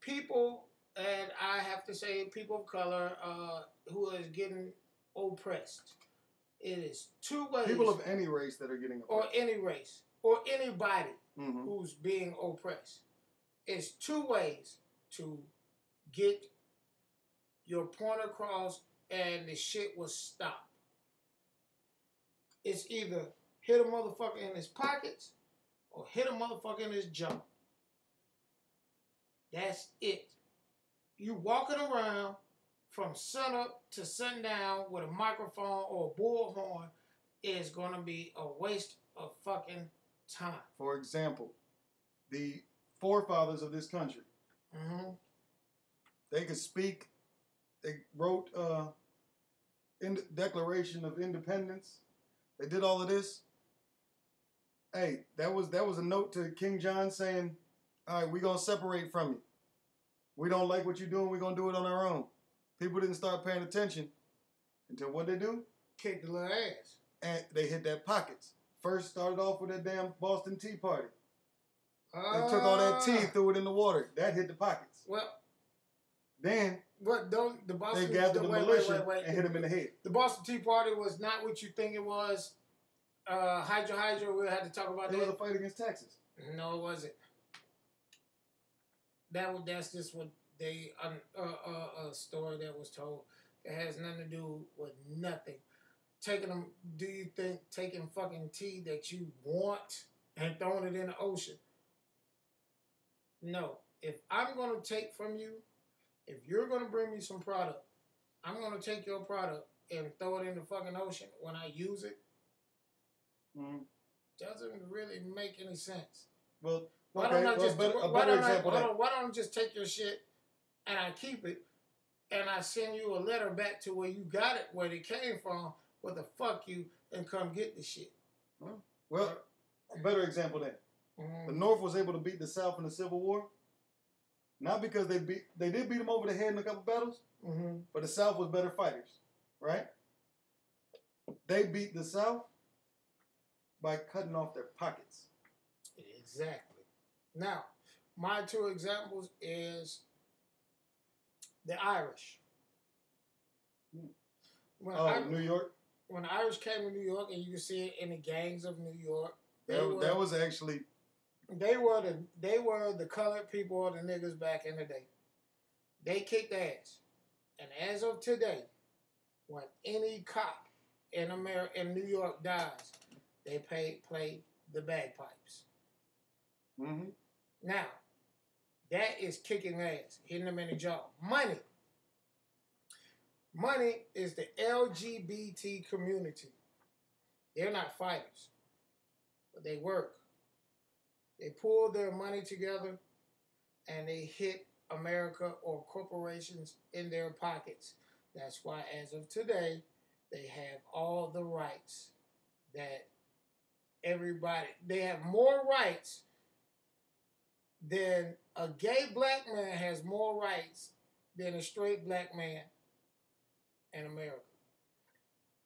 Speaker 1: people, and I have to say people of color who is getting oppressed. It is two ways.
Speaker 2: People of any race that are getting oppressed.
Speaker 1: Or any race. Or anybody who's being oppressed. It's two ways to get your point across and the shit will stop. It's either hit a motherfucker in his pockets or hit a motherfucker in his jaw. That's it. You walking around from sun up to sundown with a microphone or a bullhorn is going to be a waste of fucking time.
Speaker 2: For example, the forefathers of this country, they could speak. They wrote Declaration of Independence. They did all of this. Hey, that was a note to King John saying, all right, we're going to separate from you. We don't like what you're doing. We're going to do it on our own. People didn't start paying attention until what they do?
Speaker 1: Kick the little ass.
Speaker 2: And they hit their pockets. First started off with that damn Boston Tea Party. They took all that tea, threw it in the water. That hit the pockets.
Speaker 1: Well,
Speaker 2: then
Speaker 1: they
Speaker 2: gathered the militia and hit them in the head.
Speaker 1: The Boston Tea Party was not what you think it was. Hydra, we had to talk about that.
Speaker 2: It was a fight against taxes.
Speaker 1: No, it wasn't. That's just what they a story that was told. It has nothing to do with nothing. Do you think taking fucking tea that you want and throwing it in the ocean? No. If I'm going to take from you, if you're going to bring me some product, I'm going to take your product and throw it in the fucking ocean when I use it. Doesn't really make any sense.
Speaker 2: Well,
Speaker 1: why don't I just take your shit and I keep it and I send you a letter back to where you got it, where it came from, with a fuck you, and come get the shit.
Speaker 2: Well, a better example then. The North was able to beat the South in the Civil War, not because they did beat them over the head in a couple battles, but the South was better fighters, right? They beat the South by cutting off their pockets.
Speaker 1: Exactly. Now, my two examples is the Irish.
Speaker 2: New York?
Speaker 1: When the Irish came to New York, and you can see it in the gangs of New York.
Speaker 2: They were the
Speaker 1: colored people or the niggas back in the day. They kicked ass. And as of today, when any cop in New York dies, they play the bagpipes.
Speaker 2: Mm-hmm.
Speaker 1: Now, that is kicking ass, hitting them in the jaw. Money. Money is the LGBT community. They're not fighters, but they work. They pull their money together and they hit America or corporations in their pockets. That's why, as of today, they have all the rights that everybody, they have more rights than a gay black man has more rights than a straight black man in America.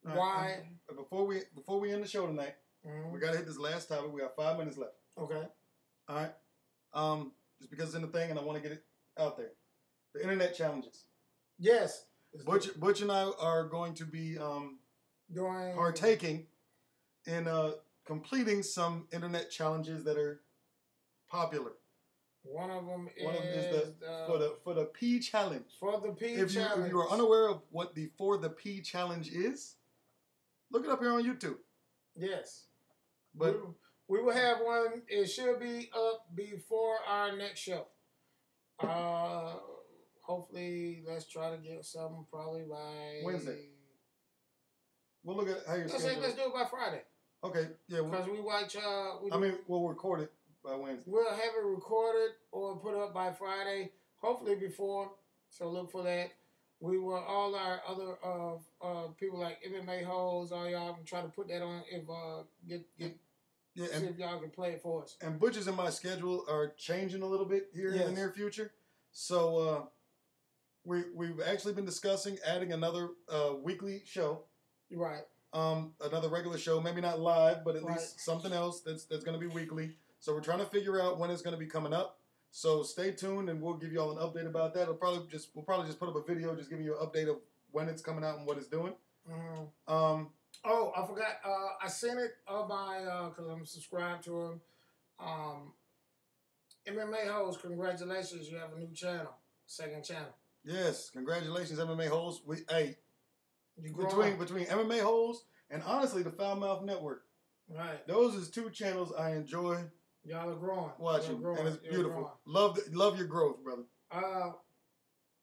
Speaker 2: Right.
Speaker 1: Why?
Speaker 2: Before we end the show tonight, we gotta hit this last topic. We got 5 minutes left.
Speaker 1: Okay.
Speaker 2: All right. Just because it's in the thing, and I want to get it out there. The internet challenges.
Speaker 1: Yes.
Speaker 2: Butch and I are going to be partaking in completing some internet challenges that are popular.
Speaker 1: One of them is
Speaker 2: for the P challenge.
Speaker 1: For the P
Speaker 2: challenge. If you are unaware of what the For the P challenge is, look it up here on YouTube.
Speaker 1: Yes.
Speaker 2: But
Speaker 1: we will have one. It should be up before our next show. Hopefully, let's try to get something probably by
Speaker 2: Wednesday. We'll look at how you're scheduled.
Speaker 1: Let's do it by Friday.
Speaker 2: Okay. Yeah.
Speaker 1: Because we watch.
Speaker 2: We'll record it by Wednesday.
Speaker 1: We'll have it recorded or put up by Friday. Hopefully before. So look for that. We will all our other people like MMA hoes, all y'all can try to put that on if see if y'all can play it for us.
Speaker 2: And Butch's and my schedule are changing a little bit here in the near future. So we've actually been discussing adding another weekly show.
Speaker 1: Right.
Speaker 2: Another regular show, maybe not live, but at least something else that's going to be weekly. So we're trying to figure out when it's going to be coming up. So stay tuned, and we'll give you all an update about that. We'll probably just put up a video, just giving you an update of when it's coming out and what it's doing.
Speaker 1: Mm-hmm. Oh, I forgot. I sent it on my because I'm subscribed to him. MMA hoes, congratulations! You have a new channel, second channel.
Speaker 2: Yes, congratulations, MMA hoes.
Speaker 1: Between
Speaker 2: MMA hoes and honestly the Foul Mouth Network.
Speaker 1: Right.
Speaker 2: Those is 2 channels I enjoy.
Speaker 1: Y'all are growing.
Speaker 2: Watching, and it's beautiful. Love your growth, brother.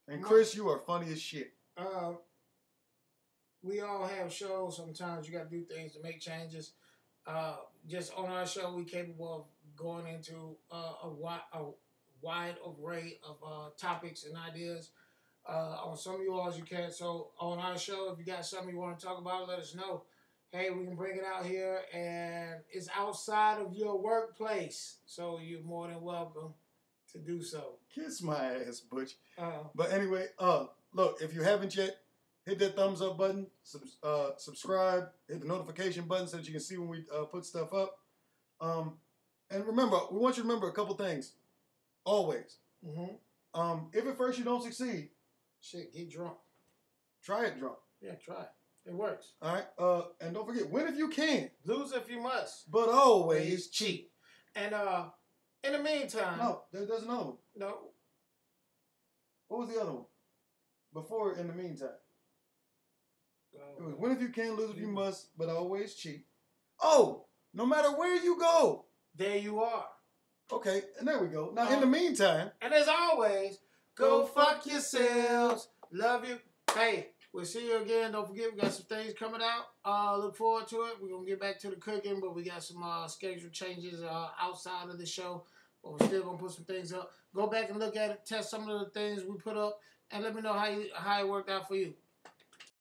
Speaker 2: And Chris, you are funny as shit.
Speaker 1: We all have shows. Sometimes you got to do things to make changes. Just on our show, we're capable of going into a wide array of topics and ideas. On some of yours, you can't. So on our show, if you got something you want to talk about, let us know. Hey, we can bring it out here, and it's outside of your workplace, so you're more than welcome to do so.
Speaker 2: Kiss my ass, Butch. But anyway, look, if you haven't yet, hit that thumbs up button, subscribe, hit the notification button so that you can see when we put stuff up. And remember, we want you to remember a couple things, always. Mm-hmm. If at first you don't succeed,
Speaker 1: shit, get drunk.
Speaker 2: Try it drunk.
Speaker 1: Yeah, try it. It works.
Speaker 2: All right. And don't forget, win if you can.
Speaker 1: Lose if you must.
Speaker 2: But always cheat.
Speaker 1: And in the meantime...
Speaker 2: No, there's another one.
Speaker 1: No.
Speaker 2: What was the other one? Before in the meantime. It was win if you can, lose if you must, but always cheat. Oh, no matter where you go.
Speaker 1: There you are.
Speaker 2: Okay, and there we go. Now, in the meantime...
Speaker 1: And as always, go fuck yourselves. Love you. Hey... We'll see you again. Don't forget, we got some things coming out. Look forward to it. We're going to get back to the cooking, but we got some schedule changes outside of the show. But we're still going to put some things up. Go back and look at it. Test some of the things we put up. And let me know how it worked out for you.